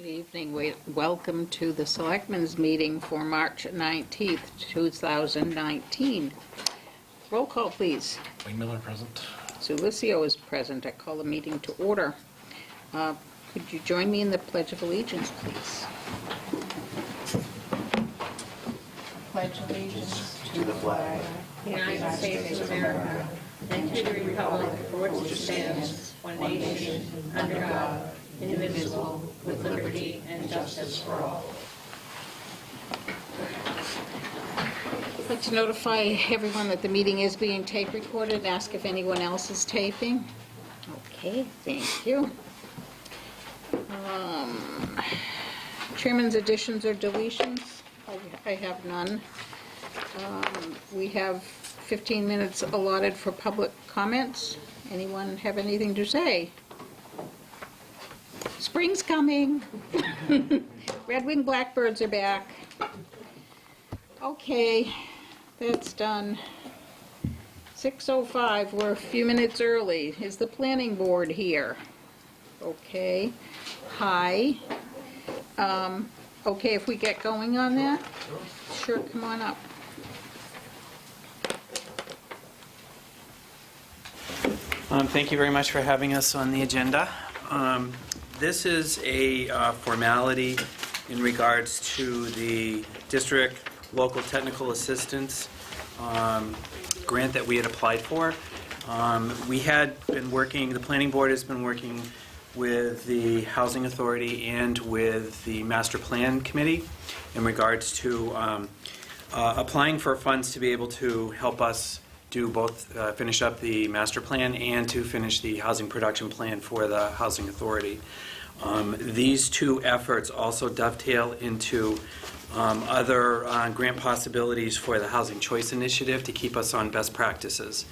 Good evening. Welcome to the Selectmen's Meeting for March 19th, 2019. Roll call, please. Wayne Miller, present. Sulicio is present. I call the meeting to order. Could you join me in the Pledge of Allegiance, please? Pledge allegiance To the flag United States of America, and to the republic for which it stands, one nation, under God, indivisible, with liberty and justice for all. I'd like to notify everyone that the meeting is being tape recorded and ask if anyone else is taping. Okay, thank you. Chairman's additions or deletions? I have none. We have 15 minutes allotted for public comments. Anyone have anything to say? Spring's coming. Red-winged blackbirds are back. Okay, that's done. 6:05, we're a few minutes early. Is the planning board here? Okay. Hi. Okay, if we get going on that? Sure, come on up. Thank you very much for having us on the agenda. This is a formality in regards to the district local technical assistance grant that we had applied for. We had been working, the planning board has been working with the Housing Authority and with the Master Plan Committee in regards to applying for funds to be able to help us do both, finish up the master plan and to finish the housing production plan for the Housing Authority. These two efforts also dovetail into other grant possibilities for the Housing Choice Initiative to keep us on best practices.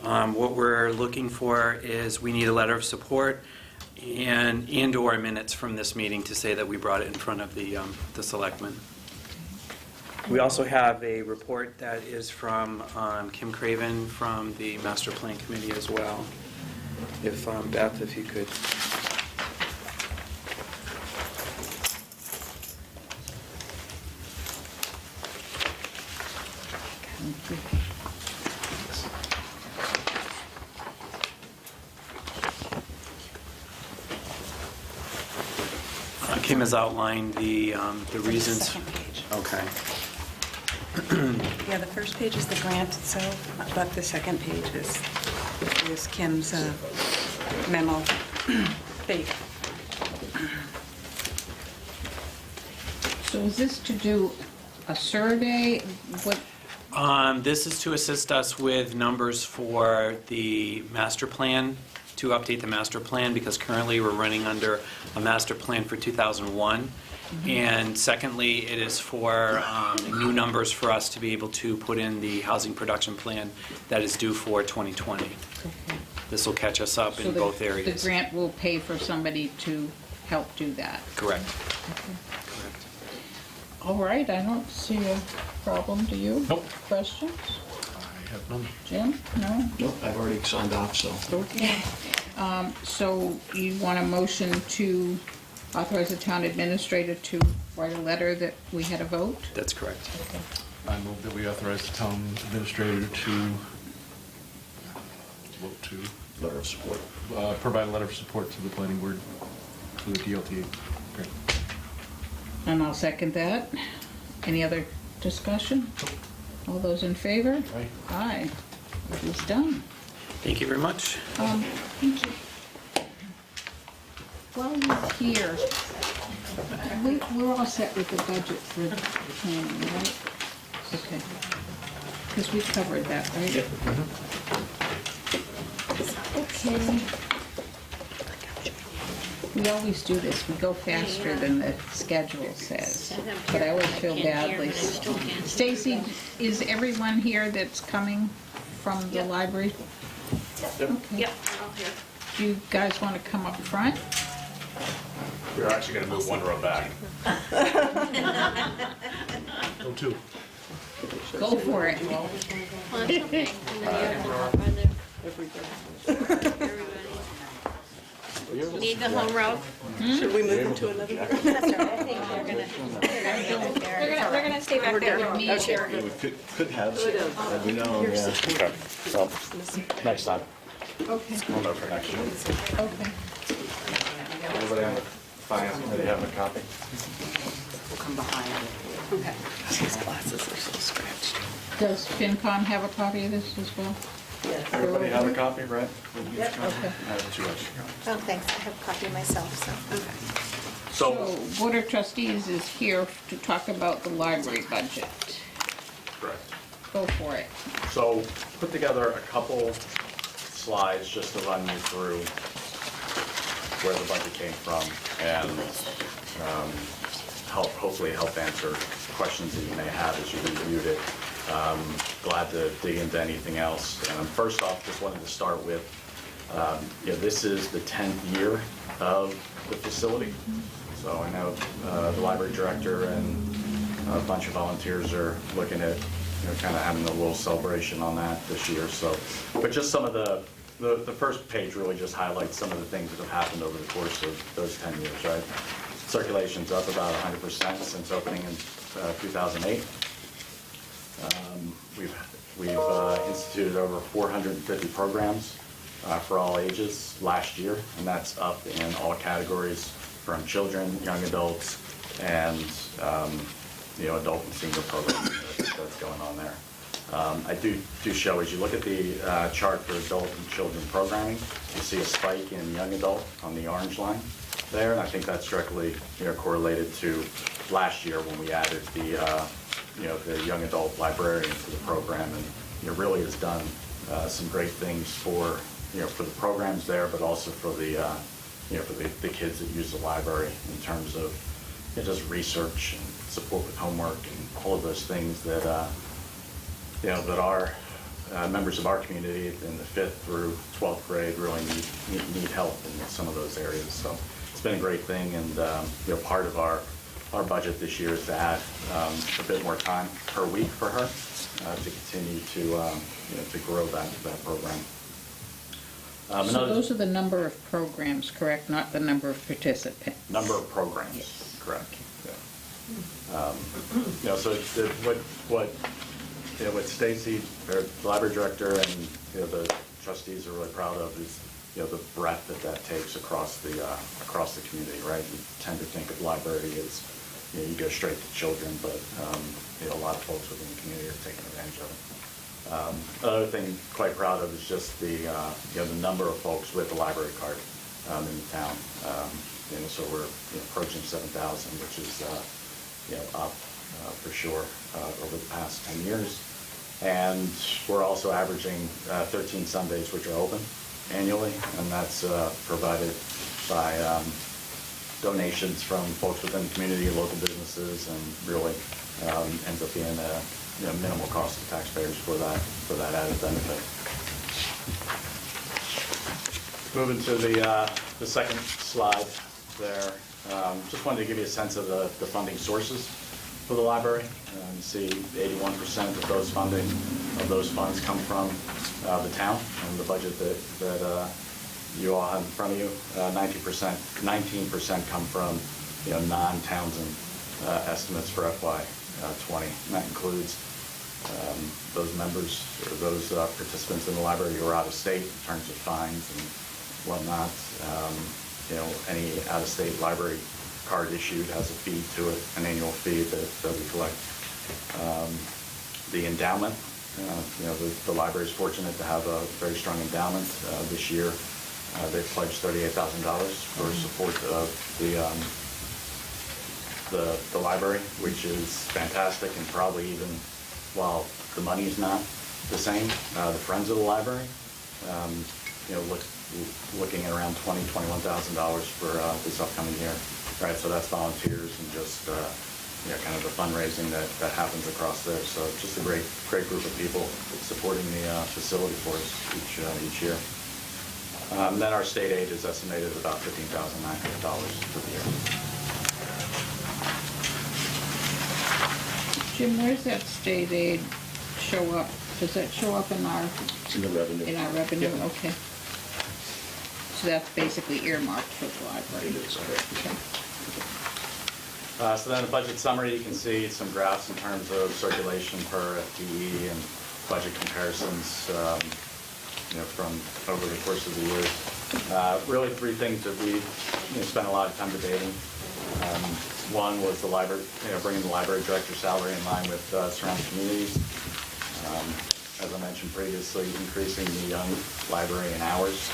What we're looking for is we need a letter of support and or minutes from this meeting to say that we brought it in front of the selectmen. We also have a report that is from Kim Craven from the Master Plan Committee as well. If Beth, if you could. Kim has outlined the reasons. Second page. Okay. Yeah, the first page is the grant itself, but the second page is Kim's memo. So is this to do a survey? What? This is to assist us with numbers for the master plan, to update the master plan, because currently we're running under a master plan for 2001. And secondly, it is for new numbers for us to be able to put in the housing production plan that is due for 2020. Okay. This will catch us up in both areas. The grant will pay for somebody to help do that. Correct. Okay. Correct. All right, I don't see a problem. Do you? Nope. Questions? I have none. Jim? No? Nope, I've already signed off, so. Okay. So you want a motion to authorize the town administrator to write a letter that we had a vote? That's correct. Okay. I move that we authorize the town administrator to vote to Letter of support. provide a letter of support to the planning board for the DLTA grant. And I'll second that. Any other discussion? All those in favor? Aye. Aye. It is done. Thank you very much. Thank you. While you're here, we're all set with the budget for the planning, right? Okay. Because we covered that, right? Yep. Okay. We always do this. We go faster than the schedule says, but I always feel badly. Stacy, is everyone here that's coming from the library? Okay. Yep, we're all here. Do you guys want to come up front? We're actually going to move one row back. Go two. Go for it. Well, that's okay. And then the other one right there. Everybody. Need the home row? Should we move into another room? They're gonna stay back there with me. Okay. Yeah, we could have, as we know, yeah. Okay, so, next time. Okay, We'll know for next year. okay. Everybody on the finance committee have a copy? We'll come behind. Okay. These glasses are so scratched. Does FinCom have a copy of this as well? Everybody have a copy, right? Okay. I have 2 extra copies. Oh, thanks, I have a copy myself, so. So, Board of Trustees is here to talk about the library budget. Correct. Go for it. So, put together a couple slides just to run you through where the budget came from and hopefully help answer questions that you may have as you reviewed it. Glad to dig into anything else. First off, just wanted to start with, this is the 10th year of the facility. So I know the library director and a bunch of volunteers are looking at, kind of having a little celebration on that this year. So, but just some of the first page really just highlights some of the things that have happened over the course of those 10 years, right? Circulation's up about 100% since opening in 2008. We've instituted over 450 programs for all ages last year, and that's up in all categories from children, young adults, and adult and senior programs that's going on there. I do show, as you look at the chart for adult and children programming, you see a spike in young adult on the orange line there, and I think that's directly correlated to last year when we added the young adult librarian to the program, and it really has done some great things for the programs there, but also for the kids that use the library in terms of just research and support with homework and all of those things that that our members of our community in the 5th through 12th grade really need help in some of those areas. So it's been a great thing, and part of our budget this year is to add a bit more time per week for her to continue to grow that program. So those are the number of programs, correct? Not the number of participants? Number of programs, Yes. correct. Yeah. So what Stacy, our library director, and the trustees are really proud of is the breadth that takes across the community, right? You tend to think of library as you go straight to children, but a lot of folks within the community are taking advantage of it. Another thing quite proud of is just the number of folks with the library card in the town. So we're approaching 7,000, which is up for sure over the past 10 years. And we're also averaging 13 Sundays which are open annually, and that's provided by donations from folks within the community, local businesses, and really ends up being a minimal cost to taxpayers for that added benefit. Moving to the second slide there, just wanted to give you a sense of the funding sources for the library. You see 81% of those funds come from the town and the budget that you all have in front of you. 19% come from non-Townsend estimates for FY20. And that includes those members or those participants in the library who are out of state in terms of fines and whatnot. Any out-of-state library card issued has a fee to it, an annual fee that we collect. The endowment, the library is fortunate to have a very strong endowment. This year, they've pledged $38,000 for support of the library, which is fantastic, and probably even while the money's not the same, the Friends of the Library, looking at around $21,000 for this upcoming year. Right, so that's volunteers and just kind of the fundraising that happens across there. So just a great group of people supporting the facility for us each year. Then our state aid is estimated at about $15,900 for the year. Jim, where's that state aid show up? Does that show up in our? It's in the revenue. In our revenue, Yep. okay. So that's basically earmarked for the library. So then the budget summary, you can see some graphs in terms of circulation per FTE and budget comparisons, from over the course of the years. Really three things that we spent a lot of time debating. One was the library, bringing the library director salary in line with surrounding communities. As I mentioned previously, increasing the young library in hours.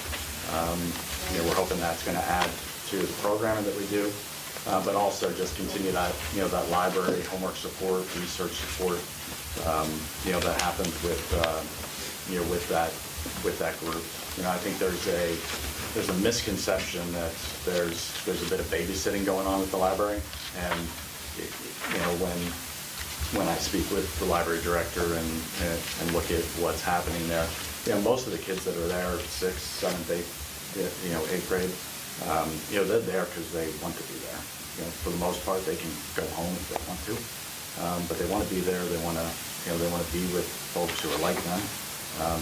We're hoping that's going to add to the programming that we do, but also just continue that, that library homework support, research support, that happens with, with that group. I think there's a misconception that there's a bit of babysitting going on with the library, and when I speak with the library director and look at what's happening there, most of the kids that are there, 6th, 7th, 8th grade, they're there because they want to be there. For the most part, they can go home if they want to, but they want to be there. They want to be with folks who are like them.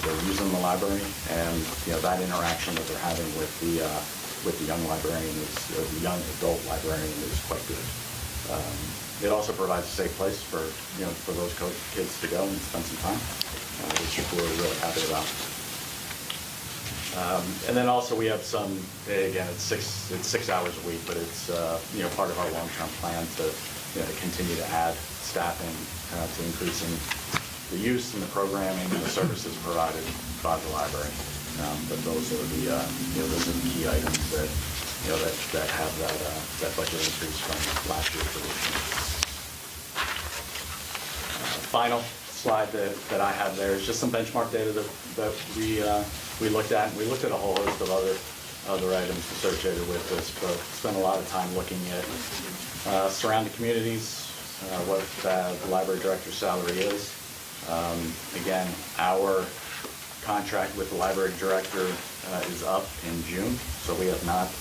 They're using the library, and that interaction that they're having with the young librarian the young adult librarian is quite good. It also provides a safe place for those kids to go and spend some time, which we're really happy about. And then also we have some, again, it's 6 hours a week, but it's part of our long-term plan to continue to add staffing, to increasing the use and the programming and the services provided by the library. But those are the key items that have that budget increase from last year for this year. Final slide that I have there is just some benchmark data that we looked at. We looked at a whole host of other items associated with this, but spent a lot of time looking at surrounding communities, what the library director's salary is. Again, our contract with the library director is up in June, so we have not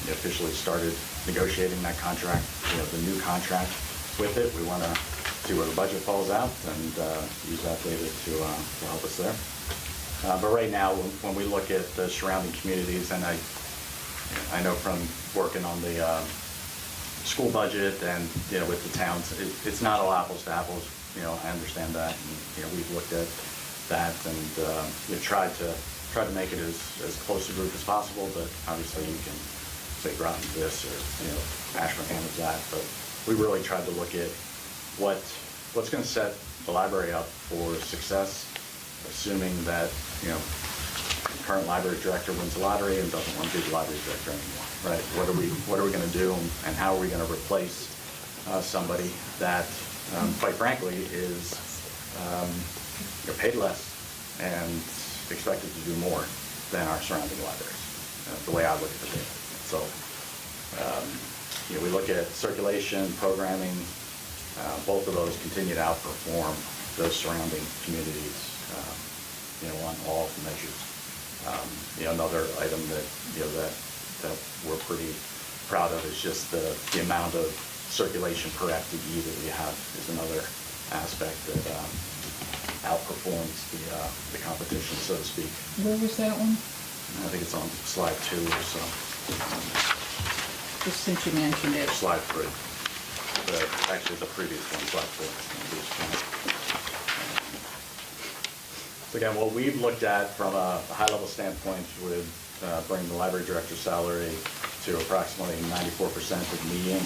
officially started negotiating that contract, the new contract with it. We want to see where the budget falls out and use that data to help us there. But right now, when we look at the surrounding communities, and I know from working on the school budget and with the towns, it's not all apples to apples. I understand that, and we've looked at that, and we've tried to make it as close a group as possible. But obviously, you can say Groton this or Ashburnham is that. But we really tried to look at what's going to set the library up for success, assuming that the current library director wins the lottery and doesn't want to be the library director anymore. Right? What are we going to do, and how are we going to replace somebody that, quite frankly, is paid less and expected to do more than our surrounding libraries, the way I look at the data. So we look at circulation, programming, both of those continue to outperform those surrounding communities on all measures. Another item that we're pretty proud of is just the amount of circulation per FTE that we have is another aspect that outperforms the competition, so to speak. Where was that one? I think it's on slide 2 or so. Just since you mentioned it. Slide 3. Actually, the previous one, slide 4. So again, what we've looked at from a high-level standpoint would bring the library director's salary to approximately 94% of the median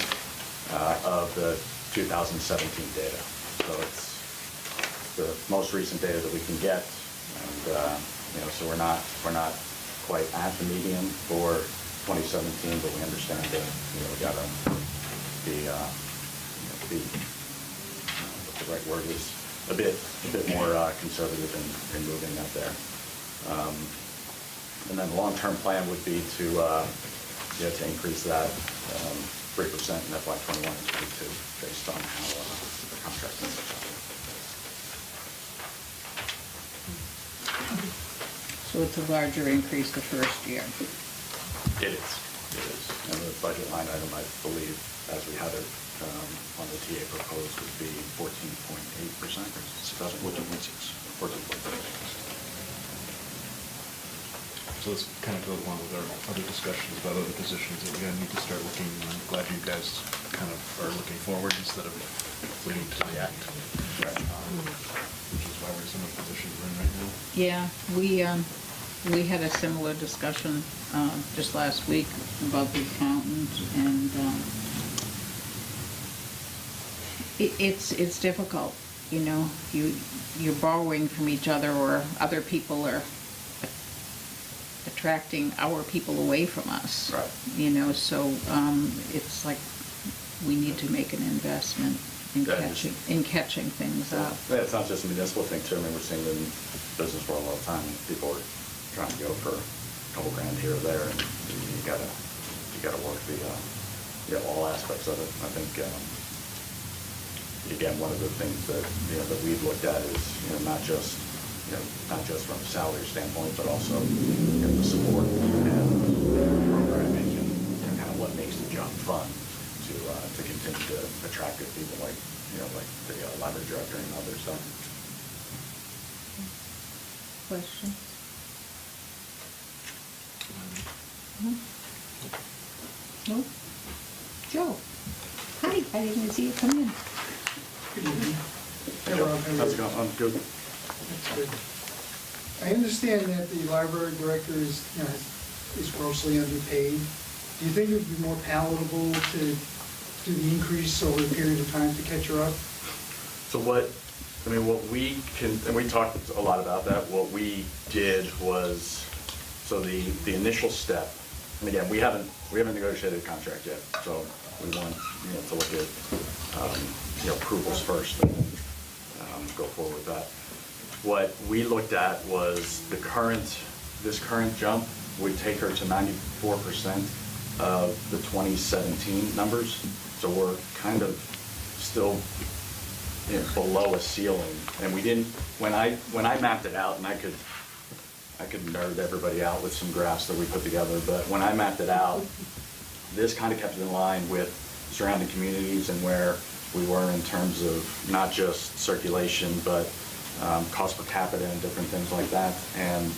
of the 2017 data. So it's the most recent data that we can get, and so we're not quite at the median for 2017, but we understand that we got to be what the right word is, a bit more conservative in moving that there. And then the long-term plan would be to increase that 3% in FY21 and 22 based on how the contract is. So it's a larger increase the first year. It is. And the budget line item, I believe, as we had it on the TA proposed, would be 14.8%. 14.6. 14.6. So So this kind of goes along with our other discussions about other positions that we're gonna need to start looking. I'm glad you guys kind of are looking forward instead of waiting to react. Which is why we're in some of the positions we're in right now. Yeah, we had a similar discussion just last week about the accountant, and it's difficult, you know. You're borrowing from each other, or other people are attracting our people away from us. Right. You know, so it's like we need to make an investment in Yeah, catching things up. Yeah, it's not just a municipal thing too. I mean, we're seeing it in business world all the time. People are trying to go for a couple grand here or there, and you gotta work the all aspects of it. I think again, one of the things that that we've looked at is not just from a salary standpoint, but also the support and programming and kind of what makes the job fun to continue to attract good people like the library director and others. So. Question? No? Joe? Hi, I didn't see you come in. Good evening. Hey, Joe. How's it going? I'm good. That's good. I understand that the library director is grossly underpaid. Do you think it would be more palatable to do the increase over a period of time to catch her up? So what we can, and we talked a lot about that, what we did was, so the initial step, and again, we haven't negotiated a contract yet, so we want, to look at, approvals first and then go forward with that. What we looked at was this current jump would take her to 94% of the 2017 numbers. So we're kind of still below a ceiling. And we didn't, when I mapped it out, and I could nerd everybody out with some graphs that we put together, but when I mapped it out, this kind of kept it in line with surrounding communities and where we were in terms of not just circulation, but cost per capita and different things like that. And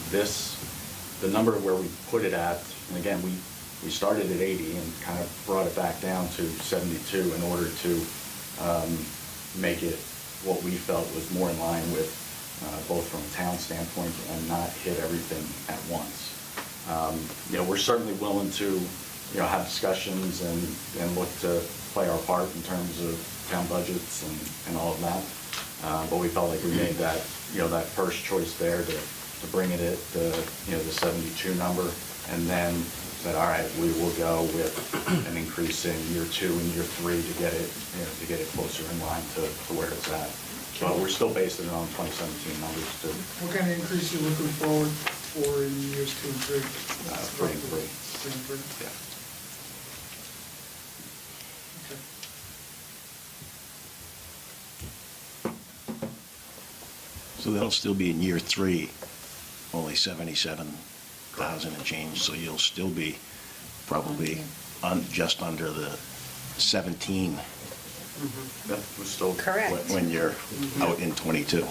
the number where we put it at, and again, we started at 80 and kind of brought it back down to 72 in order to make it what we felt was more in line with both from a town standpoint and not hit everything at once. We're certainly willing to have discussions and look to play our part in terms of town budgets and all of that. But we felt like we made that that first choice there to bring it at the 72 number, and then said, all right, we will go with an increase in year 2 and year 3 to get it closer in line to where it's at. But we're still basing it on 2017 numbers too. What kind of increase are you looking forward for in years 2 and 3? 3 and 3. 3 and 3? Yeah. So that'll still be in year 3, only 77,000 and change, so you'll still be probably just under the 17 Yeah, we're still. Correct. when you're out in 22.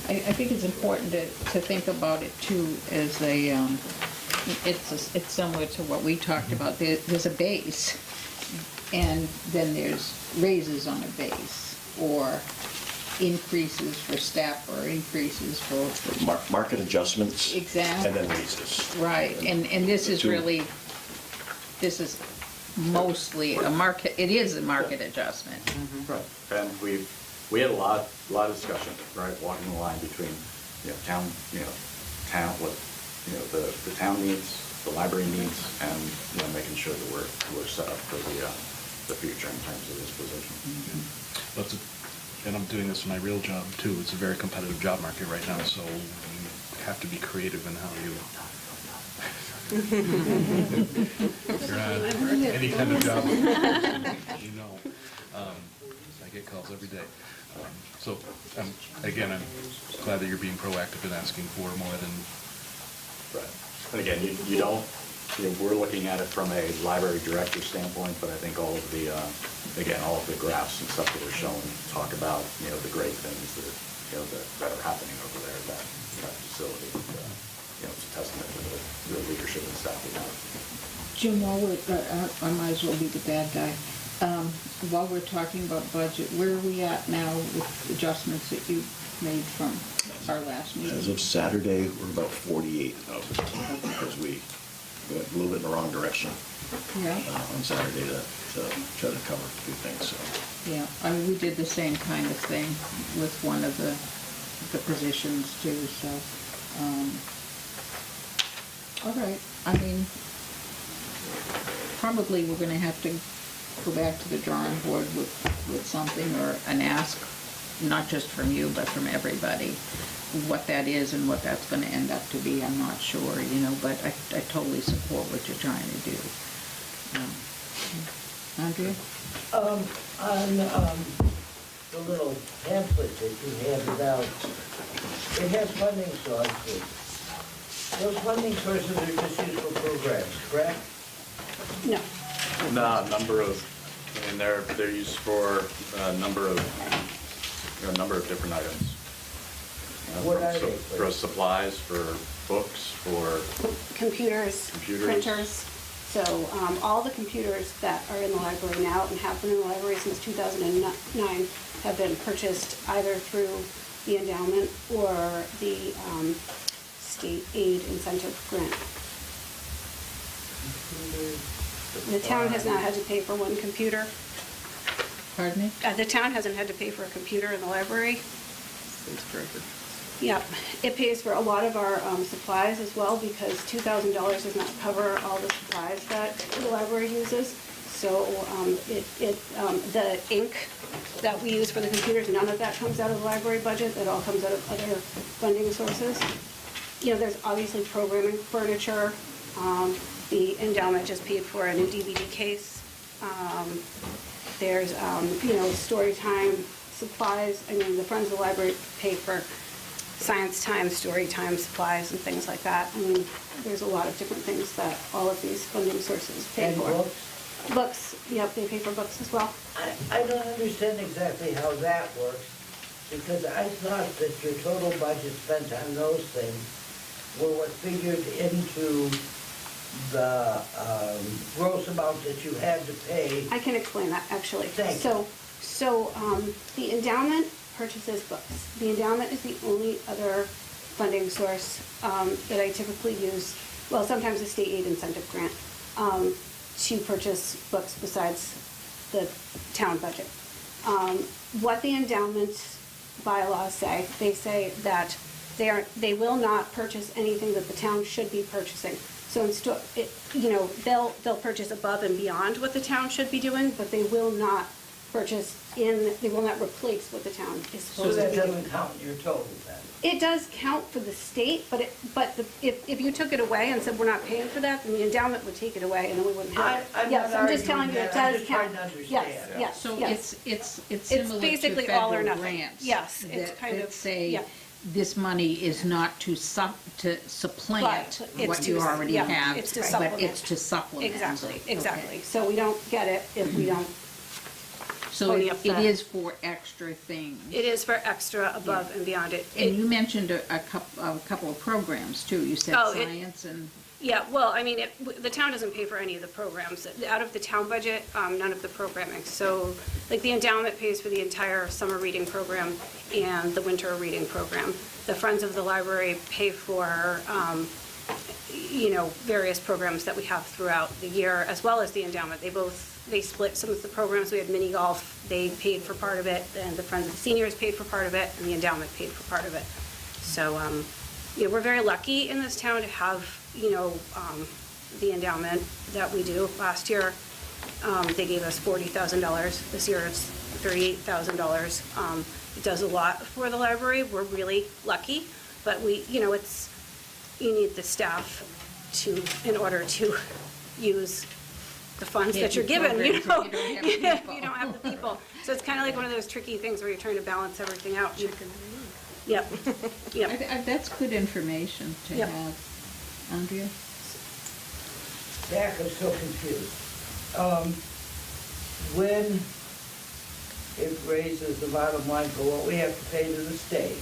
I think it's important to think about it too as it's similar to what we talked about. There's a base, and then there's raises on a base, or increases for staff, or increases for... Market adjustments. Exactly. And then raises. Right, and this is mostly a market, it is a market adjustment. Right. And we had a lot of discussion, right, walking the line between, town, what, the town needs, the library needs, and, making sure that we're set up for the future in terms of this position. And I'm doing this in my real job too. It's a very competitive job market right now, so you have to be creative in how you... You're on any kind of job, I get calls every day. So, again, I'm glad that you're being proactive in asking for more than... Right. And again, you don't, we're looking at it from a library director standpoint, but I think all of the, all of the graphs and stuff that we're showing talk about, the great things that, that are happening over there at that facility. it's a testament to the leadership and staff we have. Jim, while we're, I might as well be the bad guy. While we're talking about budget, where are we at now with adjustments that you made from our last meeting? As of Saturday, we're about 48 out, because we went a little bit in the wrong direction Yeah, on Saturday to try to cover a few things, so. yeah. I mean, we did the same kind of thing with one of the positions too, so, all right. I mean, probably we're gonna have to go back to the drawing board with something or an ask, not just from you, but from everybody, what that is and what that's gonna end up to be, I'm not sure, but I totally support what you're trying to do. Andrea? On the little pamphlet that you handed out, it has funding sources. Those funding sources are just used for programs, correct? No. No, they're used for a number of different items. What are they, For please? supplies, for books, for Computers, Computers. printers. So all the computers that are in the library now and have been in the library since 2009 have been purchased either through the endowment or the state aid incentive grant. The town has not had to pay for one computer. Pardon me? The town hasn't had to pay for a computer in the library. Yeah, it pays for a lot of our supplies as well, because $2,000 does not cover all the supplies that the library uses. So the ink that we use for the computers, none of that comes out of the library budget. That all comes out of other funding sources. There's obviously programming furniture. The endowment just paid for a new DVD case. There's, story time supplies. I mean, the Friends of the Library pay for science time, story time supplies and things like that. I mean, there's a lot of different things that all of these funding sources pay And for. books? Books, yep, they pay for books as well. I don't understand exactly how that works, because I thought that your total budget spent on those things were what figured into the gross amount that you had to pay. I can explain that, actually. Thank you. So the endowment purchases books. The endowment is the only other funding source that I typically use, well, sometimes a state aid incentive grant, to purchase books besides the town budget. What the endowment bylaws say, they say that they will not purchase anything that the town should be purchasing. So they'll purchase above and beyond what the town should be doing, but they will not they will not replace what the town is So supposed to that be doing. doesn't count in your total then? It does count for the state, but if you took it away and said we're not paying for that, then the endowment would take it away and then we wouldn't have it. I'm Yes, not I'm just telling arguing you, it that. I'm does just count. trying to understand. Yes, yes, So yes. it's similar to basically all or federal nothing. grants. Yes, it's that- kind that of- say, yeah. this money is not to supplant But it's what to- you already yeah, have, it's to but supplement. it's to supplement. Exactly, Okay. exactly. So we don't get it if we don't. So pony it up it the- is for extra things. It is for extra above and beyond it. And you mentioned a couple of programs too. You said Oh, science and, Yeah, well, I mean, the town doesn't pay for any of the programs. Out of the town budget, none of the programming. So, like, the endowment pays for the entire summer reading program and the winter reading program. The Friends of the Library pay for, various programs that we have throughout the year, as well as the endowment. They split some of the programs. We had mini golf, they paid for part of it, and the Friends of the Seniors paid for part of it, and the endowment paid for part of it. So, we're very lucky in this town to have, the endowment that we do. Last year, they gave us $40,000. This year, it's $38,000. It does a lot for the library. We're really lucky, but you need the staff in order to use the funds that you're given, programs if you don't have if you don't have the people. So it's kind of like one of those tricky things where you're trying to balance everything out. Yep, yep. that's good information to Yep. have. Andrea? Jack, I'm so confused. When it raises the bottom line for what we have to pay to the state,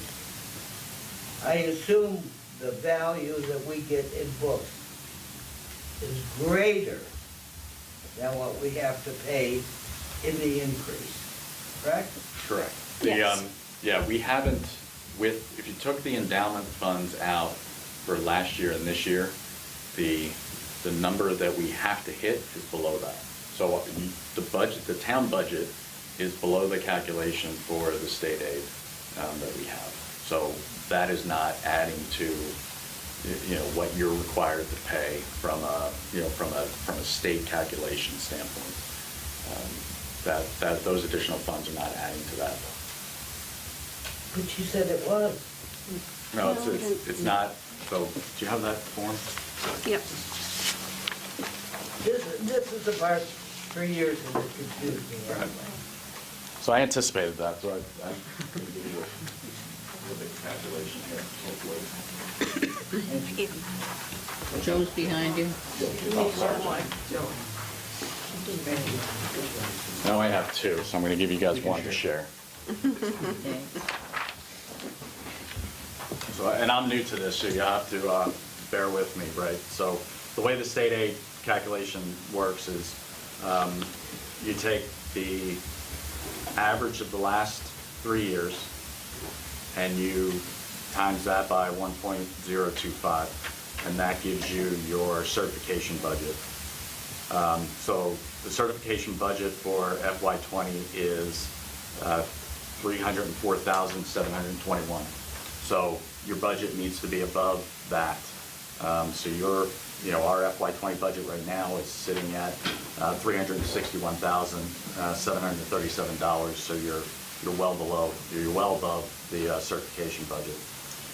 I assume the value that we get in books is greater than what we have to pay in the increase, correct? Correct. Yes. Yeah, we haven't, if you took the endowment funds out for last year and this year, the number that we have to hit is below that. So the budget, the town budget is below the calculation for the state aid that we have. So that is not adding to, what you're required to pay from a state calculation standpoint. Those additional funds are not adding to that. But you said it was. No, it's not. So, do you have that form? Yep. This is the part 3 years that it confused me anyway. So I anticipated that, so I can give you a big calculation here, hopefully. Joe's behind you. Now I have two, so I'm going to give you guys one to share. So, and I'm new to this, so you have to bear with me, right? So the way the state aid calculation works is you take the average of the last 3 years and you times that by 1.025, and that gives you your certification budget. So the certification budget for FY20 is $304,721. So your budget needs to be above that. So our FY20 budget right now is sitting at $361,737. So you're well above the certification budget.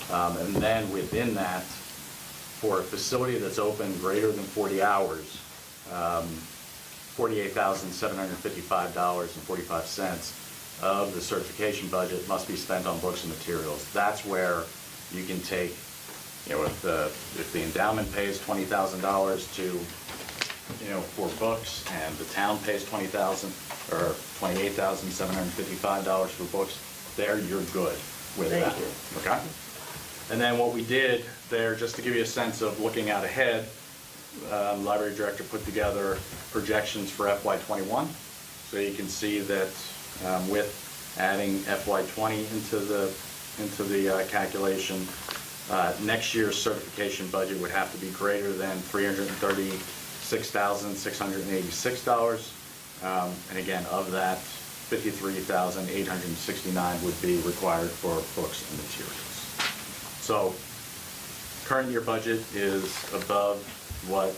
And then within that, for a facility that's open greater than 40 hours, $48,755.45 of the certification budget must be spent on books and materials. That's where you can take, if the endowment pays $20,000 for books, and the town pays $20,000 or $28,755 for books, there you're good with that. Thank you. Okay. And then what we did there, just to give you a sense of looking out ahead, library director put together projections for FY21. So you can see that with adding FY20 into the calculation, next year's certification budget would have to be greater than $336,686. And again, of that, $53,869 would be required for books and materials. So current year budget is above what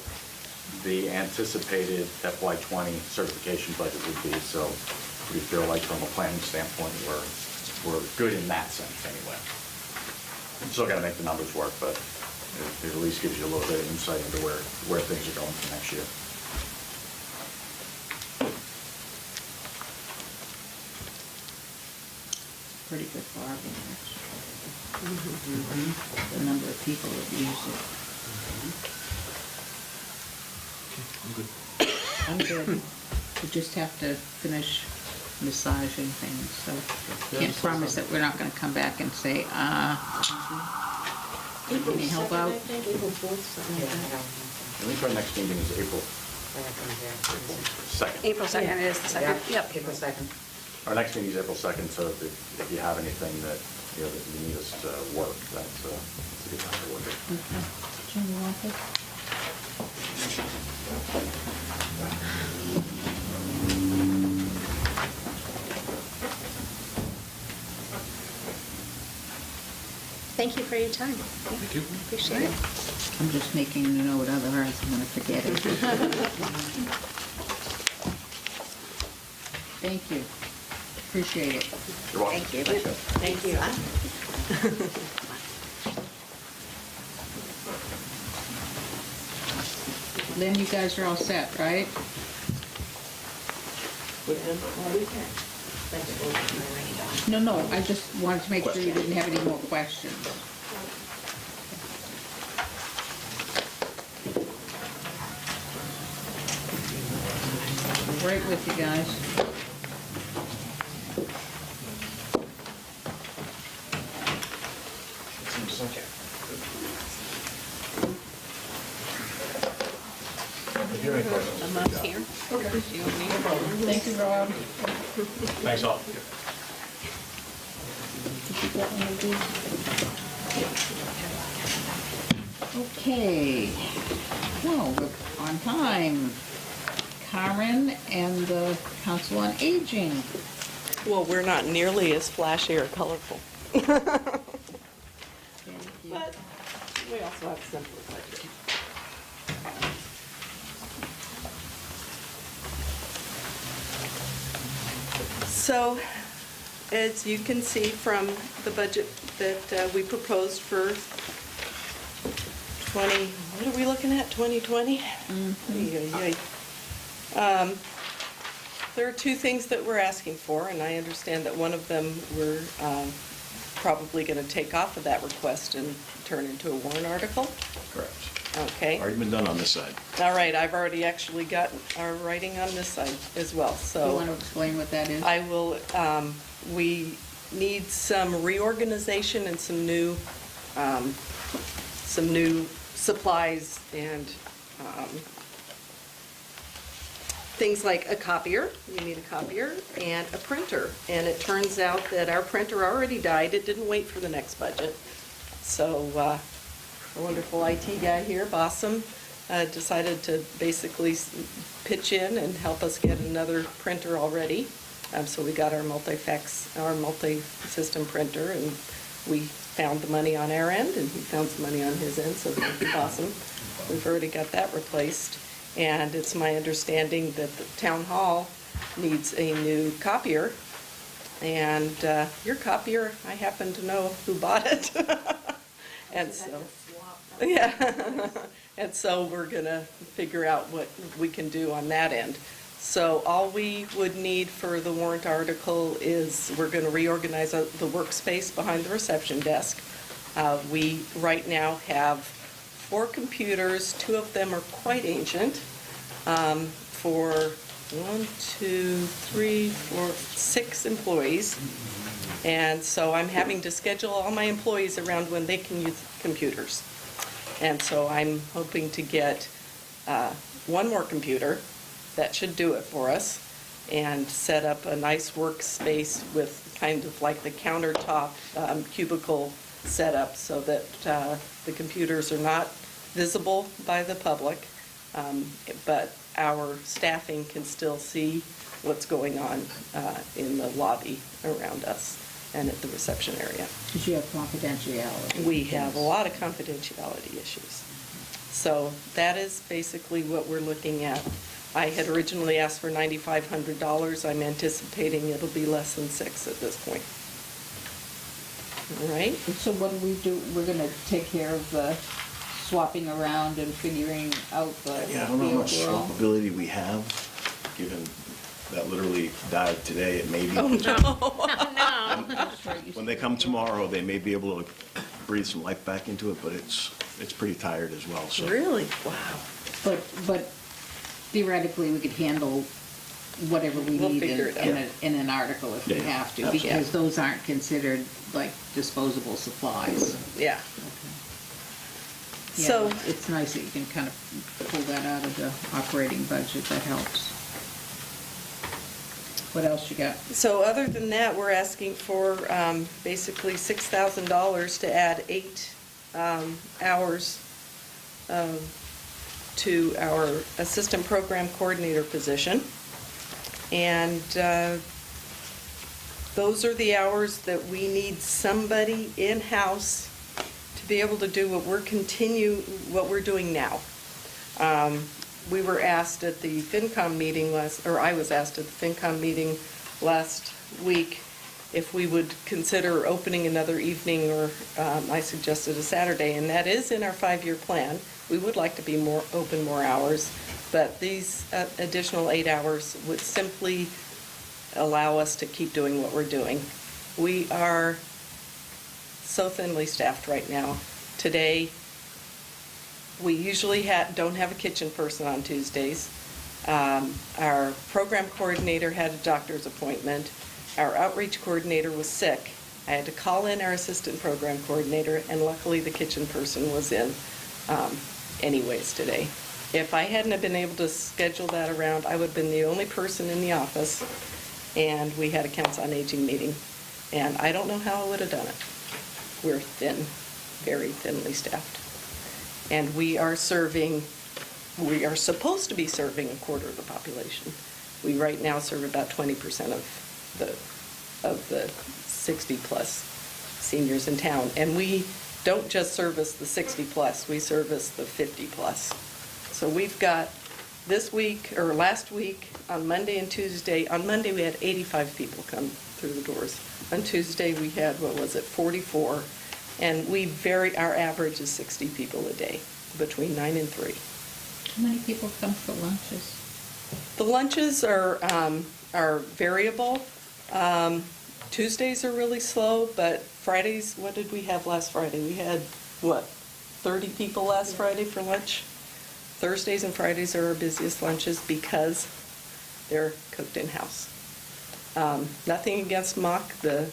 the anticipated FY20 certification budget would be. So we feel like from a planning standpoint, we're good in that sense anyway. Still got to make the numbers work, but it at least gives you a little bit of insight into where things are going for next year. Pretty good bargain, actually. The number of people that use it. I'm good. We just have to finish massaging things, so can't promise that we're not gonna come back and say, any help out? I think our next meeting is April 2nd. April 2nd is the second. Yep. April 2nd. Our next meeting is April 2nd, so if you have anything that you need us to work, that's a good time to work it. Jim, you want this? Thank you for your time. Thank you. Appreciate it. I'm just making a note, otherwise I'm gonna forget it. Thank you. Appreciate it. You're welcome. Thank you. Thank you. Thank you. Lynn, you guys are all set, right? No, I just wanted to make sure you didn't have any more questions. Right with you guys. I'm up here. Thank you, Rob. Thanks all. Okay, well, we're on time. Karen and the Council on Aging. Well, we're not nearly as flashy or colorful. But we also have a simpler budget. So, as you can see from the budget that we proposed for what are we looking at, 2020? There are two things that we're asking for, and I understand that one of them we're probably going to take off of that request and turn into a warrant article. Correct. Okay. Already been done on this side. All right, I've already actually got our writing on this side as well, Do you want so to explain what that is? I will, we need some reorganization and some new supplies and things like a copier, you need a copier, and a printer. And it turns out that our printer already died, it didn't wait for the next budget. So our wonderful IT guy here, Bossum, decided to basically pitch in and help us get another printer already. So we got our multi-system printer, and we found the money on our end, and he found some money on his end, so thank you, Bossum. We've already got that replaced. And it's my understanding that the town hall needs a new copier. And your copier, I happen to know who bought it. And so, yeah. And so we're gonna figure out what we can do on that end. So all we would need for the warrant article is we're gonna reorganize the workspace behind the reception desk. We right now have 4 computers, 2 of them are quite ancient, for 6 employees. And so I'm having to schedule all my employees around when they can use computers. And so I'm hoping to get 1 more computer, that should do it for us, and set up a nice workspace with kind of like the countertop cubicle setup so that the computers are not visible by the public, but our staffing can still see what's going on in the lobby around us and at the reception area. Because you have confidentiality. We have a lot of confidentiality issues. So that is basically what we're looking at. I had originally asked for $9,500. I'm anticipating it'll be less than 6 at this point. All right? So what do? We're going to take care of the swapping around and figuring out the Yeah, I don't know how much overall? swappability we have, given that literally died today. It may be. Oh, no. When they come tomorrow, they may be able to breathe some life back into it, but it's pretty tired as well, so. Really? Wow. But theoretically, we could handle whatever we We'll need figure it out. in an article if we Yeah, have to, absolutely. because those aren't considered like disposable supplies. Yeah. Yeah, So, it's nice that you can kind of pull that out of the operating budget, that helps. What else you got? so other than that, we're asking for basically $6,000 to add 8 hours to our assistant program coordinator position. And those are the hours that we need somebody in-house to be able to do what we're doing now. We were asked at the FinCom meeting I was asked at the FinCom meeting last week if we would consider opening another evening, or I suggested a Saturday, and that is in our 5-year plan. We would like to be open more hours, but these additional 8 hours would simply allow us to keep doing what we're doing. We are so thinly staffed right now. Today, we usually don't have a kitchen person on Tuesdays. Our program coordinator had a doctor's appointment. Our outreach coordinator was sick. I had to call in our assistant program coordinator, and luckily the kitchen person was in anyways today. If I hadn't have been able to schedule that around, I would have been the only person in the office, and we had a Council on Aging meeting. And I don't know how I would have done it. We're thin, very thinly staffed. And we are supposed to be serving a quarter of the population. We right now serve about 20% of the 60-plus seniors in town. And we don't just service the 60-plus, we service the 50-plus. So we've got this week, or last week, on Monday and Tuesday, on Monday we had 85 people come through the doors. On Tuesday we had, 44, and our average is 60 people a day, between 9 and 3. How many people come for lunches? The lunches are variable. Tuesdays are really slow, but Fridays, what did we have last Friday? We had, 30 people last Friday for lunch? Thursdays and Fridays are our busiest lunches because they're cooked in-house. Nothing against the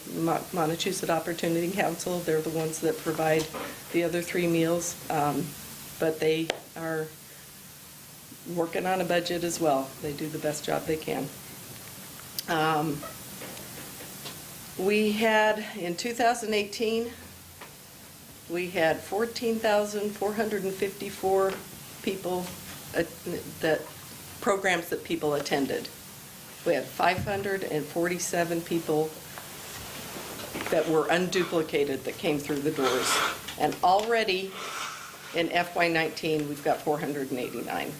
Montechusett Opportunity Council. They're the ones that provide the other 3 meals, but they are working on a budget as well. They do the best job they can. We had, in 2018, we had 14,454 people, programs that people attended. We had 547 people that were unduplicated that came through the doors. And already in FY19, we've got 489.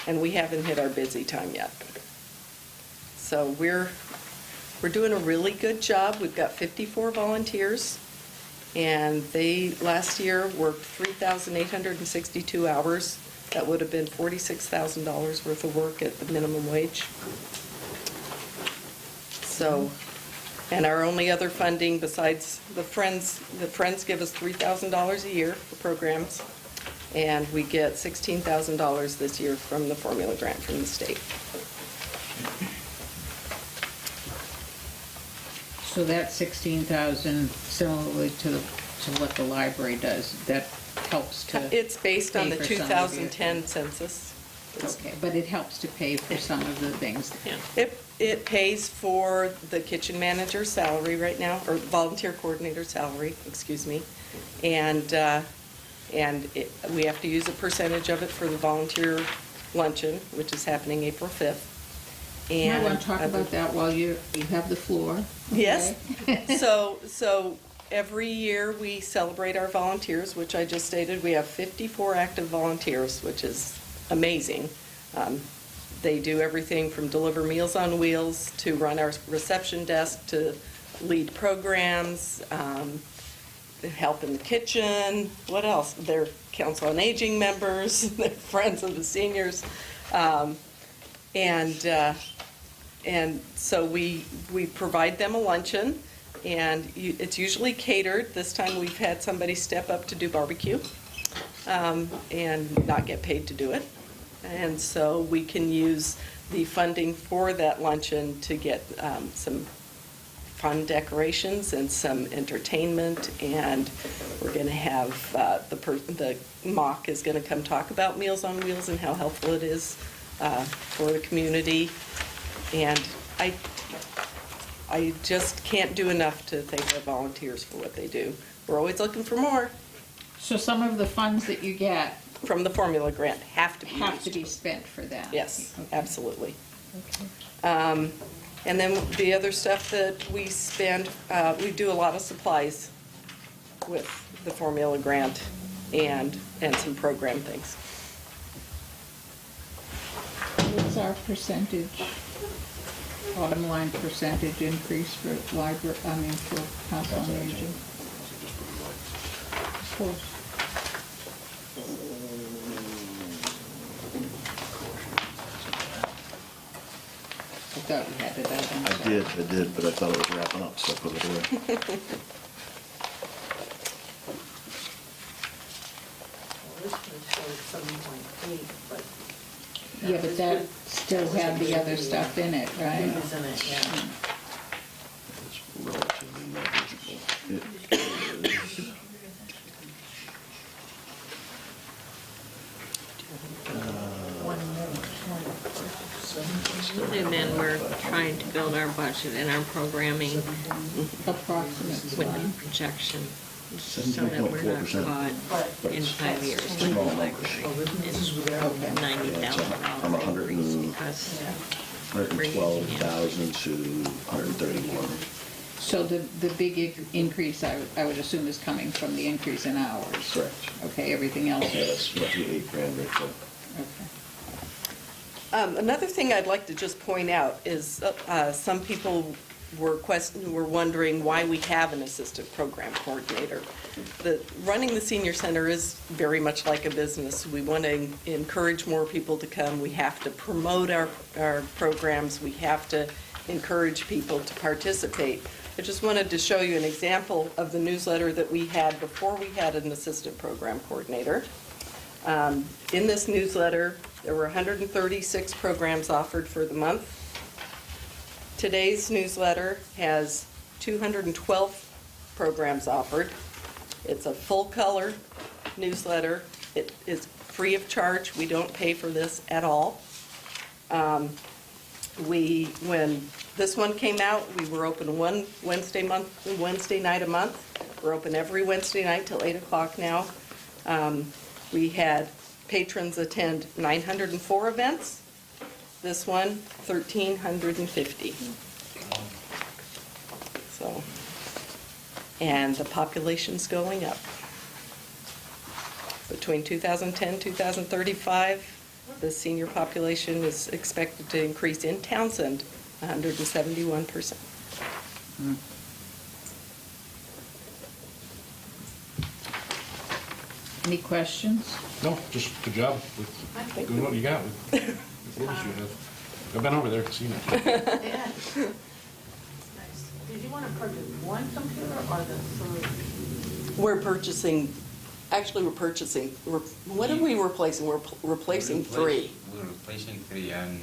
And we haven't hit our busy time yet. So we're doing a really good job. We've got 54 volunteers, and they last year worked 3,862 hours. That would have been $46,000 worth of work at the minimum wage. So, and our only other funding besides the Friends give us $3,000 a year for programs, and we get $16,000 this year from the formula grant from the state. So that 16,000, similarly to what the library does, that helps to. It's based on the pay for some of your 2010 census. Okay, but it helps to pay for some of the things. It pays for the kitchen manager's salary right now, or volunteer coordinator salary, excuse me. And we have to use a percentage of it for the volunteer luncheon, which is happening April 5th. I want to talk about that while you have the floor. Yes. Okay. So every year we celebrate our volunteers, which I just stated. We have 54 active volunteers, which is amazing. They do everything from deliver Meals on Wheels to run our reception desk to lead programs, help in the kitchen. What else? They're Council on Aging members. They're friends of the seniors. And so we provide them a luncheon, and it's usually catered. This time we've had somebody step up to do barbecue and not get paid to do it. And so we can use the funding for that luncheon to get some fun decorations and some entertainment, and we're going to have the mock is going to come talk about Meals on Wheels and how helpful it is for the community. And I just can't do enough to thank our volunteers for what they do. We're always looking for more. So some of the funds that you get From the formula grant have to be spent for that? Yes, Okay. absolutely. Okay. And then the other stuff that we spend, we do a lot of supplies with the formula grant and some program things. What's our bottom line percentage increase for for Council on Aging? Of course. I thought we had it out. I did, but I thought it was wrapping up, so I put it away. This one showed 7.8, but. Yeah, but that still had the other stuff in it, right? Is in it, yeah. It's relatively negligible. build our budget and our programming Approximate. with the projection, so that we're not 17.4%. caught in 5 years with the Small library. numbers. And $90,000 From increase because 112,000 to 131. So the big increase, I would assume, is coming from the increase in hours? Correct. Okay, everything else Yeah, is, that's roughly $8,000 right there. okay. Another thing I'd like to just point out is some people were wondering why we have an assistant program coordinator. Running the senior center is very much like a business. We want to encourage more people to come. We have to promote our programs. We have to encourage people to participate. I just wanted to show you an example of the newsletter that we had before we had an assistant program coordinator. In this newsletter, there were 136 programs offered for the month. Today's newsletter has 212 programs offered. It's a full-color newsletter. It is free of charge. We don't pay for this at all. When this one came out, we were open one Wednesday night a month. We're open every Wednesday night till 8 o'clock now. We had patrons attend 904 events. This one, 1,350. So, and the population's going up. Between 2010, 2035, the senior population is expected to increase in Townsend 171%. Any questions? No, just good job with doing what you got with the rules you have. I've been over there and seen it. Yeah. Nice. Did you want to purchase one computer or the three? We're purchasing, what are we replacing? We're replacing 3. We're replacing 3, and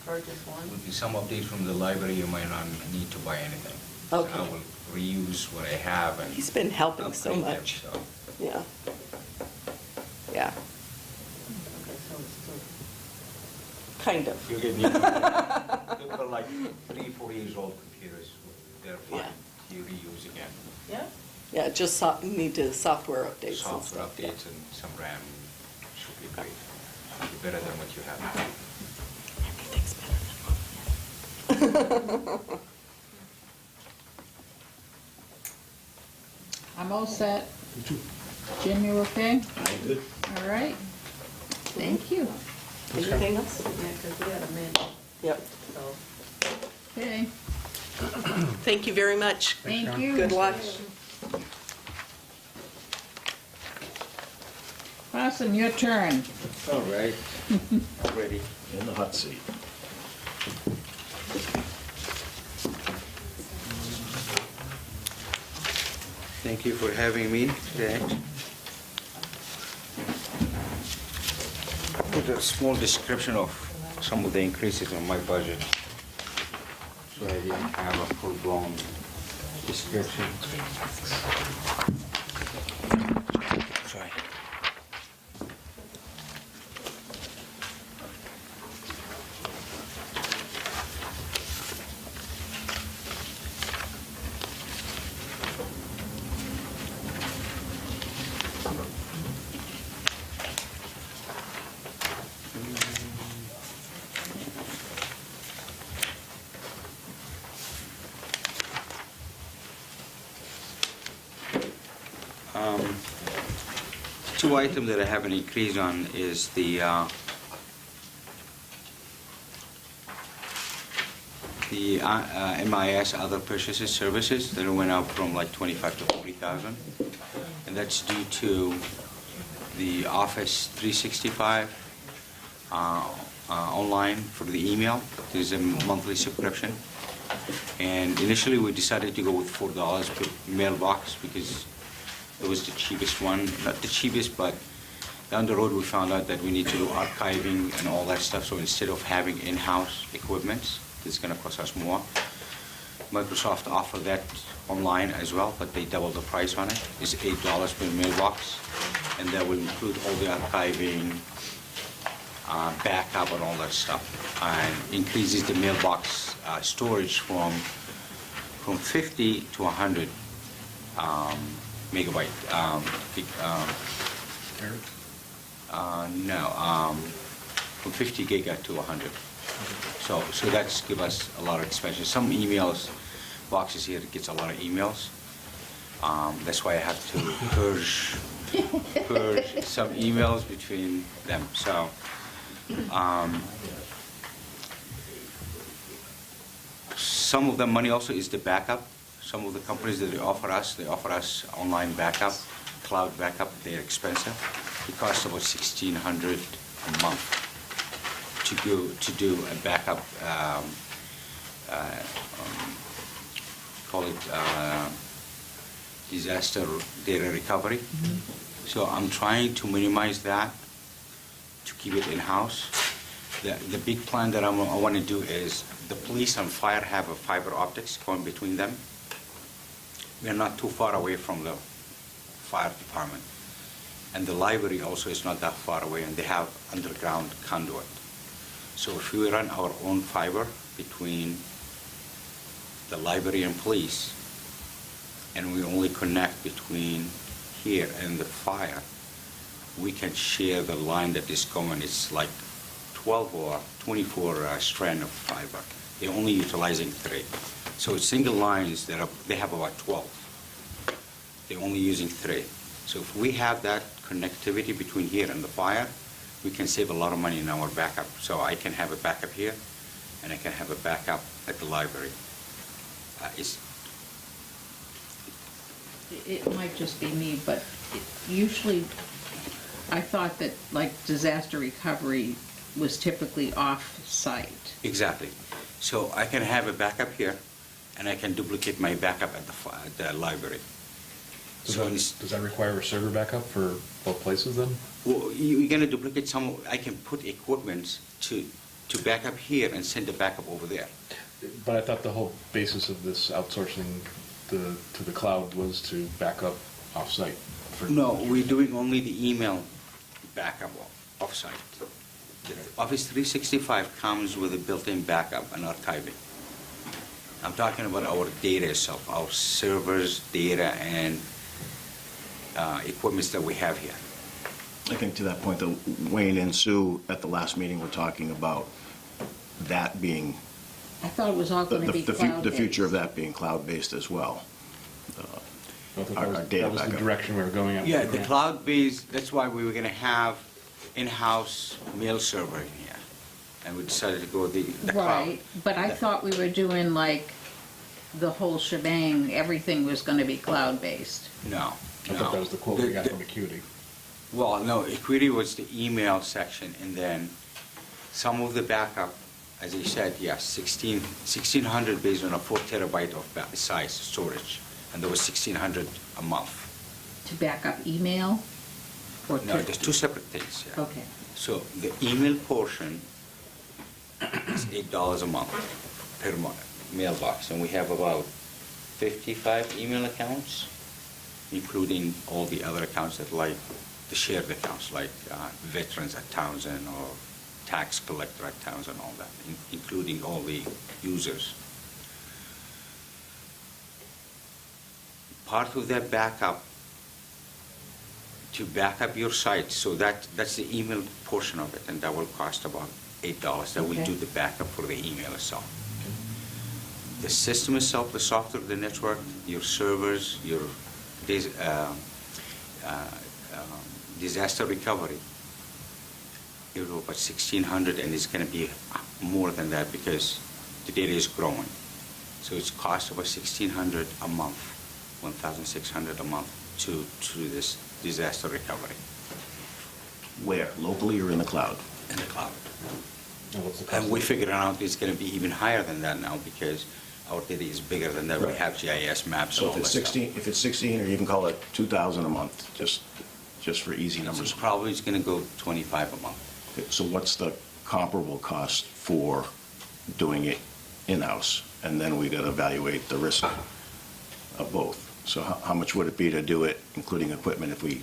Purchase one? with some updates from the library, you might not need to buy anything. Okay. So I will reuse what I have and. He's been helping so upgrade them, much. so. Yeah. Yeah, Okay, so it's two. kind of. You get new, you've got like 3-4 years old computers, they're fine Yeah. to reuse again. Yeah? Yeah, just need to software updates. and Software stuff, yeah. updates and some RAM should be great. Should be better than what you have. Everything's better than what we I'm all set. You too. Jim, you okay? I'm good. All right. Thank you. Anything else? Yeah, because we had a minute, Yep. so. Okay, Thank you very much. thank you. Good luck. Awesome, your turn. All right, ready. In the hot seat. Thank you for having me today. Put a small description of some of the increases on my budget. So I didn't have a full-blown description. Sorry. Two items that I have an increase on is the MIS, other purchases services, that went up from like 25 to 40,000. And that's due to the Office 365 online for the email. There's a monthly subscription. And initially we decided to go with $4 per mailbox because it was the cheapest one, not the cheapest, but down the road we found out that we need to do archiving and all that stuff, so instead of having in-house equipment, it's going to cost us more. Microsoft offered that online as well, but they doubled the price on it. It's $8 per mailbox, and that will include all the archiving, backup and all that stuff, and increases the mailbox storage from 50 to 100 megabyte. No, from 50 giga to 100. So that's give us a lot of expansion. Some emails, boxes here, it gets a lot of emails. That's why I have to purge some emails between them. So, some of the money also is the backup. Some of the companies that they offer us online backup, cloud backup. They're expensive. It costs about $1,600 a month to do a backup. Call it disaster data recovery. So I'm trying to minimize that to keep it in-house. The big plan that I want to do is the police and fire have a fiber optics going between them. We're not too far away from the fire department. And the library also is not that far away, and they have underground conduit. So if we run our own fiber between the library and police, and we only connect between here and the fire, we can share the line that is going. It's like 12 or 24 strand of fiber. They're only utilizing 3. So it's single lines they have about 12. They're only using 3. So if we have that connectivity between here and the fire, we can save a lot of money in our backup. So I can have a backup here, and I can have a backup at the library. It might just be me, but usually I thought that like disaster recovery was typically off-site. Exactly. So I can have a backup here, and I can duplicate my backup at the library. Does that require a server backup for both places then? Well, you're going to duplicate some. I can put equipment to back up here and send the backup over there. But I thought the whole basis of this outsourcing to the cloud was to back up off-site. No, we're doing only the email backup off-site. Office 365 comes with a built-in backup and archiving. I'm talking about our data itself, our servers, data, and equipment that we have here. I think to that point, though, Wayne and Sue at the last meeting were talking about that being, I thought it was all going to be cloud-based. the future of that being cloud-based as well. Our data That was the backup. direction we were going at. Yeah, the cloud-based, that's why we were going to have in-house mail server in here. And we decided to go the cloud. Right, but I thought we were doing like the whole shebang, everything was going to be cloud-based. No. I thought that was the quote we got from Acuity. Well, no, Acuity was the email section, and then some of the backup, as I said, yes, 1,600 based on a 4 terabyte of size storage, and there was 1,600 a month. To back up email? Or No, there's two separate things. Yeah. Okay. So the email portion is $8 a month per mailbox, and we have about 55 email accounts, including all the other accounts that like the shared accounts, like veterans at Townsend or tax collector at Townsend, all that, including all the users. Part of that backup, to back up your site, so that's the email portion of it, and that will cost about $8. That will Okay. do the backup for the email itself. The system itself, the software, the network, your servers, your disaster recovery, it will be about $1,600, and it's going to be more than that because the data is growing. So it's cost about $1,600 a month, $1,600 a month to do this disaster recovery Where, locally or in the cloud? in the cloud. And what's the cost And we of it? figured out it's going to be even higher than that now because our data is bigger than that. We Right. have GIS maps So and all if that it's stuff. 16, if it's 16, or you can call it 2,000 a month, just for easy So numbers. probably it's going to go 25 a month. So what's the comparable cost for doing it in-house? And then we got to evaluate the risk of both. So how much would it be to do it, including equipment, if we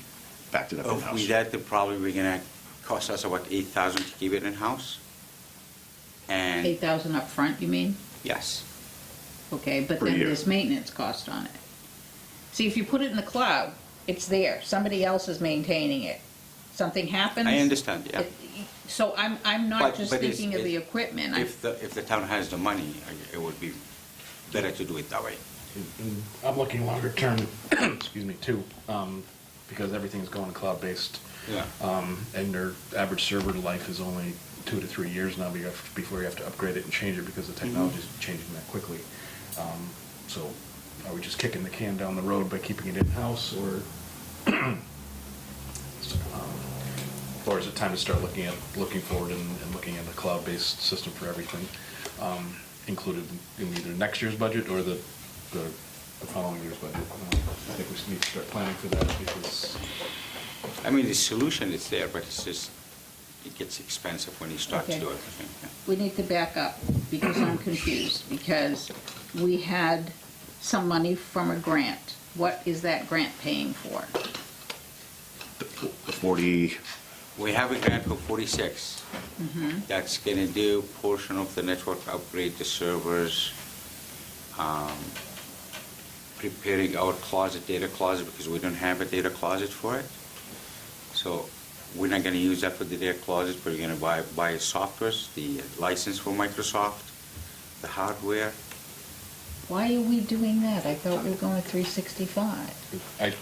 backed it up If in-house? we did, then probably we're going to cost us about $8,000 to keep it in-house. And 8,000 up front, you mean? Yes. Okay, but Per then year. there's maintenance cost on it. See, if you put it in the cloud, it's there, somebody else is maintaining it. Something happens. I understand, yeah. So I'm not But- just but it's- thinking of the equipment. If the town has the money, it would be better to do it that way. And I'm looking longer term, excuse me, too, because everything's going cloud-based. Yeah. And their average server life is only 2 to 3 years now before you have to upgrade it and change it because the technology's changing that quickly. So are we just kicking the can down the road by keeping it in-house, or is it time to start looking forward and looking at a cloud-based system for everything, included in either next year's budget or the following year's budget? I think we need to start planning for that because I mean, the solution is there, but it's just, it gets expensive when you start to Okay. do everything. Yeah. We need to back up because I'm confused, because we had some money from a grant. What is that grant paying for? The 40, We have a grant for 46. That's gonna do portion of the network upgrade, the servers, preparing our closet, data closet, because we don't have a data closet for it. So we're not gonna use that for the data closet, but we're gonna buy softwares, the license for Microsoft, the hardware. Why are we doing that? I thought we were going with 365.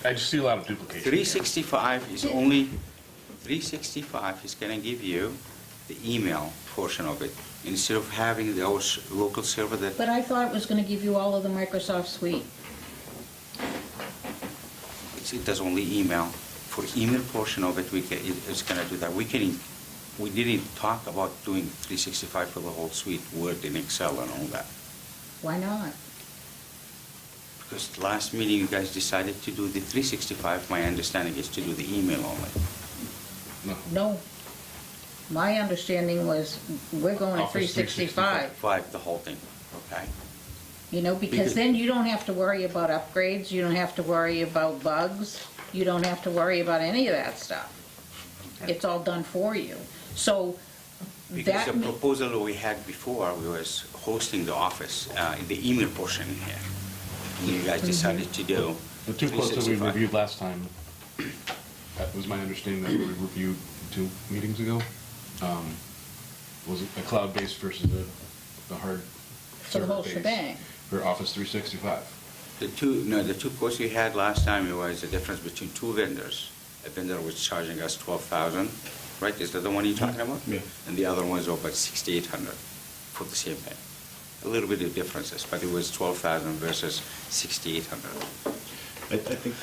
I just see a lot of duplication. 365 is only, 365 is gonna give you the email portion of it, instead of having our local server that, But I thought it was going to give you all of the Microsoft suite. it does only email. For email portion of it, it's gonna do that. We didn't talk about doing 365 for the whole suite, Word and Excel and all that. Why not? Because the last meeting, you guys decided to do the 365, my understanding is to do the email only. No. My understanding was we're going to Office 365. 5, the whole thing, okay? You know, because Because- then you don't have to worry about upgrades, you don't have to worry about bugs, you don't have to worry about any of that stuff. It's all done for you. So Because that, the proposal that we had before, we was hosting the office, the email portion in here. And you guys decided to do The two quotes that we 365. reviewed last time, that was my understanding that we reviewed 2 meetings ago, was a cloud-based versus the hard for the whole server-based shebang. for Office 365. The two quotes we had last time, it was the difference between 2 vendors. A vendor was charging us 12,000, right? Is that the one you're talking about? Yeah. And the other one was about 6,800 for the same thing. A little bit of differences, but it was 12,000 versus 6,800. I think,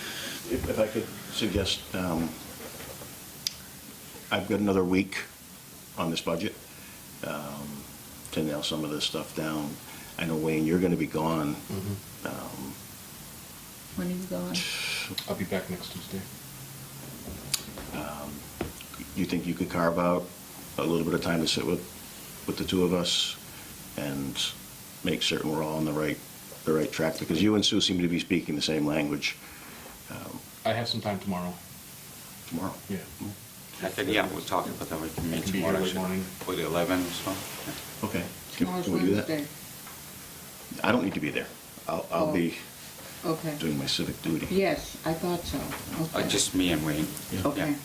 if I could suggest, I've got another week on this budget to nail some of this stuff down. I know, Wayne, you're going to be gone. When are you going? I'll be back next Tuesday. You think you could carve out a little bit of time to sit with the two of us and make certain we're all on the right track? Because you and Sue seem to be speaking the same language. I have some time tomorrow. Tomorrow? Yeah. I think, yeah, we'll talk about that, we can meet Can be here tomorrow. late morning. For the 11 or so. Okay. Tomorrow's Can we do that? Wednesday. I don't need to be there. I'll be Okay. doing my civic duty. Yes, I thought so. Okay. Just me and Wayne. Okay.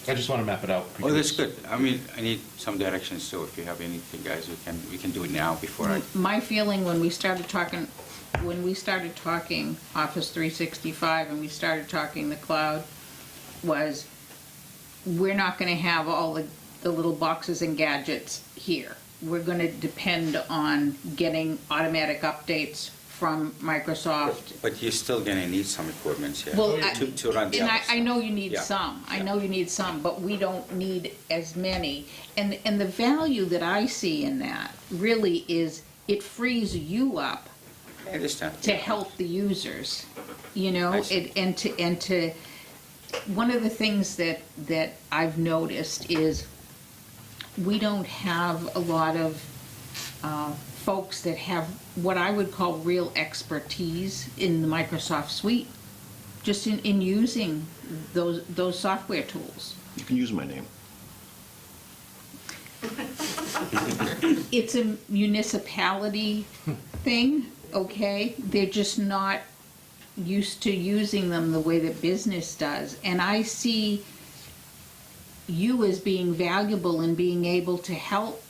I just want to map it out. Oh, that's because- good. I mean, I need some directions, so if you have anything, guys, we can do it now before I... My feeling when we started talking Office 365 and we started talking the cloud was, we're not gonna have all the little boxes and gadgets here. We're gonna depend on getting automatic updates from Microsoft. But you're still gonna need some equipment here Well, to run the and other I know stuff. you need Yeah. some, I Yeah. know you need some, but we don't need as many. And the value that I see in that really is it frees you up I understand. to help the users, you know, I see. and to, one of the things that I've noticed is we don't have a lot of folks that have what I would call real expertise in the Microsoft suite, just in using those software tools. You can use my name. it's a municipality thing, okay? They're just not used to using them the way that business does. And I see you as being valuable in being able to help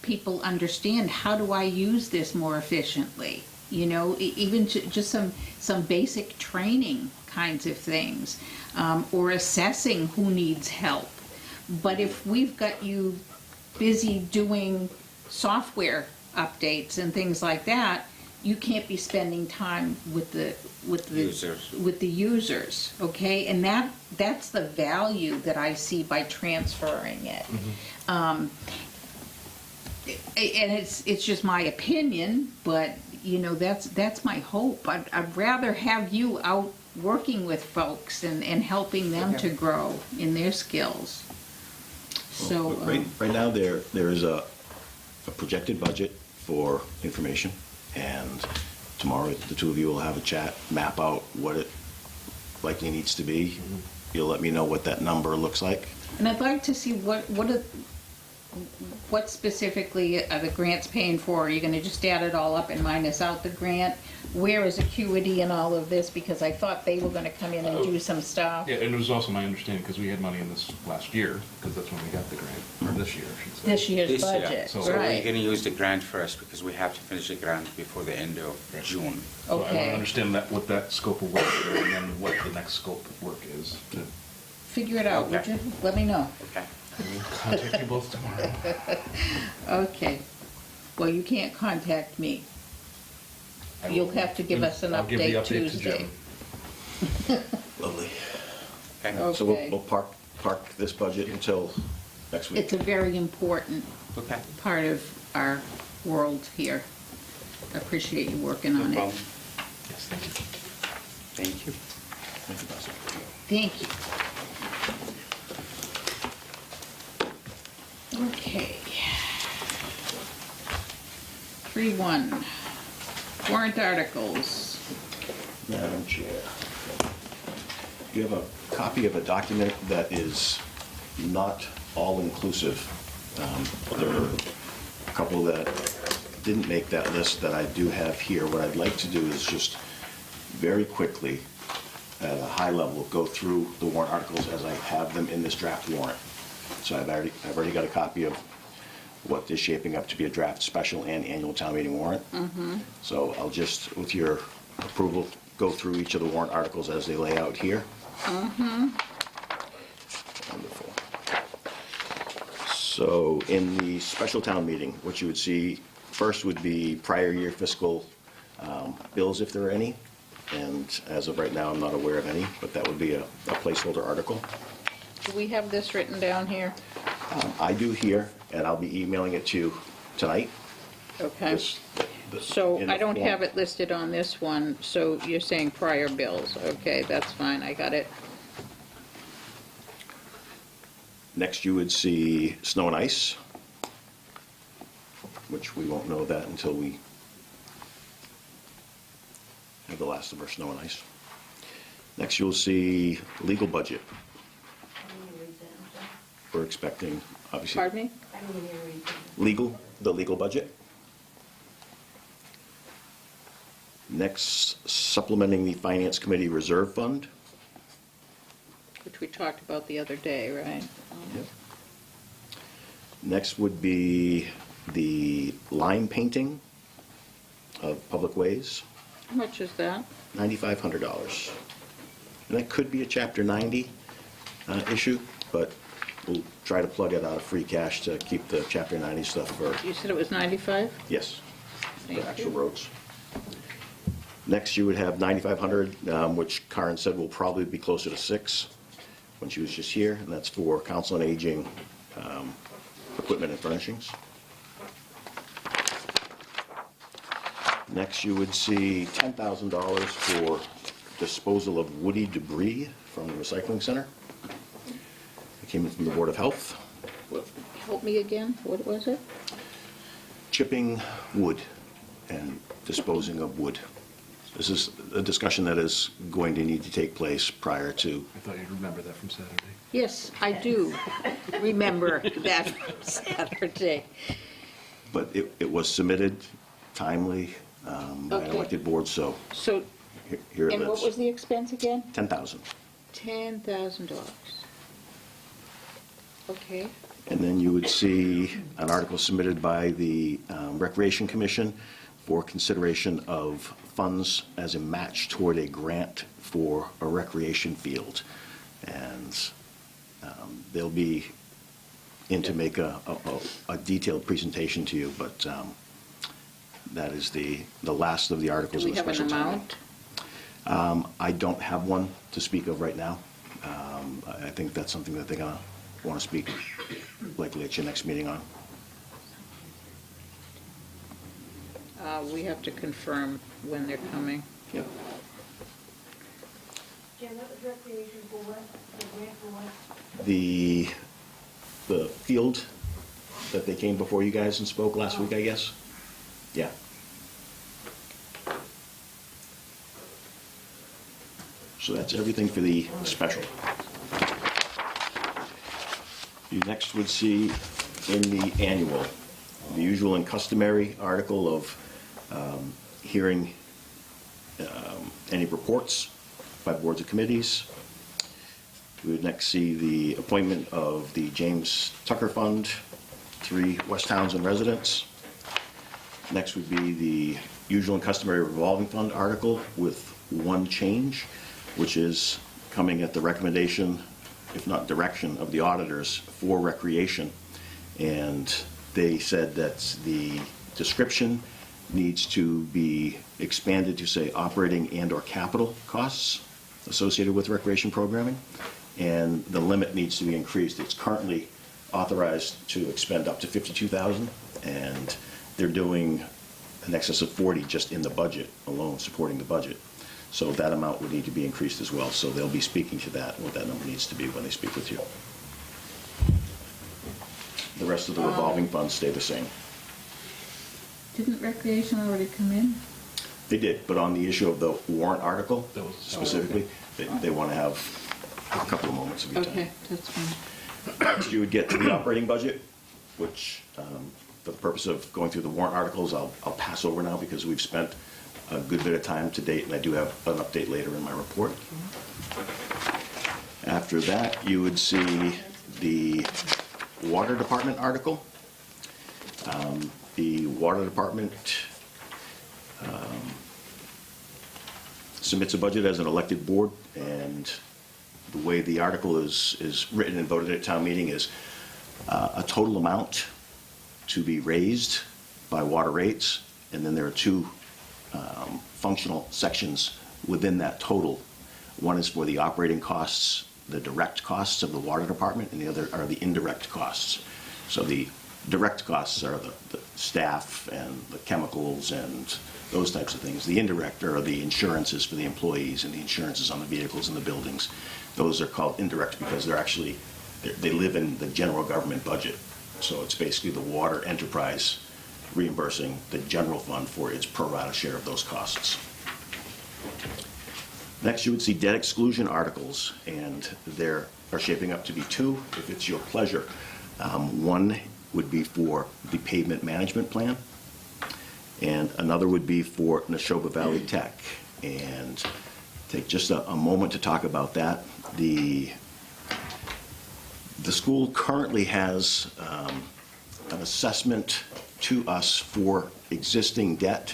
people understand, how do I use this more efficiently? You know, even just some basic training kinds of things, or assessing who needs help. But if we've got you busy doing software updates and things like that, you can't be spending time with the users, okay? And that's the value that I see by transferring it. And it's just my opinion, but you know, that's my hope. I'd rather have you out working with folks and helping them to grow in their skills. So Right now, there is a projected budget for information, and tomorrow the two of you will have a chat, map out what it likely needs to be. You'll let me know what that number looks like. And I'd like to see what specifically are the grants paying for? Are you gonna just add it all up and minus out the grant? Where is Acuity and all of this? Because I thought they were gonna come in and do some stuff. Yeah, and it was also my understanding, because we had money in this last year, because that's when we got the grant, or this year, I should say. This year's This year. budget, So So we're right? gonna use the grant first because we have to finish the grant before the end of June. So I want to Okay. understand what that scope of work is, and then what the next scope of work is. Figure it out, would Okay. you? Let me know. Okay. We'll contact you both tomorrow. Okay. Well, you can't contact me. I will- You'll have to give us an I'll give the update update to Tuesday. Jim. Lovely. Okay. So Okay. we'll park this budget until next week. It's a very important Okay. part of our world here. I appreciate you working No on it. problem. Yes, thank you. Thank you. Thank you, Basil. Thank you. Okay. 3-1, warrant articles. Madam Chair, you have a copy of a document that is not all-inclusive. There are a couple that didn't make that list that I do have here. What I'd like to do is just very quickly, at a high level, go through the warrant articles as I have them in this draft warrant. So I've already got a copy of what is shaping up to be a draft special and annual town meeting warrant. So I'll just, with your approval, go through each of the warrant articles as they lay out here. Wonderful. So in the special town meeting, what you would see first would be prior year fiscal bills, if there are any. And as of right now, I'm not aware of any, but that would be a placeholder article. Do we have this written down here? I do here, and I'll be emailing it to you tonight. Okay. This- So in the I don't form. have it listed on this one, so you're saying prior bills. Okay, that's fine, I got it. Next, you would see snow and ice, which we won't know that until we have the last of our snow and ice. Next, you'll see legal budget. We're expecting, obviously. Pardon me? The legal budget. Next, supplementing the Finance Committee Reserve Fund. Which we talked about the other day, right? Next would be the line painting of public ways, How much is that? $9,500. And that could be a Chapter 90 issue, but we'll try to plug it out of free cash to keep the Chapter 90 stuff for, You said it was 95? yes, Thank for actual you. roads. Next, you would have 9,500, which Karen said will probably be closer to 6 when she was just here, and that's for Council on Aging equipment and furnishings. Next, you would see $10,000 for disposal of woody debris from the recycling center. It came in from the Board of Health. Help me again, what was it? Chipping wood and disposing of wood. This is a discussion that is going to need to take place prior to, I thought you'd remember that from Saturday. Yes, I do remember that from Saturday. But it was submitted timely by an Okay. elected board, so So, here it and what is. was the expense again? $10,000. $10,000. Okay. And then you would see an article submitted by the Recreation Commission for consideration of funds as a match toward a grant for a recreation field. And they'll be in to make a detailed presentation to you, but that is the last of the articles Do of we the have special an town meeting. amount? I don't have one to speak of right now. I think that's something that they're going to want to speak likely at your next meeting on. We have to confirm when they're coming. Yep. Jen, that was recreation for what? The grant for what? The field that they came before you guys and spoke last week, I guess? Yeah. So that's everything for the special. You next would see in the annual, the usual and customary article of hearing any reports by boards and committees. We would next see the appointment of the James Tucker Fund, 3 West Townsend residents. Next would be the usual and customary revolving fund article with one change, which is coming at the recommendation, if not direction, of the auditors for recreation. And they said that the description needs to be expanded to say operating and/or capital costs associated with recreation programming, and the limit needs to be increased. It's currently authorized to expend up to $52,000, and they're doing in excess of 40 just in the budget alone, supporting the budget. So that amount would need to be increased as well. So they'll be speaking to that, what that number needs to be when they speak with you. The rest of the revolving funds stay the same. Didn't recreation already come in? They did, but on the issue of the warrant article That was- specifically, they want to have a couple of moments of your time. Okay, that's fine. Next, you would get to the operating budget, which, for the purpose of going through the warrant articles, I'll pass over now because we've spent a good bit of time to date, and I do have an update later in my report. After that, you would see the water department article. The water department submits a budget as an elected board, and the way the article is written and voted at town meeting is a total amount to be raised by water rates, and then there are 2 functional sections within that total. One is for the operating costs, the direct costs of the water department, and the other are the indirect costs. So the direct costs are the staff and the chemicals and those types of things. The indirect are the insurances for the employees and the insurances on the vehicles and the buildings. Those are called indirect because they live in the general government budget. So it's basically the water enterprise reimbursing the general fund for its pro rata share of those costs. Next, you would see debt exclusion articles, and there are shaping up to be 2, if it's your pleasure. One would be for the pavement management plan, and another would be for Neshoba Valley Tech. And take just a moment to talk about that. The school currently has an assessment to us for existing debt,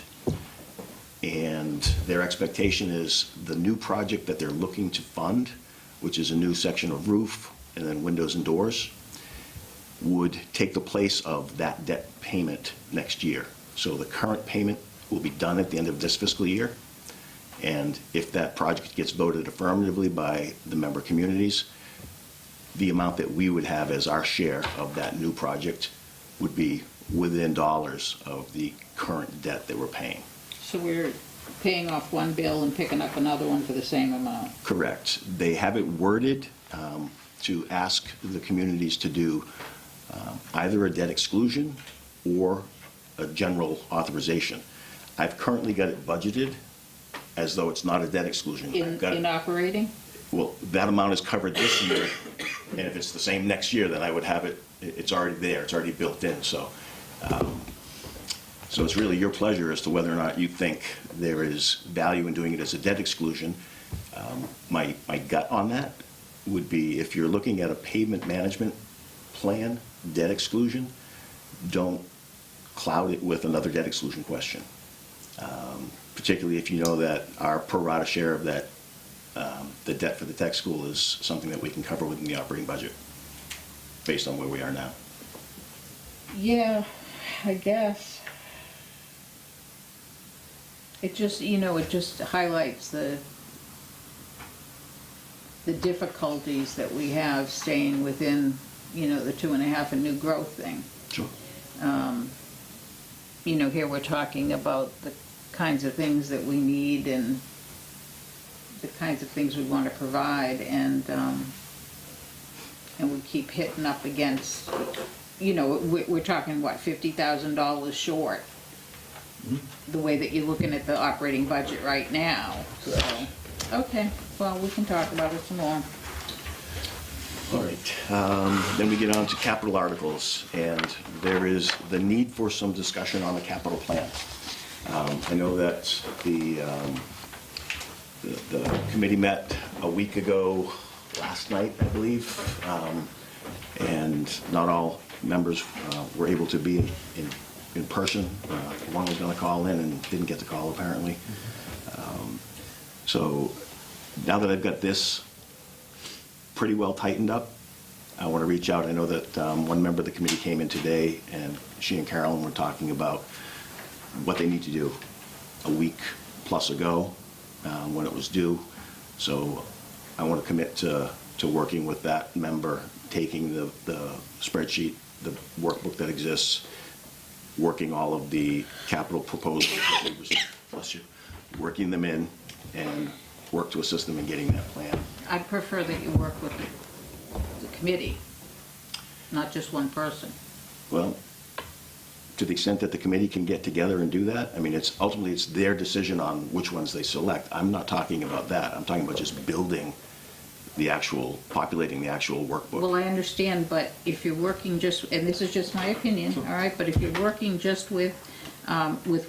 and their expectation is the new project that they're looking to fund, which is a new section of roof and then windows and doors, would take the place of that debt payment next year. So the current payment will be done at the end of this fiscal year, and if that project gets voted affirmatively by the member communities, the amount that we would have as our share of that new project would be within dollars of the current debt that we're paying. So we're paying off one bill and picking up another one for the same amount? Correct. They have it worded to ask the communities to do either a debt exclusion or a general authorization. I've currently got it budgeted as though it's not a debt exclusion. I've got it- In operating? Well, that amount is covered this year, and if it's the same next year, then I would have it, it's already there, it's already built in, so So it's really your pleasure as to whether or not you think there is value in doing it as a debt exclusion. My gut on that would be, if you're looking at a pavement management plan, debt exclusion, don't cloud it with another debt exclusion question. Particularly if you know that our pro rata share of that, the debt for the tech school is something that we can cover within the operating budget, based on where we are now. Yeah, I guess. It just, it just highlights the difficulties that we have staying within, the 2.5 and new growth thing. Sure. Here we're talking about the kinds of things that we need and the kinds of things we want to provide, and we keep hitting up against, we're talking, what, $50,000 short, the way that you're looking at the operating budget right now. So, okay, well, we can talk about it some more. All right, then we get on to capital articles, and there is the need for some discussion on the capital plan. I know that the committee met a week ago, last night, I believe, and not all members were able to be in person. One was going to call in and didn't get the call, apparently. So now that I've got this pretty well tightened up, I want to reach out. I know that one member of the committee came in today, and she and Carolyn were talking about what they need to do a week plus ago when it was due. So I want to commit to working with that member, taking the spreadsheet, the workbook that exists, working all of the capital proposals, bless you, working them in, and work to assist them in getting that plan. I'd prefer that you work with the committee, not just one person. Well, to the extent that the committee can get together and do that, I mean, ultimately it's their decision on which ones they select. I'm not talking about that. I'm talking about just populating the actual workbook. Well, I understand, but if you're working just, and this is just my opinion, all right, but if you're working just with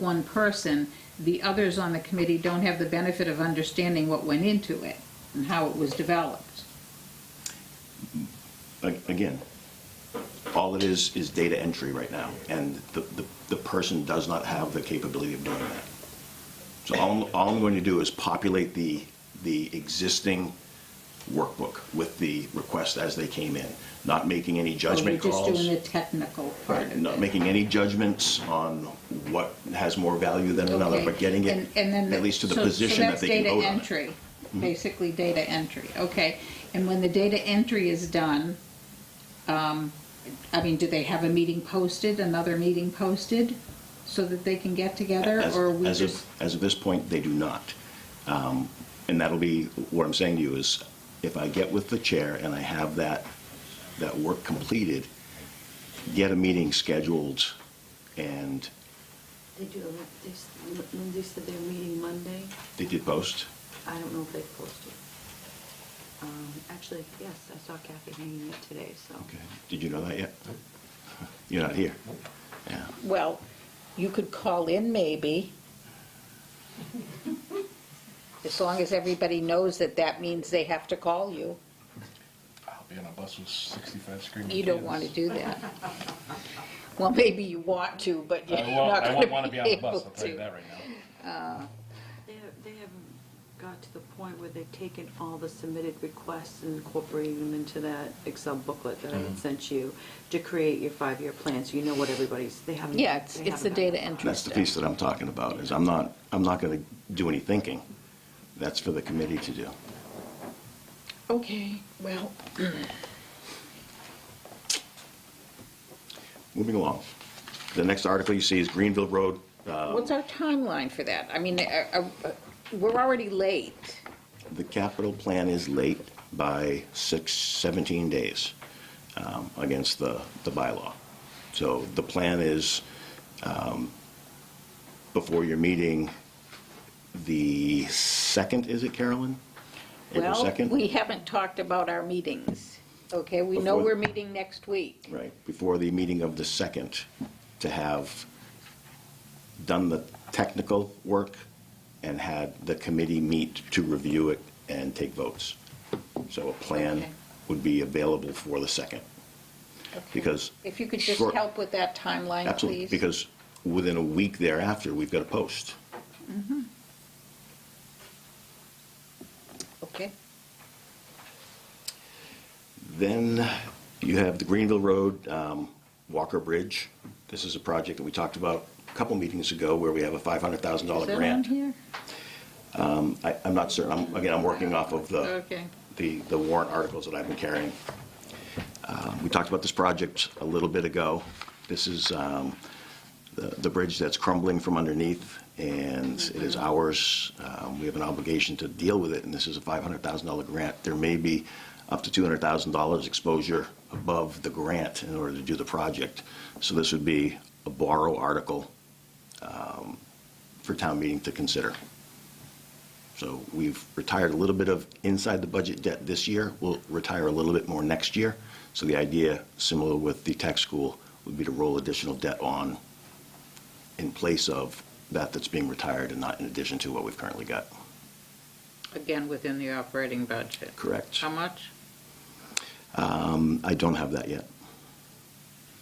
one person, the others on the committee don't have the benefit of understanding what went into it and how it was developed. Again, all it is data entry right now, and the person does not have the capability of doing that. So all I'm going to do is populate the existing workbook with the requests as they came in, not making any judgment calls. You're just doing the technical part of it. Not making any judgments on what has more value than another, Okay. but getting it And then at least to the position that they can vote on it. So that's data entry, basically data entry, okay. And when the data entry is done, do they have a meeting posted, another meeting posted, so that they can get together, or we As of this point, they do not. And that'll be, what I'm saying to you is, if I get with the chair and I have that work completed, get a meeting scheduled, and They do, Lindsay said they're meeting Monday. they did post. I don't know if they posted. Actually, yes, I saw Kathy hanging it today, so. Okay. Did you know that yet? You're not here. Yeah. Well, you could call in maybe, as long as everybody knows that means they have to call you. I'll be on a bus with 65 screaming You don't kids. want to do that. Well, maybe you want to, but you're I not won't going want to to be be on the able bus, I'll tell you to. that right now. They haven't got to the point where they've taken all the submitted requests and incorporating them into that Excel booklet that I had sent you to create your 5-year plan, so you know what they haven't. Yeah, it's the data entry That's the stuff. piece that I'm talking about, is I'm not going to do any thinking. That's for the committee to do. Okay, well, Moving along. The next article you see is Greenville Road. what's our timeline for that? I mean, we're already late. The capital plan is late by 17 days against the bylaw. So the plan is, before your meeting, the 2nd, is it, Carolyn? April Well, 2nd? we haven't talked about our meetings, okay? We know Before- we're meeting next week. Right, before the meeting of the 2nd, to have done the technical work and had the committee meet to review it and take votes. So a plan Okay. would be available for the 2nd. Okay. Because If you could just short- help with that timeline, Absolutely, please. because within a week thereafter, we've got to post. Mhm. Okay. Then you have the Greenville Road Walker Bridge. This is a project that we talked about a couple meetings ago where we have a $500,000 Is that on grant. here? I'm not certain. I'm working off of Okay. the warrant articles that I've been carrying. We talked about this project a little bit ago. This is the bridge that's crumbling from underneath, and it is ours. We have an obligation to deal with it, and this is a $500,000 grant. There may be up to $200,000 exposure above the grant in order to do the project. So this would be a borrow article for town meeting to consider. So we've retired a little bit of inside the budget debt this year. We'll retire a little bit more next year. So the idea, similar with the tech school, would be to roll additional debt on in place of that's being retired and not in addition to what we've currently got. Again, within the operating budget. Correct. How much? I don't have that yet.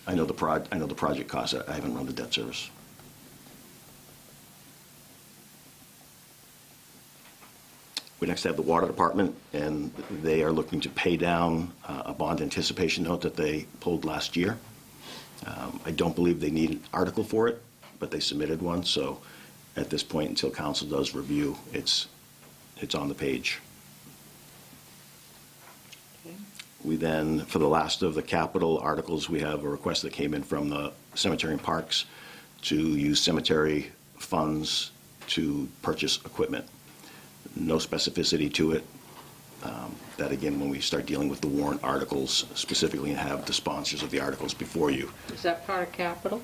I know the project cost. I haven't run the debt service. We next have the water department, and they are looking to pay down a bond anticipation note that they pulled last year. I don't believe they need an article for it, but they submitted one, so at this point, until council does review, it's on the page. Okay. We then, for the last of the capital articles, we have a request that came in from the cemetery and parks to use cemetery funds to purchase equipment. No specificity to it. That again, when we start dealing with the warrant articles specifically and have the sponsors of the articles before you. Is that part of capital?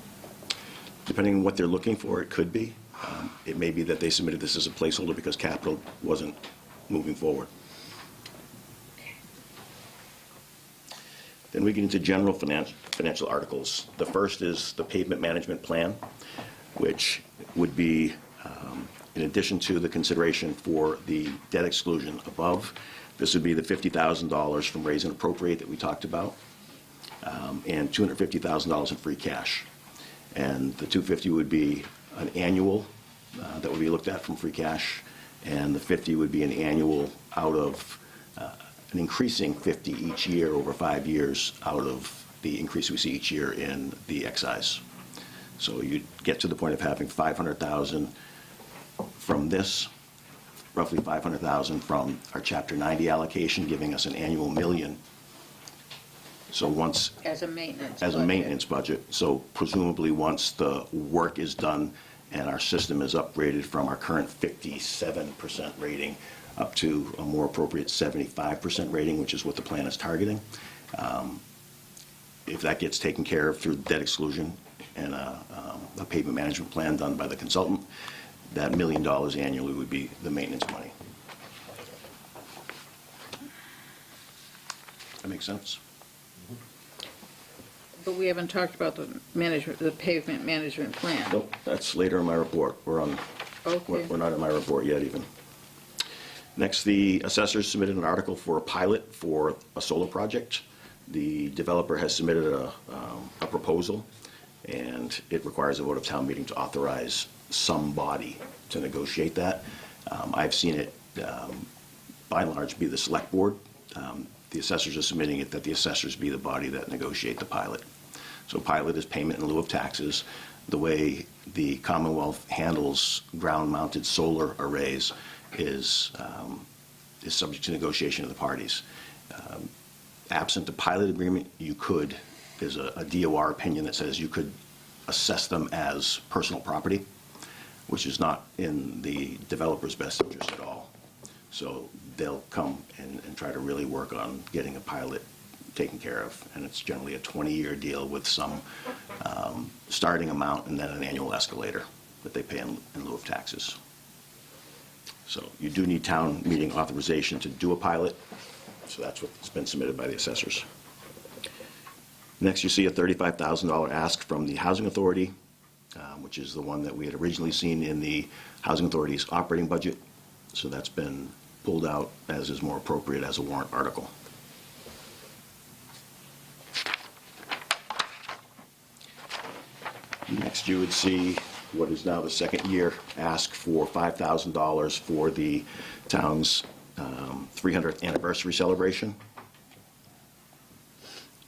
Depending on what they're looking for, it could be. It may be that they submitted this as a placeholder because capital wasn't moving forward. Then we get into general financial articles. The first is the pavement management plan, which would be in addition to the consideration for the debt exclusion above. This would be the $50,000 from raise and appropriate that we talked about, and $250,000 in free cash. And the $250 would be an annual that would be looked at from free cash, and the $50 would be an annual out of an increasing $50 each year over 5 years out of the increase we see each year in the excise. So you get to the point of having $500,000 from this, roughly $500,000 from our Chapter 90 allocation, giving us an annual $1 million. So once, As a maintenance as a budget. maintenance budget, so presumably once the work is done and our system is upgraded from our current 57% rating up to a more appropriate 75% rating, which is what the plan is targeting. If that gets taken care of through debt exclusion and a pavement management plan done by the consultant, that $1 million annually would be the maintenance money. That makes sense? But we haven't talked about the pavement management plan. Nope, that's later in my report. Okay. We're not in my report yet even. Next, the assessors submitted an article for a pilot for a solar project. The developer has submitted a proposal, and it requires a vote of town meeting to authorize somebody to negotiate that. I've seen it, by and large, be the select board. The assessors are submitting it that the assessors be the body that negotiate the pilot. So pilot is payment in lieu of taxes. The way the Commonwealth handles ground-mounted solar arrays is subject to negotiation of the parties. Absent the pilot agreement, you could, there's a DOR opinion that says you could assess them as personal property, which is not in the developer's best interest at all. So they'll come and try to really work on getting a pilot taken care of. And it's generally a 20-year deal with some starting amount and then an annual escalator that they pay in lieu of taxes. So you do need town meeting authorization to do a pilot. So that's what's been submitted by the assessors. Next, you see a $35,000 ask from the Housing Authority. which is the one that we had originally seen in the Housing Authority's operating budget. So that's been pulled out as is more appropriate as a warrant article. Next, you would see what is now the second year ask for $5,000 for the town's 300th anniversary celebration.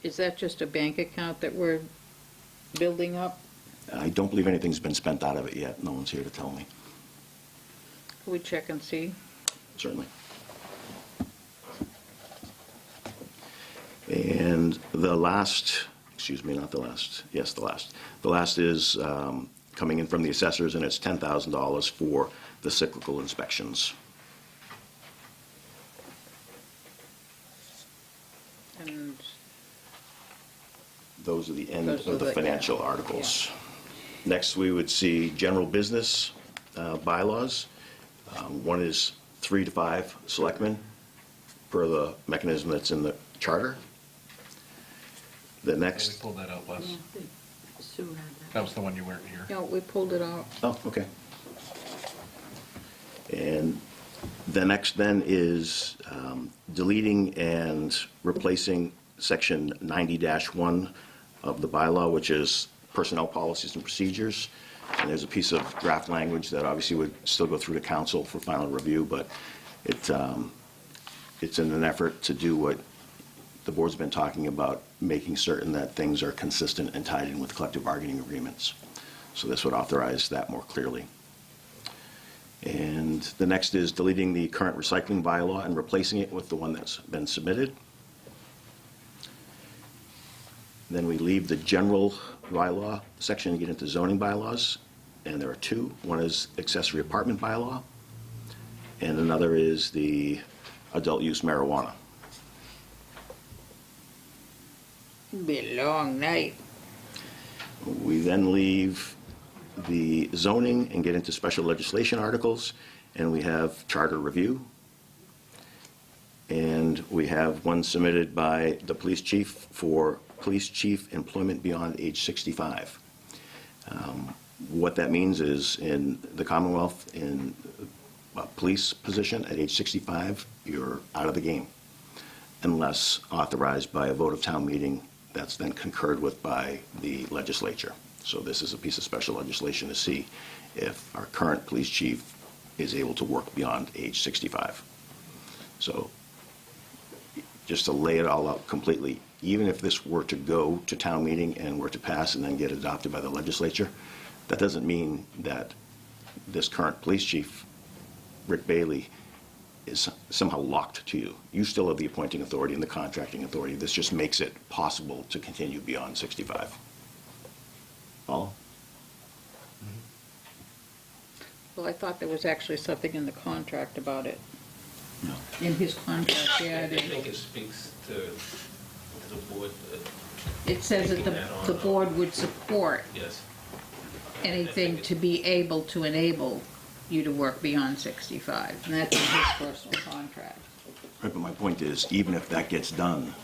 Is that just a bank account that we're building up? I don't believe anything's been spent out of it yet. No one's here to tell me. Can we check and see? Certainly. And the last, excuse me, not the last, yes, the last. The last is coming in from the assessors, and it's $10,000 for the cyclical inspections. And Those are the end Those are of the the- financial articles. Next, we would see general business bylaws. One is 3 to 5 selectmen per the mechanism that's in the charter. The We next, pulled that out, Les. Sue had that. That was the one you weren't here. No, we pulled it out. oh, okay. And the next then is deleting and replacing section 90-1 of the bylaw, which is personnel policies and procedures. And there's a piece of draft language that obviously would still go through to council for final review, but it's in an effort to do what the board's been talking about, making certain that things are consistent and tied in with collective bargaining agreements. So this would authorize that more clearly. And the next is deleting the current recycling bylaw and replacing it with the one that's been submitted. Then we leave the general bylaw section and get into zoning bylaws. And there are two. One is accessory apartment bylaw, and another is the adult use marijuana. Be a long night. We then leave the zoning and get into special legislation articles, and we have charter review. And we have one submitted by the police chief for police chief employment beyond age 65. What that means is in the Commonwealth, in a police position at age 65, you're out of the game unless authorized by a vote of town meeting that's then concurred with by the legislature. So this is a piece of special legislation to see if our current police chief is able to work beyond age 65. So just to lay it all out completely, even if this were to go to town meeting and were to pass and then get adopted by the legislature, that doesn't mean that this current police chief, Rick Bailey, is somehow locked to you. You still have the appointing authority and the contracting authority. This just makes it possible to continue beyond 65. Follow? Well, I thought there was actually something in the contract about it. No. In his contract, yeah. I think it speaks to the board. It says that taking that on. the board would support Yes. anything to be able to enable you to work beyond 65. And that's in his personal contract. Right, but my point is, even if that gets done,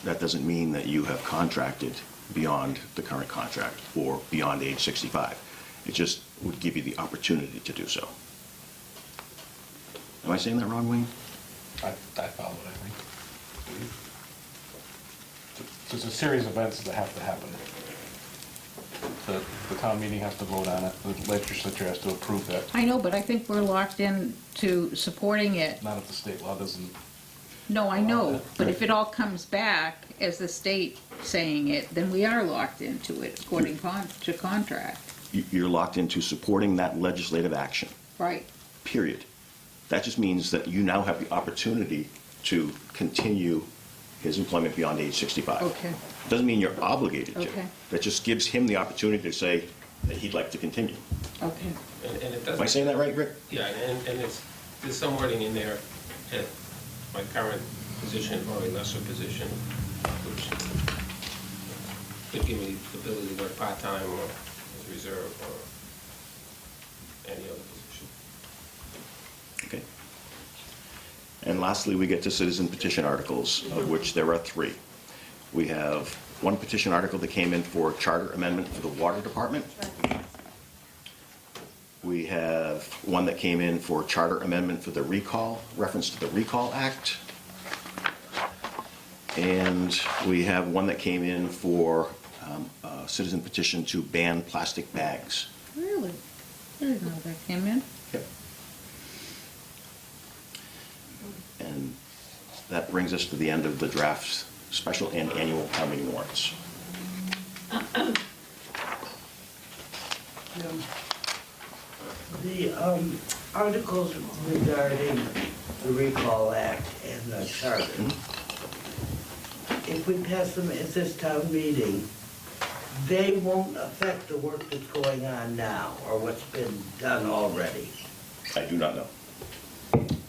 that doesn't mean that you have contracted beyond the current contract or beyond age 65. It just would give you the opportunity to do so. Am I saying that wrong, Wayne? I follow it, I think. So it's a series of events that have to happen. The town meeting has to vote on it, the legislature has to approve that. I know, but I think we're locked in to supporting it. Not if the state law doesn't. No, I know, but if it all comes back as the state saying it, then we are locked into it according to contract. You're locked into supporting that legislative action, Right. period. That just means that you now have the opportunity to continue his employment beyond age 65. Okay. Doesn't mean you're obligated to. Okay. That just gives him the opportunity to say that he'd like to continue. Okay. And it doesn't. Am I saying that right, Rick? Yeah, and there's some wording in there at my current position or a lesser position, which could give me the ability to work part-time or as reserve or any other position. Okay. And lastly, we get to citizen petition articles, of which there are 3. We have one petition article that came in for charter amendment for the water department. We have one that came in for charter amendment for the recall, reference to the Recall Act. And we have one that came in for a citizen petition to ban plastic bags. Really? I didn't know that came in. Yep. And that brings us to the end of the draft special and annual town meeting warrants. The articles regarding the Recall Act and the charter, if we pass them at this town meeting, they won't affect the work that's going on now or what's been done already. I do not know.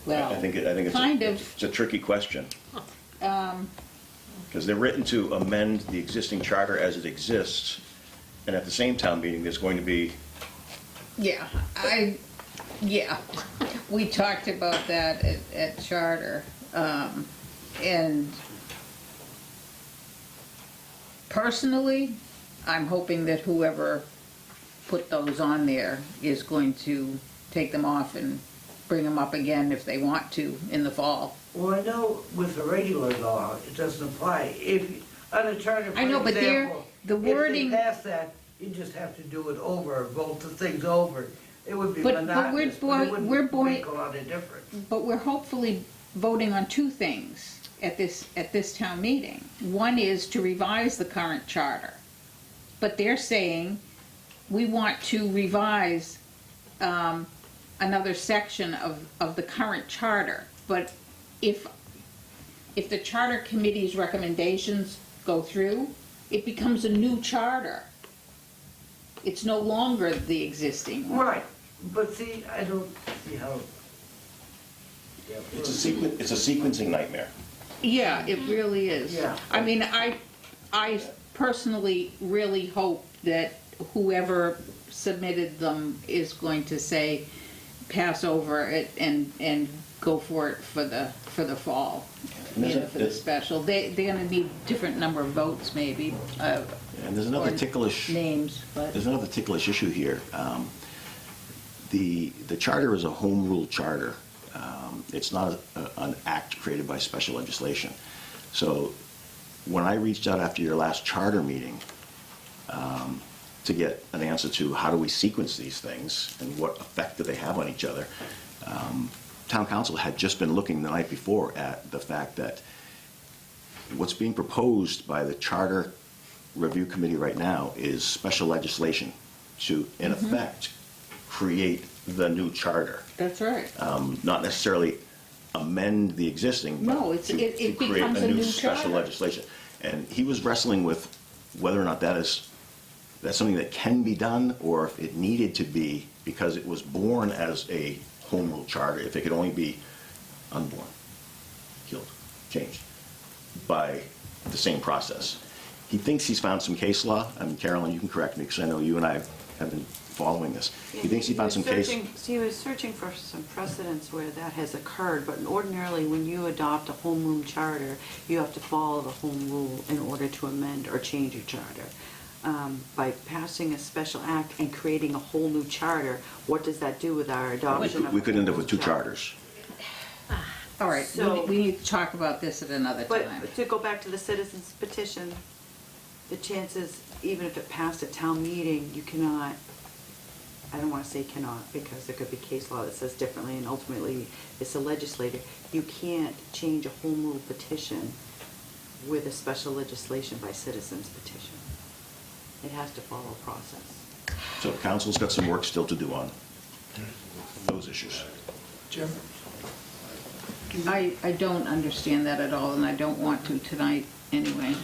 Well, I think it's a tricky question, because they're written to amend the existing charter as it exists, and at the same town meeting, there's going to be, yeah, we talked about that at charter, and personally, I'm hoping that whoever put those on there is going to take them off and bring them up again if they want to in the fall. Well, I know with the regular law, it doesn't apply. If, on a charter, for I know, but there, example, the wording. if they pass that, you just have to do it over, vote the things over. It would be But monotonous, but it wouldn't make a lot of difference. But we're hopefully voting on two things at this town meeting. One is to revise the current charter. But they're saying we want to revise another section of the current charter. But if the charter committee's recommendations go through, it becomes a new charter. It's no longer the existing one. Right, but see, I don't see how. it's a sequencing nightmare. Yeah, it really is. Yeah. I mean, I personally really hope that whoever submitted them is going to say, pass over it and go for it for the fall, for the special. They're gonna need different number of votes maybe. And there's another ticklish names, but there's another ticklish issue here. The charter is a home rule charter. It's not an act created by special legislation. So when I reached out after your last charter meeting to get an answer to how do we sequence these things and what effect do they have on each other, town council had just been looking the night before at the fact that what's being proposed by the charter review committee right now is special legislation to, in effect, create the new charter. that's right. Not necessarily amend the existing, but No, it to create becomes a new charter. special legislation. And he was wrestling with whether or not that's something that can be done, or if it needed to be, because it was born as a home rule charter, if it could only be unborn, killed, changed by the same process. He thinks he's found some case law, and Carolyn, you can correct me, because I know you and I have been following this. He thinks he found some case. He was searching for some precedents where that has occurred, but ordinarily when you adopt a home rule charter, you have to follow the home rule in order to amend or change your charter. By passing a special act and creating a whole new charter, what does that do with our adoption of We could a end up whole with new two charters. All right, So- we need to talk about this at another time. But to go back to the citizens petition, the chances, even if it passed at town meeting, you cannot, I don't want to say cannot, because there could be case law that says differently, and ultimately it's the legislator. You can't change a home rule petition with a special legislation by citizens petition. It has to follow a process. So council's got some work still to do on those issues. Jim? I don't understand that at all, and I don't want to tonight anyway.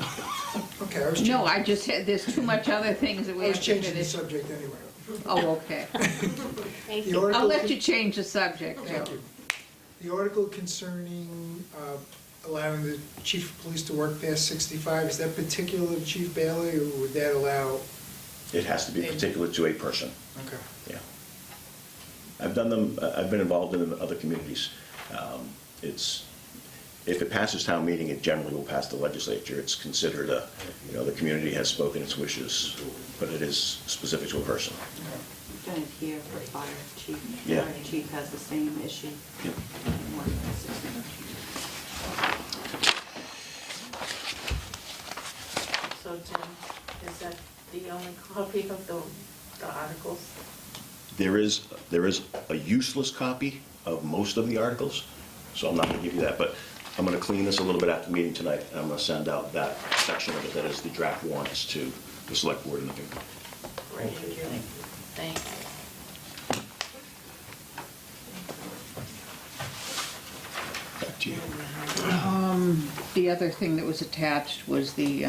Okay, I was No, I just had, there's too much other things that we I have was to changing the finish. subject anyway. Oh, okay. Thank The you. article I'll let con- you change the subject, Joe. Thank you. The article concerning allowing the chief of police to work past 65, is that particular to Chief Bailey, or would that allow? It has to be particular to a person, Okay. yeah. I've done them, I've been involved in other communities. If it passes town meeting, it generally will pass the legislature. It's considered the community has spoken its wishes, but it is specific to a person. The sent it here for fire chief. Yeah. Fire chief has the same issue. Yep. So Jim, is that the only copy of the articles? There is a useless copy of most of the articles, so I'm not going to give you that, but I'm going to clean this a little bit after the meeting tonight, and I'm going to send out that section of it that is the draft warrants to the select board and the FinCom. Great, thanks. Back to you. The other thing that was attached was the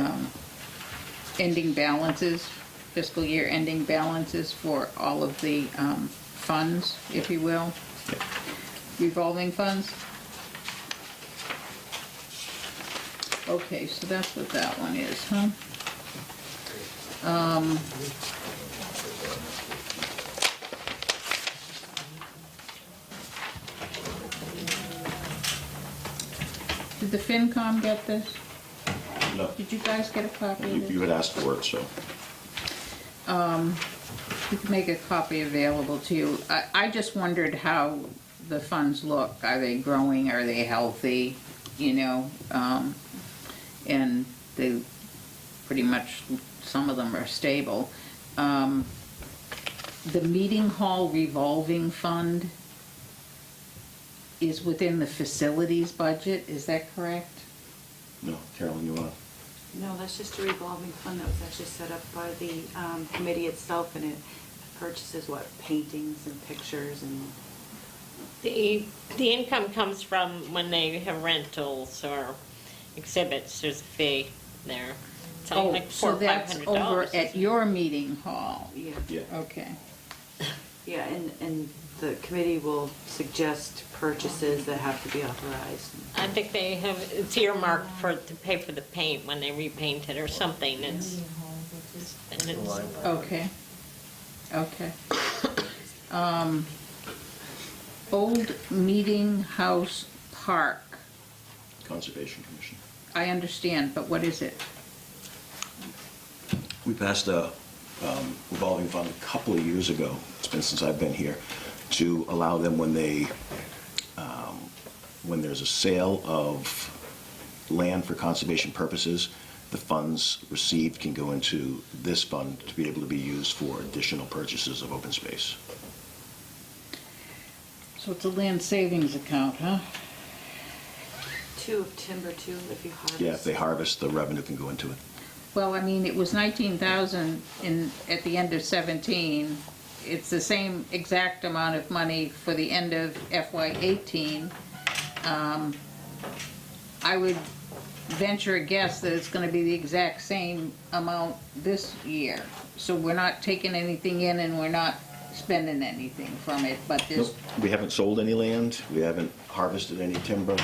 ending balances, fiscal year ending balances for all of the funds, if you will, revolving funds. Okay, so that's what that one is, huh? Did the FinCom get this? No, Did you guys get a copy of you it? had asked for it, so. We can make a copy available to you. I just wondered how the funds look. Are they growing? Are they healthy? You know, and they pretty much, some of them are stable. The meeting hall revolving fund is within the facilities budget, is that correct? No, Carolyn, you want to? No, that's just a revolving fund that was actually set up by the committee itself, and it purchases, what, paintings and pictures and... The income comes from when they have rentals or exhibits, there's a fee there. It's only like so $400 or that's $500. over at your meeting hall? Yeah. Yeah. Okay. Yeah, and the committee will suggest purchases that have to be authorized. I think they have, it's earmarked to pay for the paint when they repaint it or something. It's Okay. Okay. Old Meeting House Park. Conservation Commission. I understand, but what is it? We passed a revolving fund a couple of years ago, it's been since I've been here, to allow them when there's a sale of land for conservation purposes, the funds received can go into this fund to be able to be used for additional purchases of open space. So it's a land savings account, huh? 2 of timber too, if you harvest. Yeah, if they harvest, the revenue can go into it. Well, I mean, it was 19,000 at the end of 17. It's the same exact amount of money for the end of FY18. I would venture a guess that it's going to be the exact same amount this year. So we're not taking anything in and we're not spending anything from it, but there's... Nope, we haven't sold any land, we haven't harvested any timber,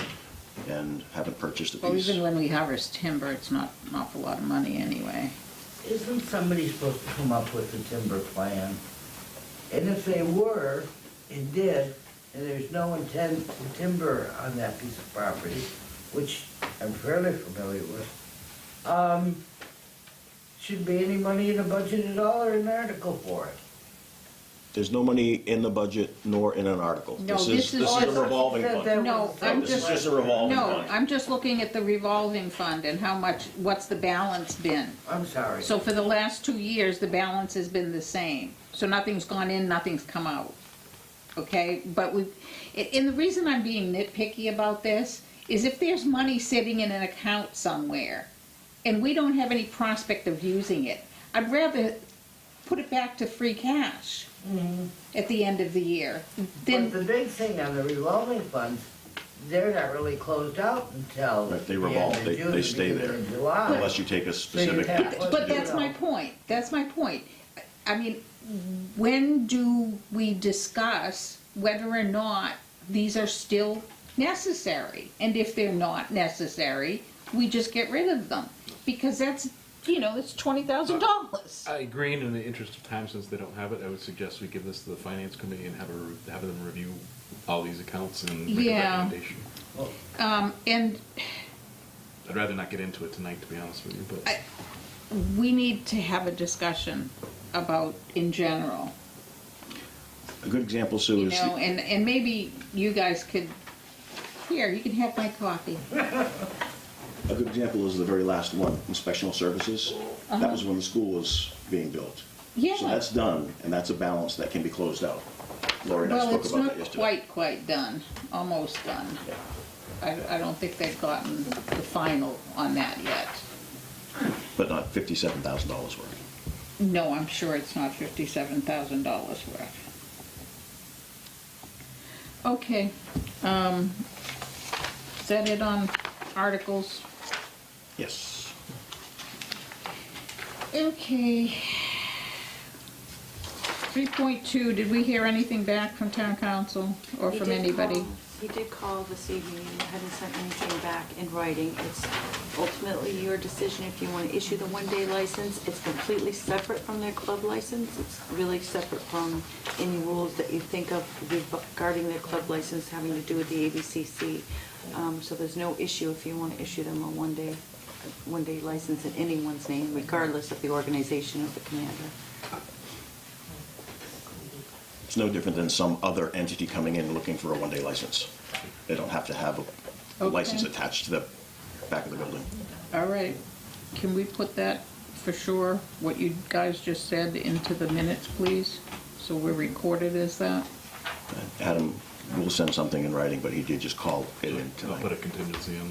and haven't purchased a Well, piece. even when we harvest timber, it's not an awful lot of money anyway. Isn't somebody supposed to come up with a timber plan? And if they were, and did, and there's no intent to timber on that piece of property, which I'm fairly familiar with, shouldn't be any money in the budget at all or an article for it. There's no money in the budget nor in an article. No, This is a revolving fund. No, I'm This is just... just a revolving No, fund. I'm just looking at the revolving fund and how much, what's the balance been? I'm sorry. So for the last 2 years, the balance has been the same. So nothing's gone in, nothing's come out. Okay, but and the reason I'm being nitpicky about this is if there's money sitting in an account somewhere and we don't have any prospect of using it, I'd rather put it back to free cash at the end of the year. Then But the big thing on the revolving funds, they're not really closed out until Right, they the end revolve, of they June, stay there. beginning of July. Unless you take a specific have- act to But do that's it. my point, that's my point. I mean, when do we discuss whether or not these are still necessary? And if they're not necessary, we just get rid of them. Because that's, that's $20,000. I agree, and in the interest of time, since they don't have it, I would suggest we give this to the finance committee and have them review all these accounts and make a Yeah. recommendation. And I'd rather not get into it tonight, to be honest with you, but we need to have a discussion about, in general, A good example, Sue, You is, know, and maybe you guys could, here, you can have my coffee. a good example is the very last one, inspectional services. That was when the school was being built. Yeah. So that's done, and that's a balance that can be closed out. Lori and I Well, spoke it's about not that yesterday. quite done, almost done. I don't think they've gotten the final on that yet. But not $57,000 worth. No, I'm sure it's not $57,000 worth. Okay, is that it on articles? Yes. Okay. 3.2, did we hear anything back from town council or from anybody? He did call this evening and hadn't sent anything back in writing. It's ultimately your decision if you want to issue the one-day license. It's completely separate from their club license. It's really separate from any rules that you think of regarding their club license having to do with the ABCC. So there's no issue if you want to issue them a one-day license in anyone's name, regardless of the organization of the commander. It's no different than some other entity coming in looking for a one-day license. They don't have to have a license Okay. attached to the back of the building. All right, can we put that for sure, what you guys just said, into the minutes, please? So we're recorded as that? Adam will send something in writing, but he did just call it in I'll put a tonight. contingency on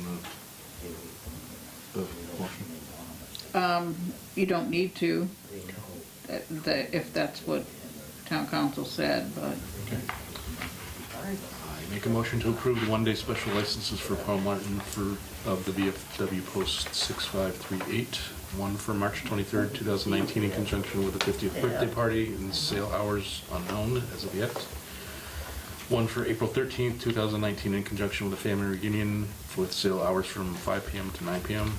the motion. You don't need to, if that's what town council said, but, I make a motion to approve the one-day special licenses for Paul Martin of the VFW Post 6538. One for March 23rd, 2019 in conjunction with the 50th birthday party and sale hours unknown as of yet. One for April 13th, 2019 in conjunction with a family reunion with sale hours from 5 p.m. to 9 p.m.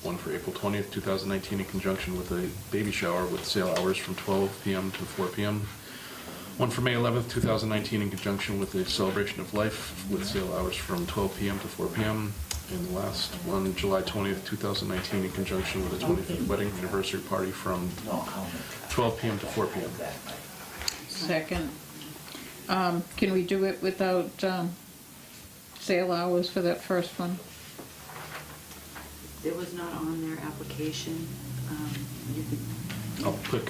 One for April 20th, 2019 in conjunction with a baby shower with sale hours from 12 p.m. to 4 p.m. One for May 11th, 2019 in conjunction with a celebration of life with sale hours from 12 p.m. to 4 p.m. And the last one, July 20th, 2019 in conjunction with a 25th wedding anniversary party from 12 p.m. to 4 p.m. second. Can we do it without sale hours for that first one? It was not on their application. You could I'll put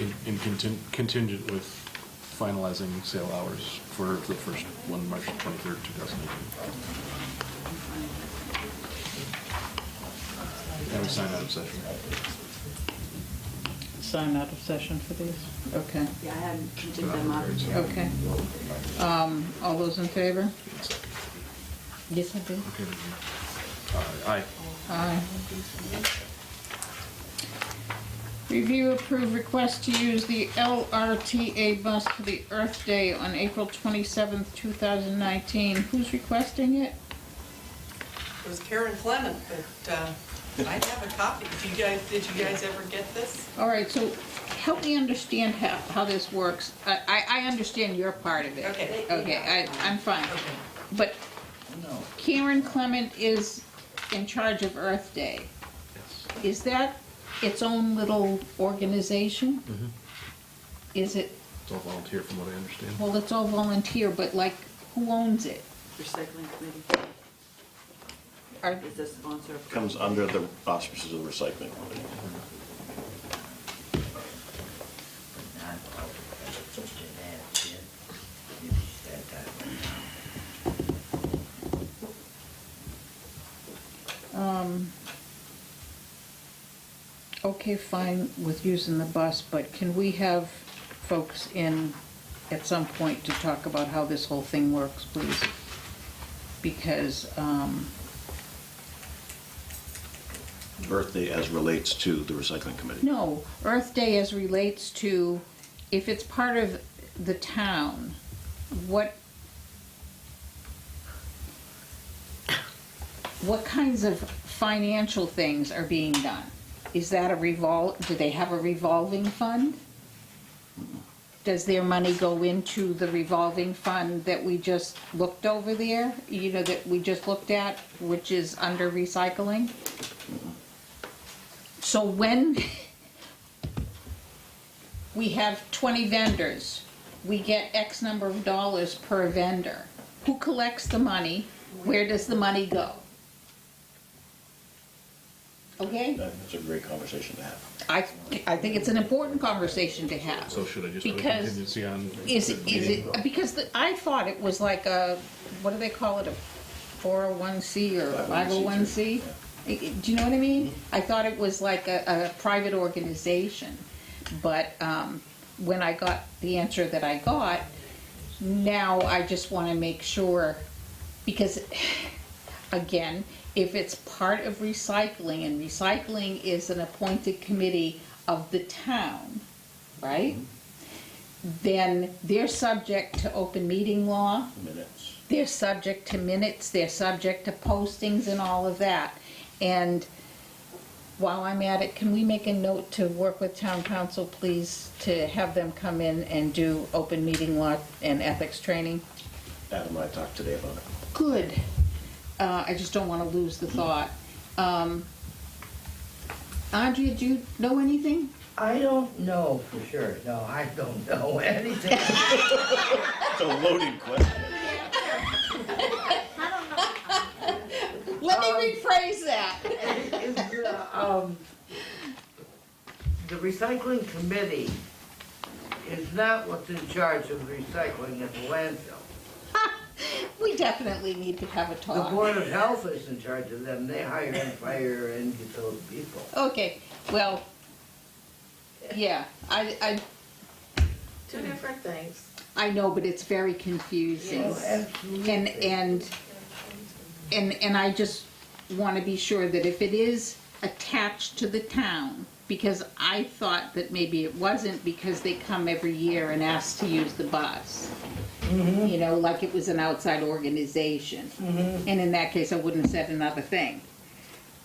contingent with finalizing sale hours for the first one, March 23rd, 2018. And we sign out of session. Sign out of session for these? Okay, Yeah, I hadn't printed them up. okay. All those in favor? Yes, I did. Okay. Aye. Aye. Review approved request to use the LRTA bus for the Earth Day on April 27th, 2019. Who's requesting it? It was Karen Clement, but I have a copy. Did you guys ever get this? All right, so help me understand how this works. I understand your part of it. Okay. Okay, I'm fine. But Karen Clement is in charge of Earth Day. Is that its own little organization? Mm-hmm. Is it, It's all volunteer from what I understand. well, it's all volunteer, but like, who owns it? Recycling committee Are, is the sponsor of. Comes under the auspices of the recycling company. okay, fine with using the bus, but can we have folks in at some point to talk about how this whole thing works, please? Because, Birthday as relates to the recycling committee. no, Earth Day as relates to, if it's part of the town, what kinds of financial things are being done? Is that do they have a revolving fund? Does their money go into the revolving fund that we just looked over there? You know, that we just looked at, which is under recycling? So when we have 20 vendors we get X number of dollars per vendor. Who collects the money? Where does the money go? Okay? That's a great conversation to have. I think it's an important conversation to have. So should I just put a Because contingency on? Is it, because I thought it was like a, what do they call it, a 401c or 501c? Do you know what I mean? I thought it was like a private organization, but when I got the answer that I got, now I just want to make sure, because again, if it's part of recycling, and recycling is an appointed committee of the town, right? Then they're subject to open meeting law. Minutes. They're subject to minutes, they're subject to postings and all of that. And while I'm at it, can we make a note to work with town council, please, to have them come in and do open meeting law and ethics training? Adam and I talked today about it. Good. I just don't want to lose the thought. Andrea, do you know anything? I don't know for sure. No, I don't know anything. It's a loaded question. Let me rephrase that. Is the recycling committee is not what's in charge of recycling at the landfill. We definitely need to have a The talk. Board of Health is in charge of them. They hire and fire and get those people. Okay, well, yeah, I Two different things. know, but it's very confusing. Oh, absolutely. And I just want to be sure that if it is attached to the town, because I thought that maybe it wasn't because they come every year and ask to use the bus. You know, like it was an outside organization. And in that case, I wouldn't have said another thing.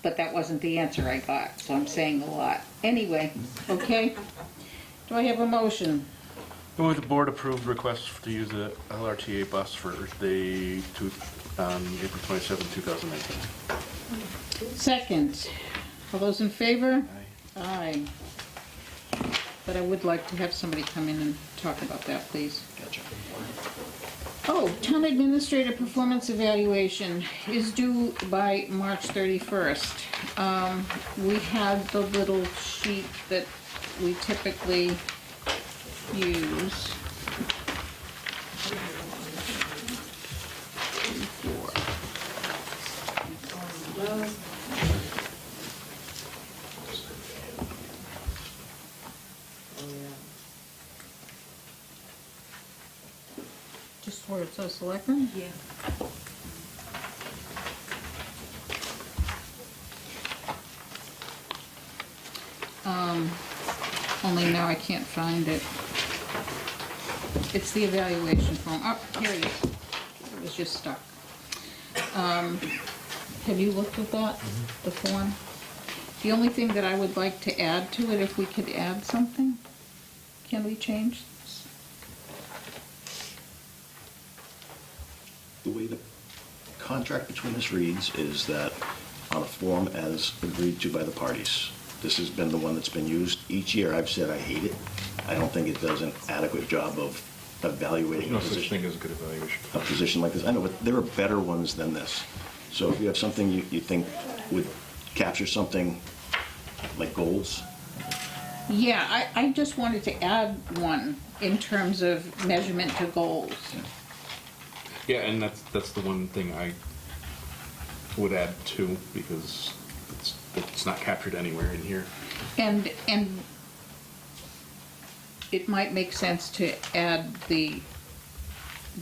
But that wasn't the answer I got, so I'm saying a lot. Anyway, okay? Do I have a motion? Move the board approved request to use the LRTA bus for Earth Day on April 27, 2019. Second. All those in favor? Aye. But I would like to have somebody come in and talk about that, please. Gotcha. Oh, town administrator performance evaluation is due by March 31st. We had the little sheet that we typically use. Just where it says selectmen? Yeah. Only now I can't find it. It's the evaluation form. Oh, here it is. It was just stuck. Have you looked at that, the form? The only thing that I would like to add to it, if we could add something, can we change this? The way the contract between us reads is that on a form as agreed to by the parties. This has been the one that's been used each year. I've said I hate it. I don't think it does an adequate job of evaluating No a such position, thing as a good evaluation. a position like this. I know, but there are better ones than this. So if you have something you think would capture something like goals, Yeah, I just wanted to add one in terms of measurement to goals. Yeah, and that's the one thing I would add too, because it's not captured anywhere in here. And it might make sense to add the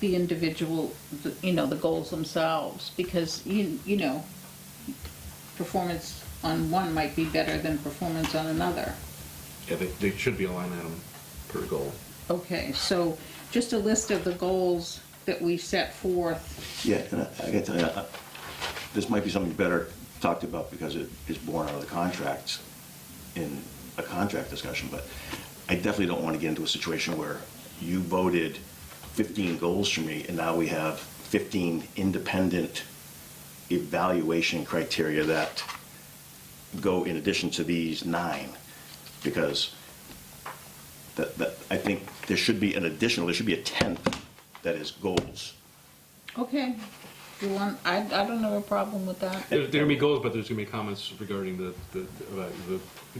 individual, the goals themselves, because, you know, performance on one might be better than performance on another. Yeah, they should be a line item per goal. Okay, so just a list of the goals that we set forth. yeah, and I gotta tell you, this might be something better talked about because it is born out of the contracts in a contract discussion, but I definitely don't want to get into a situation where you voted 15 goals for me and now we have 15 independent evaluation criteria that go in addition to these 9, because that I think there should be an additional, there should be a 10th that is goals. Okay. I don't have a problem with that. There are gonna be goals, but there's gonna be comments regarding the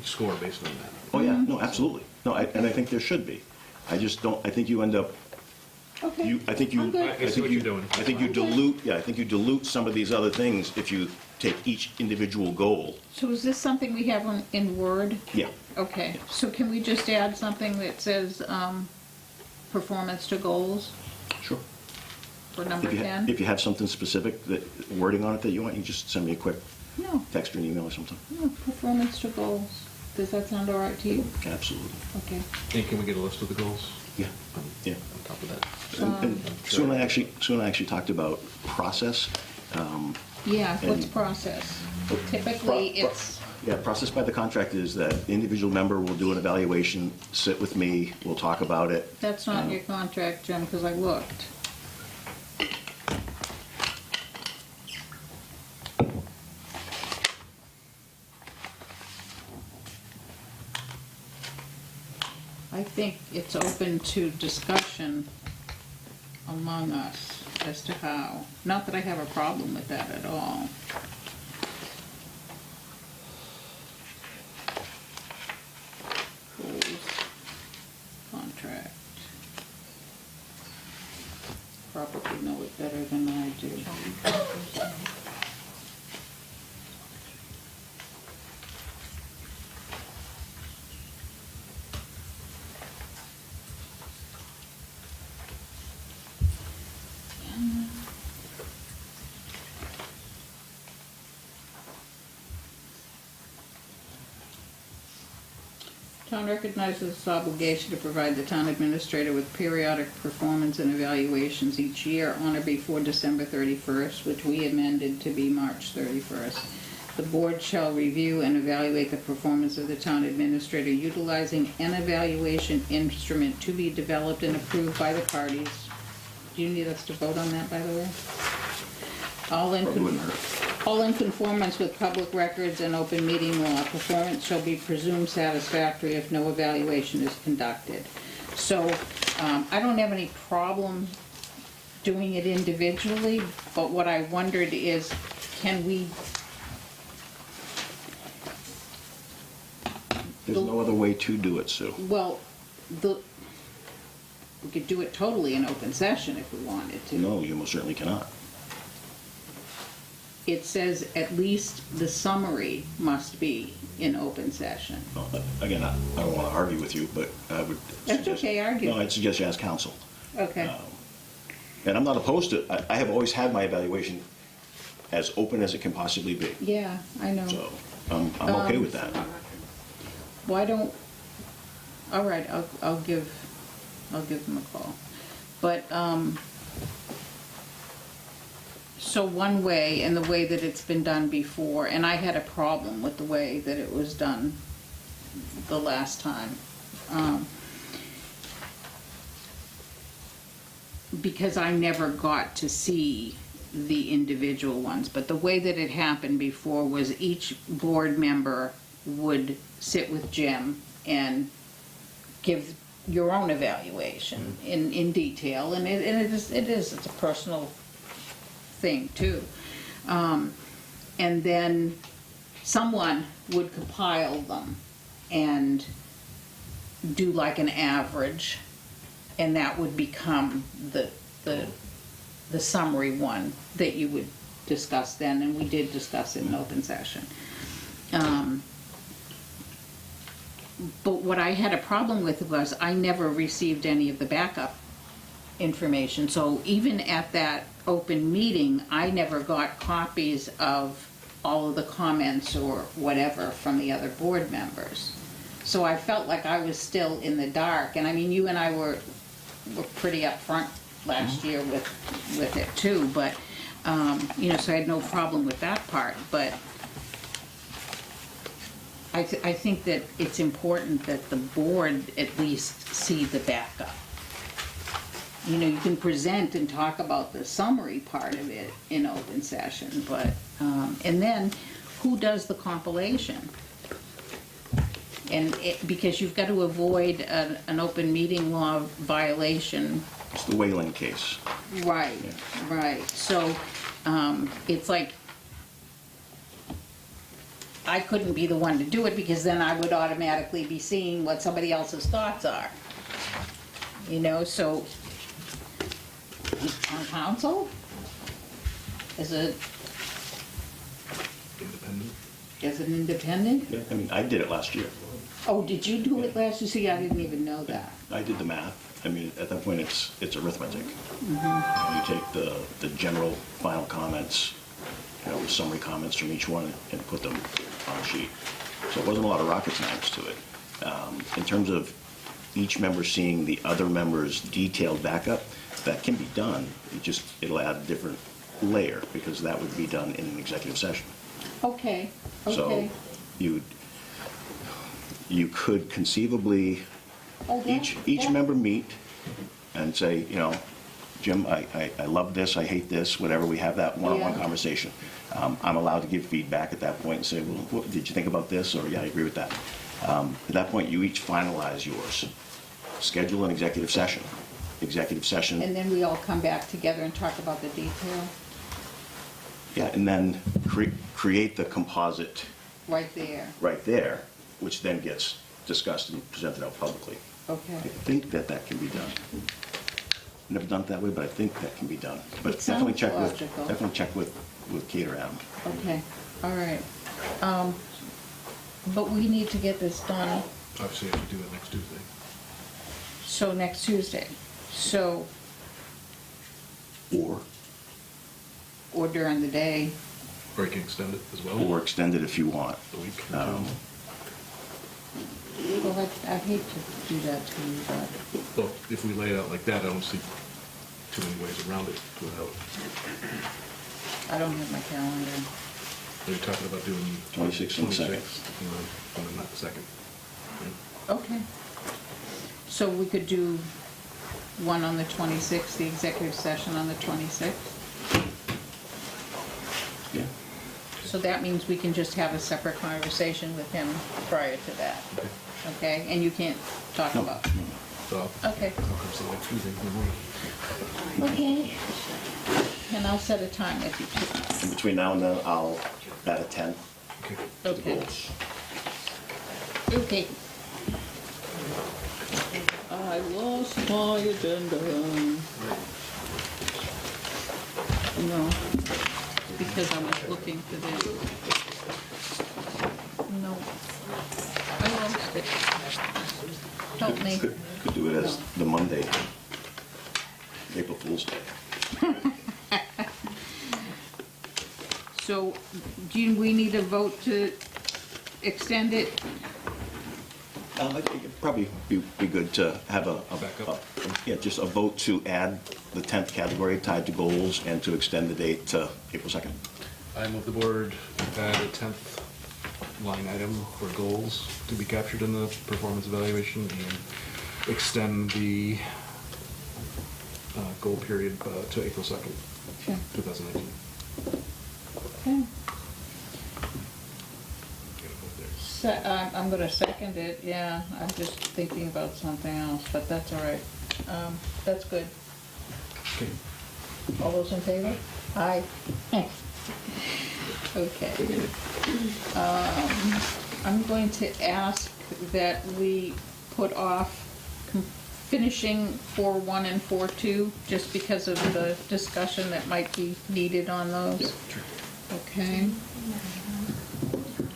score based on that. Oh, yeah, no, absolutely. No, and I think there should be. I just don't, I think you end up, Okay. I think you, I'm good. I see what you're doing. I think you dilute, I think you dilute some of these other things if you take each individual goal. So is this something we have in Word? Yeah. Okay, so can we just add something that says, performance to goals Sure. for number 10? If you have something specific, that wording on it that you want, you just send me a quick No, text or an email or something. no, performance to goals. Does that sound all right to you? Absolutely. Okay. And can we get a list of the goals? Yeah, yeah. On top of that. And Sue and I actually talked about process. Yeah, what's And- process? Typically, it's, Yeah, process by the contract is that the individual member will do an evaluation, sit with me, we'll talk about it. that's not in your contract, Jim, because I looked. I think it's open to discussion among us as to how. Not that I have a problem with that at all. Goals, contract. Probably know it better than I do. Town recognizes its obligation to provide the town administrator with periodic performance and evaluations each year on or before December 31st, which we amended to be March 31st. The board shall review and evaluate the performance of the town administrator utilizing an evaluation instrument to be developed and approved by the parties. Do you need us to vote on that, by the way? All in conformance with public records and open meeting law, performance shall be presumed satisfactory if no evaluation is conducted. So, I don't have any problem doing it individually, but what I wondered is, can we, There's no other way to do it, Sue. well, we could do it totally in open session if we wanted to. No, you most certainly cannot. It says at least the summary must be in open session. No, but again, I don't want to argue with you, but I would That's suggest... okay, argue. No, I'd suggest you ask counsel. Okay. And I'm not opposed to it. I have always had my evaluation as open as it can possibly be. Yeah, I know. So I'm okay with that. Why don't, all right, I'll give them a call. But, so one way, and the way that it's been done before, and I had a problem with the way that it was done the last time. Because I never got to see the individual ones, but the way that it happened before was each board member would sit with Jim and give your own evaluation in detail, and it's a personal thing too. And then someone would compile them and do like an average, and that would become the summary one that you would discuss then, and we did discuss it in open session. But what I had a problem with was I never received any of the backup information. So even at that open meeting, I never got copies of all of the comments or whatever from the other board members. So I felt like I was still in the dark. And I mean, you and I were pretty upfront last year with it too, but, so I had no problem with that part. But I think that it's important that the board at least see the backup. You can present and talk about the summary part of it in open session, but, and then who does the compilation? And because you've got to avoid an open meeting law violation. It's the Wayland case. Right, right. So it's like, I couldn't be the one to do it because then I would automatically be seeing what somebody else's thoughts are. You know, so on council, is it, Independent. is it independent? Yeah, I mean, I did it last year. Oh, did you do it last year? See, I didn't even know that. I did the math. I mean, at that point, it's arithmetic. Mhm. You take the general final comments, you know, with summary comments from each one and put them on a sheet. So it wasn't a lot of rocket science to it. In terms of each member seeing the other member's detailed backup, that can be done. It'll add a different layer because that would be done in an executive session. Okay, So okay. you could conceivably, each member meet and say, you know, Jim, I love this, I hate this, whatever, we have that one-on-one Yeah. conversation. I'm allowed to give feedback at that point and say, well, what, did you think about this? Or, yeah, I agree with that. At that point, you each finalize yours. Schedule an executive session. Executive session, And then we all come back together and talk about the detail yeah, and then create the composite right there. right there, which then gets discussed and presented out publicly. Okay. I think that can be done. Never done it that way, but I think that can be done. But It sounds logical. definitely check with Kate or Adam. Okay, all right. But we need to get this done, Obviously, you have to do it next Tuesday. so next Tuesday. So, or during the day. Or you can extend it as well. Or extend it if you want. A week or two. Well, I hate to do that to you, but Well, if we lay it out like that, I don't see too many ways around it without, I don't have my calendar. you're talking about doing 26th and the second. 26th and then not the second. Okay. So we could do one on the 26th, the executive session on the 26th? Yeah. So that means we can just have a separate conversation with him prior to that, okay? And you can't talk about. So Okay. I'll come see you next Tuesday in the morning. Okay. And I'll set a time with you too. And between now and then, I'll add a 10 Okay. to the Okay. goals. Okay. I lost my agenda. No, because I was looking for this. No, I lost it. Help me. Could do it as the Monday, April Fool's Day. So, do we need a vote to extend it? I think it'd probably be good to have yeah, just a vote to add the 10th category tied to goals and to extend the date to April 2nd. I move the board add a 10th line item for goals to be captured in the performance evaluation and extend the goal period to April 2nd, Okay. 2019. Okay. I'm gonna second it, yeah. I'm just thinking about something else, but that's all right. That's good. Okay. All those in favor? Aye. Okay. I'm going to ask that we put off finishing 4.1 and 4.2, just because of the discussion that might be needed on those. Okay.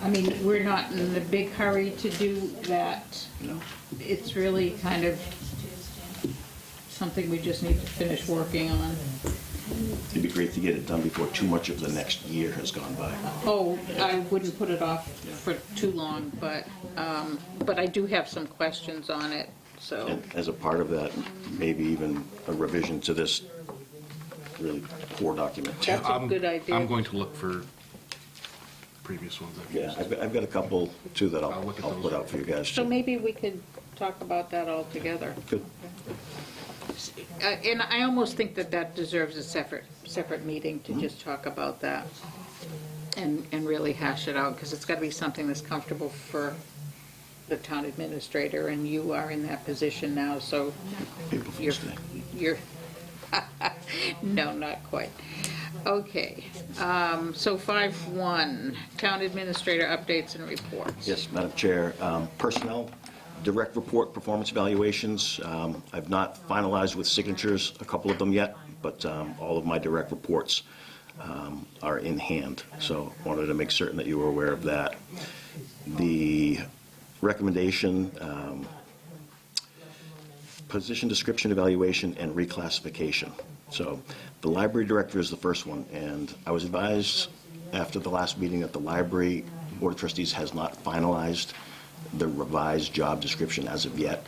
I mean, we're not in a big hurry to do that. No. It's really kind of something we just need to finish working on. It'd be great to get it done before too much of the next year has gone by. Oh, I wouldn't put it off for too long, but I do have some questions on it, so. And as a part of that, maybe even a revision to this really poor document. That's a good idea. I'm going to look for previous ones. Yeah, I've got a couple too that I'll look at put out for you guys. So maybe we could talk about that all together. Good. And I almost think that deserves a separate meeting to just talk about that and really hash it out, because it's got to be something that's comfortable for the town administrator, and you are in that position now, so April Fool's you're, Day. you're, no, not quite. Okay, so 5.1, town administrator updates and reports. Yes, Madam Chair. Personnel, direct report performance evaluations. I've not finalized with signatures a couple of them yet, but all of my direct reports are in hand. So wanted to make certain that you were aware of that. The recommendation, position description evaluation and reclassification. So the library director is the first one, and I was advised after the last meeting that the library board of trustees has not finalized the revised job description as of yet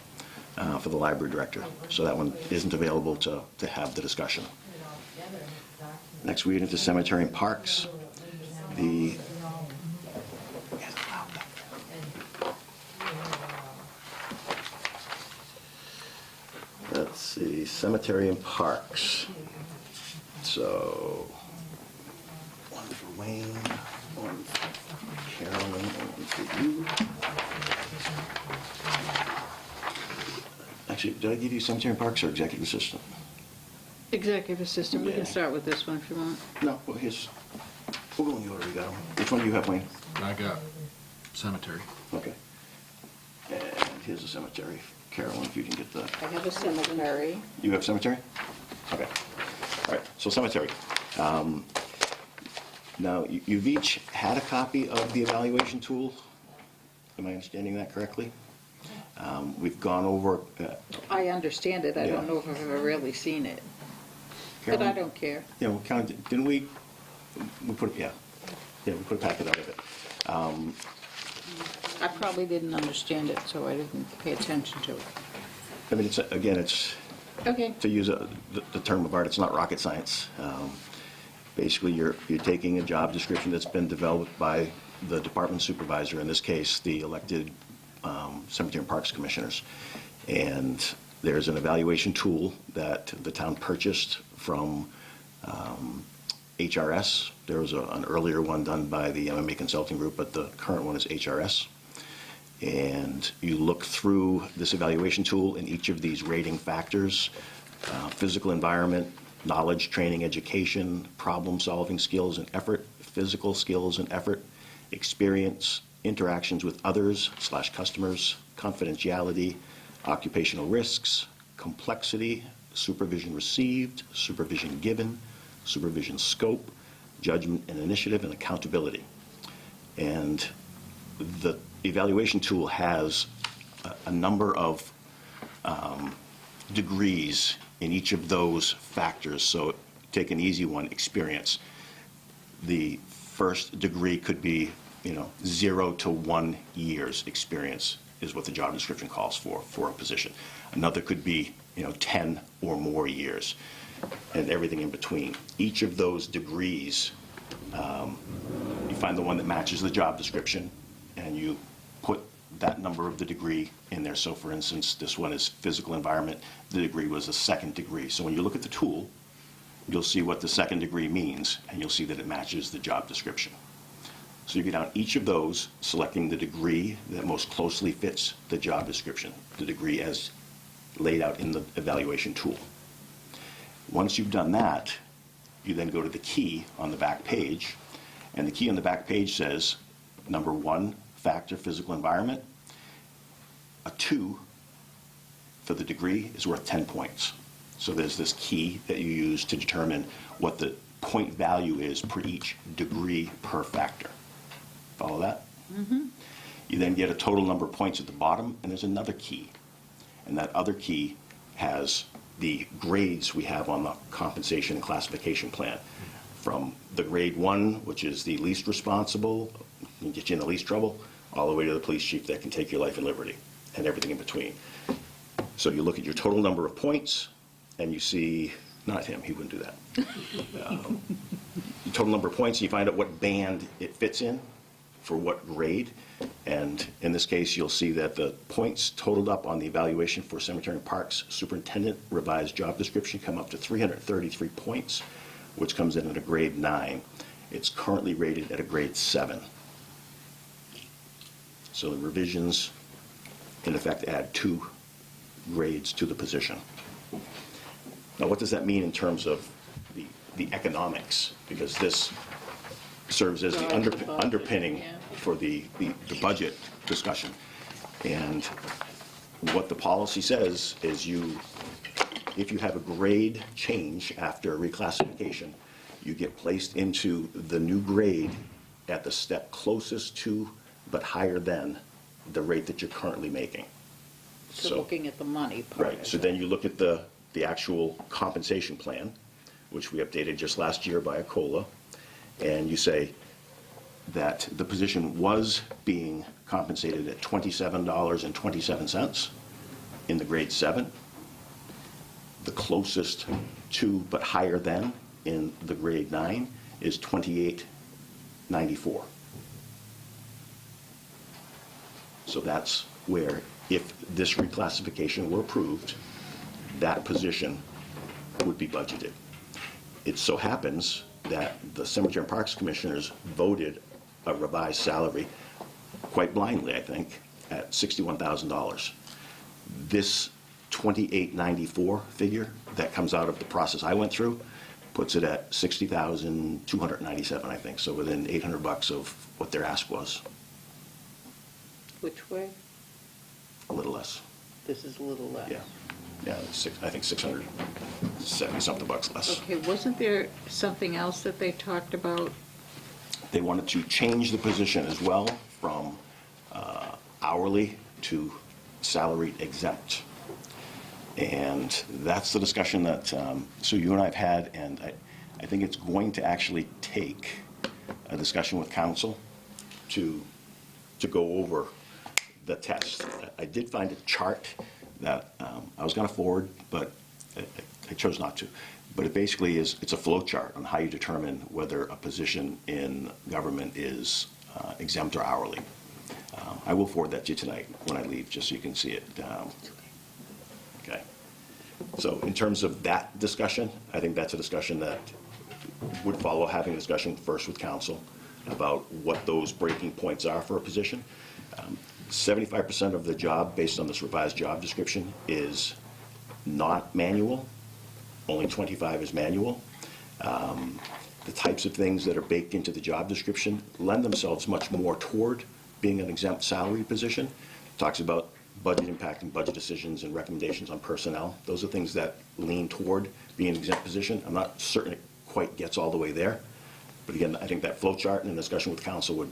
for the library director. So that one isn't available to have the discussion. Next, we get into cemetery and parks. The let's see, cemetery and parks. So, one for Wayne, one for Carolyn, one for you. Actually, did I give you cemetery and parks or executive assistant? Executive assistant, we can Yeah. start with this one if you want. No, well, we'll go in the order we got them. Which one do you have, Wayne? I got cemetery. Okay. And here's the cemetery. Carolyn, if you can get the... I have a cemetery. You have cemetery? Okay. All right, so cemetery. Now, you've each had a copy of the evaluation tool. Am I understanding that correctly? We've gone over... I understand it, I don't Yeah. know if I've ever really seen it, but Carolyn? I don't care. Yeah, we kind of, didn't we put, yeah, we put a packet out of it. I probably didn't understand it, so I didn't pay attention to it. I mean, it's, Okay. to use the term of art, it's not rocket science. Basically, you're taking a job description that's been developed by the department supervisor, in this case, the elected cemetery and parks commissioners. And there's an evaluation tool that the town purchased from HRS. There was an earlier one done by the MMA Consulting Group, but the current one is HRS. And you look through this evaluation tool in each of these rating factors: physical environment, knowledge, training, education, problem-solving skills and effort, physical skills and effort, experience, interactions with others / customers, confidentiality, occupational risks, complexity, supervision received, supervision given, supervision scope, judgment and initiative, and accountability. And the evaluation tool has a number of degrees in each of those factors. So take an easy one, experience. The first degree could be 0 to 1 year's experience is what the job description calls for a position. Another could be 10 or more years, and everything in between. Each of those degrees, you find the one that matches the job description, and you put that number of the degree in there. So for instance, this one is physical environment. The degree was a second degree. So when you look at the tool, you'll see what the second degree means, and you'll see that it matches the job description. So you go down each of those, selecting the degree that most closely fits the job description, the degree as laid out in the evaluation tool. Once you've done that, you then go to the key on the back page, and the key on the back page says, number 1, factor, physical environment. A 2 for the degree is worth 10 points. So there's this key that you use to determine what the point value is per each degree per factor. Follow that? Mm-hmm. You then get a total number of points at the bottom, and there's another key. And that other key has the grades we have on the compensation and classification plan. From the grade 1, which is the least responsible, can get you in the least trouble, all the way to the police chief that can take your life and liberty, and everything in between. So you look at your total number of points, and you see, not him, he wouldn't do that. The total number of points, and you find out what band it fits in for what grade. And in this case, you'll see that the points totaled up on the evaluation for cemetery and parks superintendent revised job description come up to 333 points, which comes in at a grade 9. It's currently rated at a grade 7. So the revisions in effect, add 2 grades to the position. Now, what does that mean in terms of the economics? Because this serves as the Drives the budget, underpinning yeah. for the budget discussion. And what the policy says is if you have a grade change after reclassification, you get placed into the new grade at the step closest to but higher than the rate that you're currently making. So looking at the money part. Right, so then you look at the actual compensation plan, which we updated just last year by a COLA, and you say that the position was being compensated at $27.27 in the grade 7, the closest to but higher than in the grade 9 is $28.94. So that's where, if this reclassification were approved, that position would be budgeted. It so happens that the Cemetery and Parks Commissioners voted a revised salary, quite blindly, I think, at $61,000. This $28.94 figure that comes out of the process I went through puts it at $60,297, I think, so within $800 of what their ask was, Which way? a little less. This is a little less. Yeah, yeah, I think 670-something bucks less. Okay, wasn't there something else that they talked about? They wanted to change the position as well from hourly to salaried exempt. And that's the discussion that Sue, you and I have had, and I think it's going to actually take a discussion with council to go over the test. I did find a chart that I was going to forward, but I chose not to. But it basically it's a flow chart on how you determine whether a position in government is exempt or hourly. I will forward that to you tonight when I leave, just so you can see it. Okay. So in terms of that discussion, I think that's a discussion that would follow having a discussion first with council about what those breaking points are for a position. 75% of the job, based on this revised job description, is not manual. Only 25 is manual. The types of things that are baked into the job description lend themselves much more toward being an exempt salary position. Talks about budget impact and budget decisions and recommendations on personnel. Those are things that lean toward being an exempt position. I'm not certain it quite gets all the way there. But again, I think that flow chart and the discussion with council would.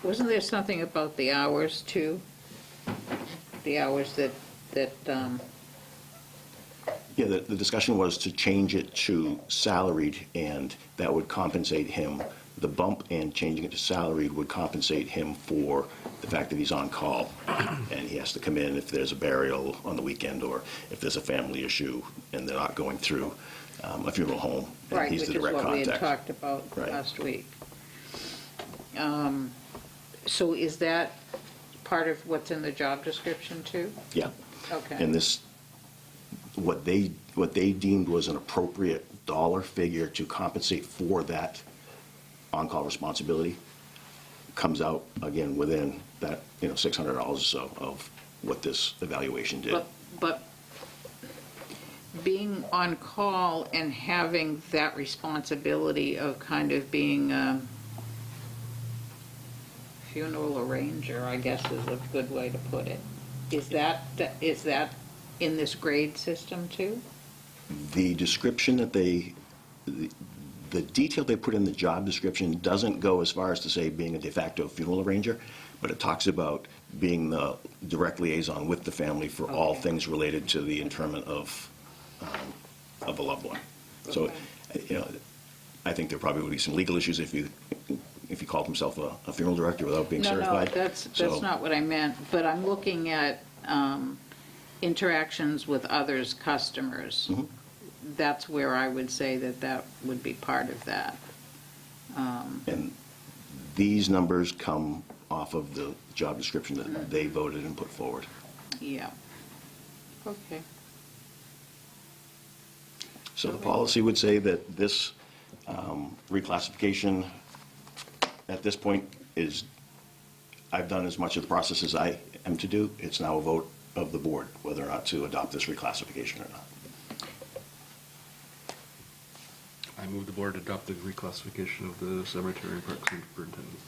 Wasn't there something about the hours too? The hours that Yeah, the discussion was to change it to salaried, and that would compensate him. The bump and changing it to salaried would compensate him for the fact that he's on call, and he has to come in if there's a burial on the weekend or if there's a family issue and they're not going through a funeral home, and right, he's which the is direct what we contact. had talked about Right. last week. So is that part of what's in the job description too? Yeah. Okay. And this, what they deemed was an appropriate dollar figure to compensate for that on-call responsibility comes out, again, within that, $600 or so of what this evaluation did. But being on call and having that responsibility of kind of being a funeral arranger, I guess is a good way to put it. Is that in this grade system too? The description that the detail they put in the job description doesn't go as far as to say being a de facto funeral arranger, but it talks about being the direct liaison with the family for all things related to the interment of a loved one. So, I think there probably would be some legal issues if you called himself a funeral director without being certified. No, that's So- not what I meant, but I'm looking at interactions with others, customers. Mhm. That's where I would say that would be part of that. And these numbers come off of the job description that they voted and put forward. Yeah. Okay. So the policy would say that this reclassification at this point is I've done as much of the process as I am to do. It's now a vote of the board whether or not to adopt this reclassification or not. I move the board adopt the reclassification of the cemetery and park superintendent.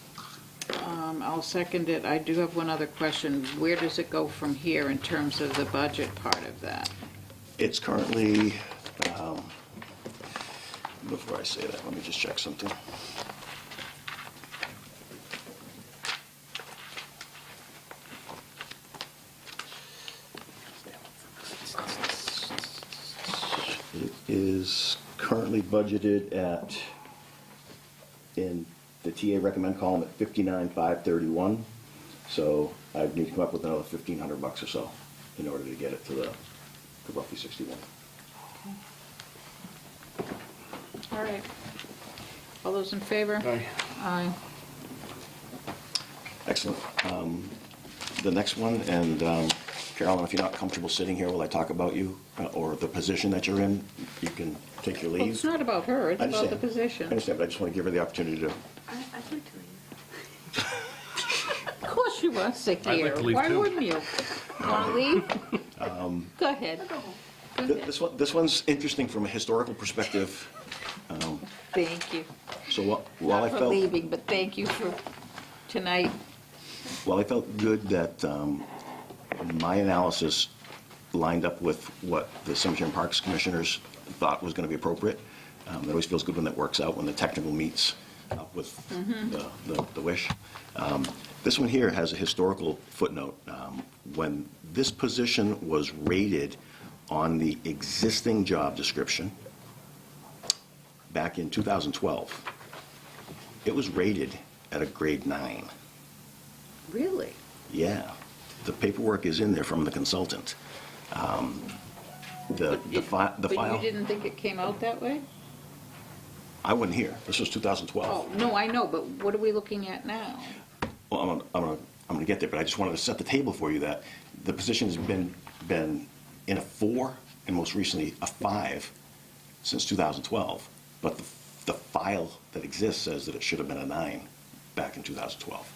I'll second it. I do have one other question. Where does it go from here in terms of the budget part of that? It's currently, before I say that, let me just check something. It is currently budgeted at, in the TA recommend column, at 59,531. So I need to come up with another $1,500 or so in order to get it to roughly 61. All right. All those in favor? Aye. Aye. Excellent. The next one, and Carolyn, if you're not comfortable sitting here while I talk about you or the position that you're in, you can take your leave. Well, it's not about her, it's I about the understand. position. I understand, but I just want to give her the opportunity to. I'd like to leave. Of course you want to sit I'd here. like to leave Why too. wouldn't you? Want to leave? Go ahead. Go ahead. This one's interesting from a historical perspective. Thank you. So while I Not for felt, leaving, but thank you for tonight. while I felt good that my analysis lined up with what the Cemetery and Parks Commissioners thought was going to be appropriate, it always feels good when that works out, when the technical meets up with the wish. This one here has a historical footnote. When this position was rated on the existing job description back in 2012, it was rated at a grade 9. Really? Yeah. The paperwork is in there from the consultant. The file. But you didn't think it came out that way? I wasn't here. This was 2012. Oh, no, I know, but what are we looking at now? Well, I'm gonna get there, but I just wanted to set the table for you that the position has been in a 4 and most recently a 5 since 2012. But the file that exists says that it should have been a 9 back in 2012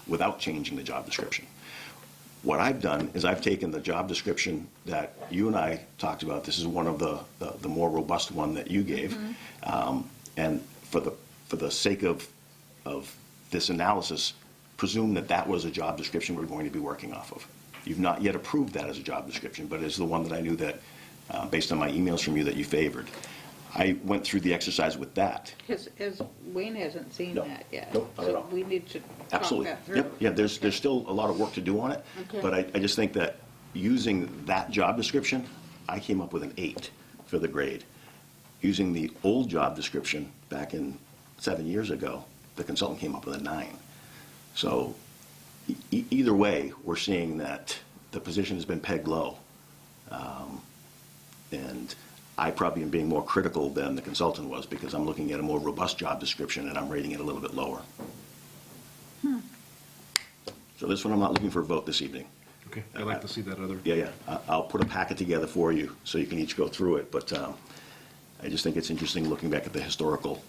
without changing the job description. What I've done is I've taken the job description that you and I talked about. This is one of the more robust one that you gave. And for the sake of this analysis, presume that that was a job description we're going to be working off of. You've not yet approved that as a job description, but it's the one that I knew that, based on my emails from you, that you favored. I went through the exercise with that. As Wayne hasn't seen No. that yet. Nope, not at all. So we need to talk Absolutely. that through. Yep. Yeah, there's still a lot of work to do on it, Okay. but I just think that using that job description, I came up with an 8 for the grade. Using the old job description back in 7 years ago, the consultant came up with a 9. So either way, we're seeing that the position has been pegged low. And I probably am being more critical than the consultant was because I'm looking at a more robust job description and I'm rating it a little bit lower. So this one, I'm not looking for a vote this evening. Okay, I'd like to see that other. Yeah. I'll put a packet together for you so you can each go through it, but I just think it's interesting looking back at the historical.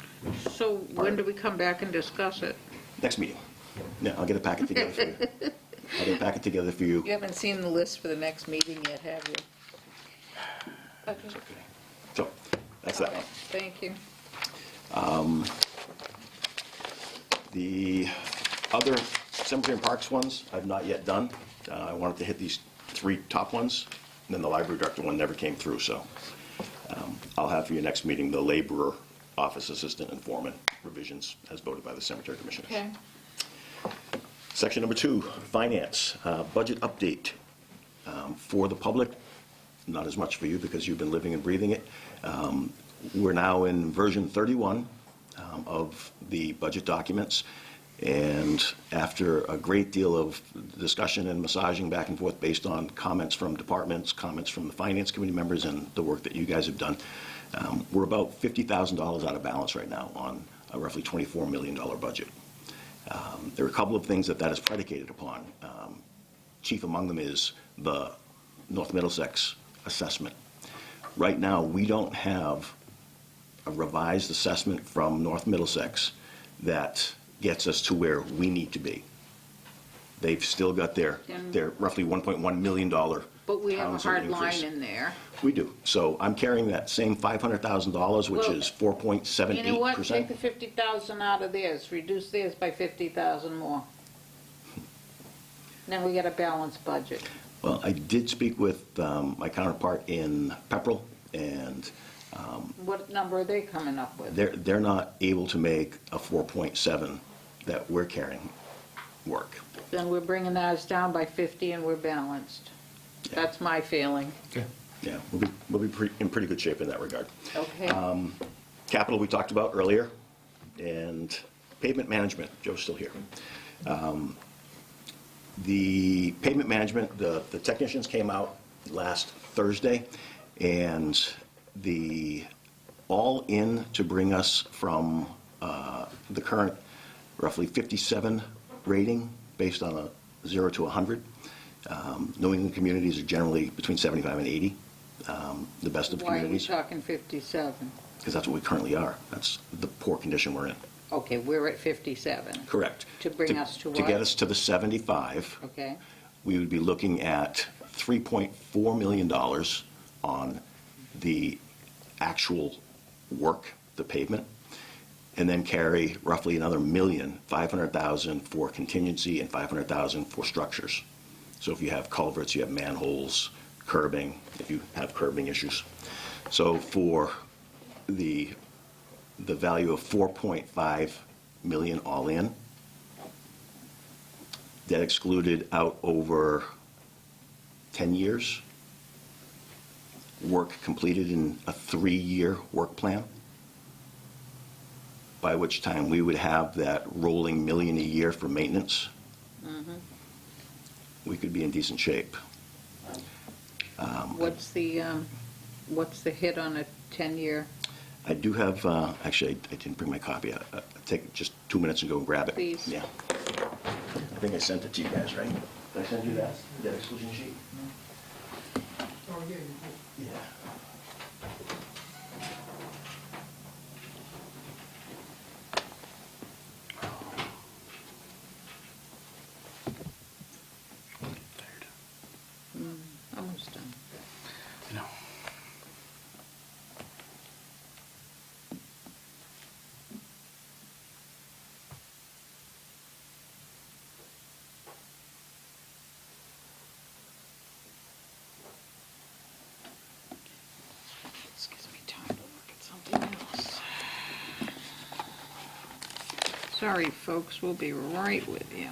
So when do we come back and discuss it? Next meeting. Yeah, I'll get a packet together for you. I'll get a packet together for you. You haven't seen the list for the next meeting yet, have you? Okay. So, that's that one. Thank you. The other cemetery and parks ones, I've not yet done. I wanted to hit these 3 top ones, and then the library director one never came through, so I'll have for your next meeting the laborer, office assistant, and foreman revisions as voted by the cemetery commissioners. Okay. Section number 2, finance, budget update for the public. Not as much for you because you've been living and breathing it. We're now in version 31 of the budget documents. And after a great deal of discussion and massaging back and forth based on comments from departments, comments from the finance committee members, and the work that you guys have done, we're about $50,000 out of balance right now on a roughly $24 million budget. There are a couple of things that is predicated upon. Chief among them is the North Middlesex assessment. Right now, we don't have a revised assessment from North Middlesex that gets us to where we need to be. They've still got their roughly $1.1 million But we have a Townsend hard increase. line in there. We do. So I'm carrying that same $500,000, which Well, is 4.78%. You know what, take the 50,000 out of theirs, reduce theirs by 50,000 more. Then we get a balanced budget. Well, I did speak with my counterpart in Pepperell, and What number are they coming up with? they're not able to make a 4.7 that we're carrying work. Then we're bringing ours down by 50 and we're balanced. That's my feeling. Okay. Yeah, we'll be in pretty good shape in that regard. Okay. Capital we talked about earlier, and pavement management, Joe's still here. The pavement management, the technicians came out last Thursday, and the all-in to bring us from the current roughly 57 rating based on a 0 to 100. New England communities are generally between 75 and 80, the best of Why are we communities, talking 57? because that's what we currently are. That's the poor condition we're in. Okay, we're at 57. Correct. To bring us to To what? get us to the 75, Okay. we would be looking at $3.4 million on the actual work, the pavement, and then carry roughly another $1,500,000 for contingency and $500,000 for structures. So if you have culverts, you have manholes, curbing, if you have curbing issues. So for the value of 4.5 million all in, that excluded out over 10 years, work completed in a 3-year work plan, by which time we would have that rolling million a year for maintenance. We could be in decent shape. What's the hit on a 10-year? I do have, actually, I didn't bring my copy. I'll take just 2 minutes and go and grab it. Please. Yeah. I think I sent it to you guys, right? Did I send you that exclusion sheet? Oh, yeah, you did. Yeah. Almost done. I know. This gives me time to look at something else. Sorry, folks, we'll be right with you.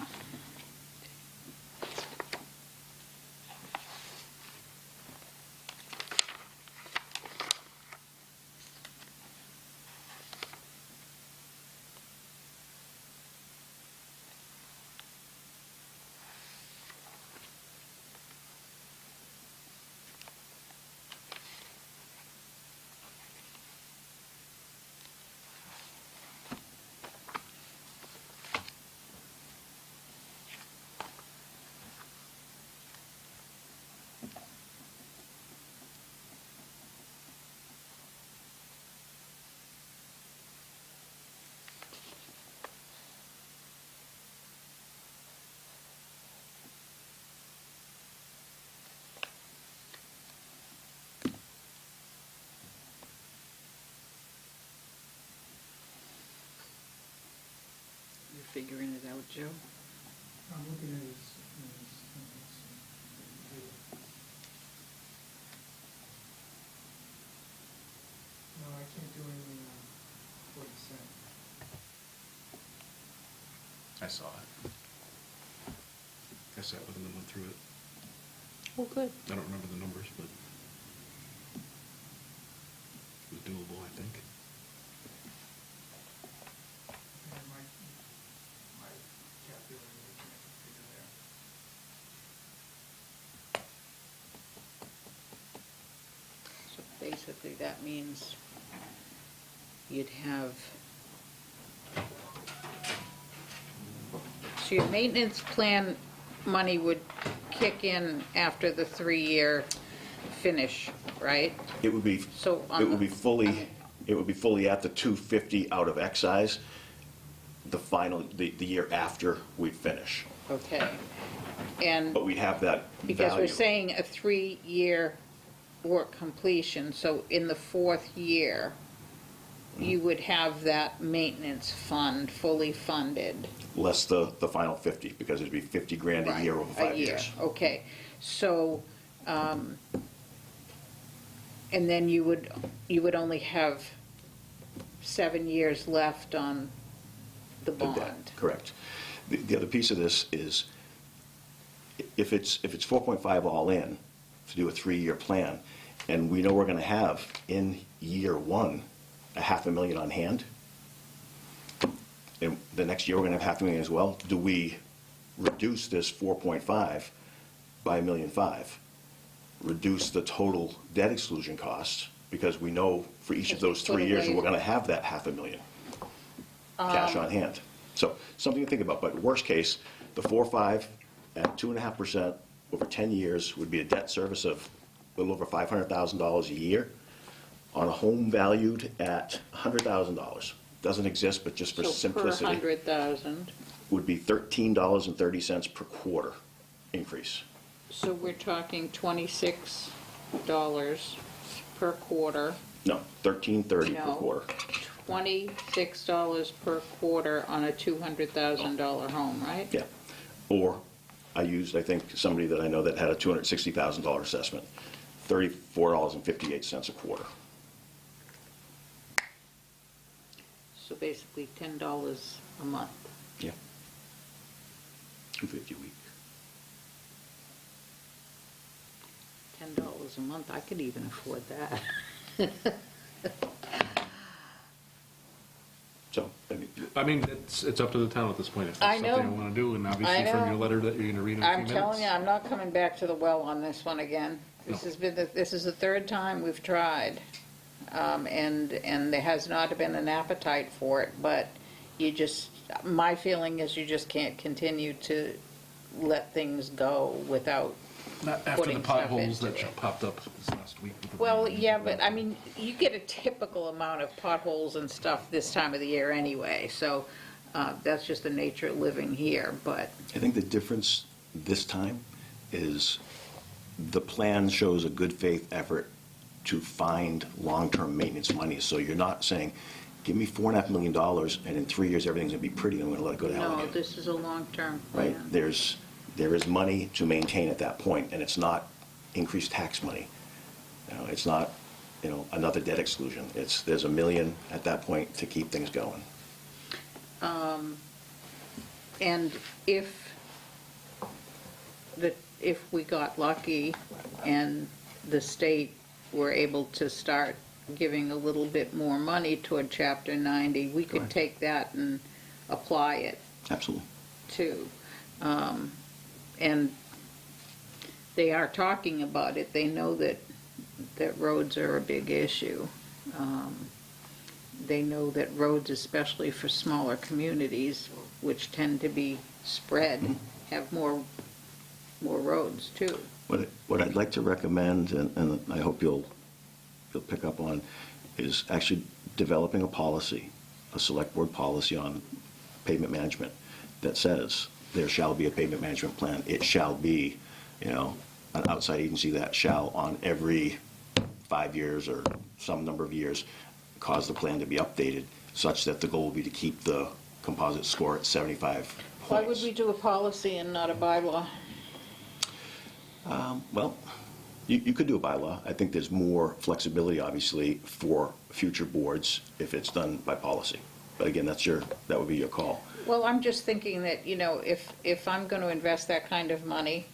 You're figuring it out, Joe? I'm looking at his. No, I can't do anything on what he said. I saw it. I sat with him and went through it. Well, good. I don't remember the numbers, but it was doable, I think. And my calculator, I can't figure it out. So basically, that means you'd have, so your maintenance plan money would kick in after the 3-year finish, right? It would be, So on it would the- be fully at the 250 out of excise. the year after we finish. Okay. And But we have that because we're value. saying a 3-year work completion, so in the 4th year, you would have that maintenance fund fully funded. Less the final 50, because it'd be 50 grand a year over 5 A year, years. okay. So, and then you would only have 7 years left on the The debt, bond. correct. The other piece of this is, if it's 4.5 all in, to do a 3-year plan, and we know we're gonna have in year 1, a $500,000 on hand, and the next year we're gonna have $500,000 as well, do we reduce this 4.5 by $1.5 million? Reduce the total debt exclusion costs, because we know for each of those 3 years, we're gonna have that $500,000 cash on hand. So, something to think about, but worst case, the 4.5 at 2.5% over 10 years would be a debt service of a little over $500,000 a year on a home valued at $100,000. Doesn't exist, but just for simplicity. So per 100,000, Would be $13.30 per quarter increase. so we're talking $26 per quarter. No, $13.30 per No. quarter. $26 per quarter on a $200,000 home, right? Yeah. Or I used, I think, somebody that I know that had a $260,000 assessment, $34.58 a quarter. So basically $10 a month. Yeah. $250 a week. $10 a month, I could even afford that. So, I mean, it's up to the town at this point, if I that's know. something you want to do, and I obviously from know. your letter that you're going to read in a few I'm minutes. telling you, I'm not coming back to the well on this one again. This No. has been, this is the 3rd time we've tried. And there has not been an appetite for it, but you just, my feeling is you just can't continue to let things go without Not after the putting stuff potholes into that it. popped up this last week. with the Well, rain. yeah, but I mean, you get a typical amount of potholes and stuff this time of the year anyway, so that's just the nature of living here, but, I think the difference this time is the plan shows a good faith effort to find long-term maintenance money. So you're not saying, give me $4.5 million and in 3 years everything's gonna be pretty and I'm gonna let it go to hell no, again. this is a long-term Right? plan. There is money to maintain at that point, and it's not increased tax money. You know, it's not, another debt exclusion. There's $1 million at that point to keep things going. And if we got lucky and the state were able to start giving a little bit more money toward Chapter 90, we could Correct. take that and apply it Absolutely. too. And they are talking about it. They know that roads are a big issue. They know that roads, especially for smaller communities, which tend to be spread, have more roads too. What I'd like to recommend, and I hope you'll pick up on, is actually developing a policy, a select board policy on pavement management that says there shall be a pavement management plan. It shall be, an outside agency that shall, on every 5 years or some number of years, cause the plan to be updated, such that the goal will be to keep the composite score at 75 points. Why would we do a policy and not a bylaw? Well, you could do a bylaw. I think there's more flexibility, obviously, for future boards if it's done by policy. But again, that would be your call. Well, I'm just thinking that, if I'm going to invest that kind of money,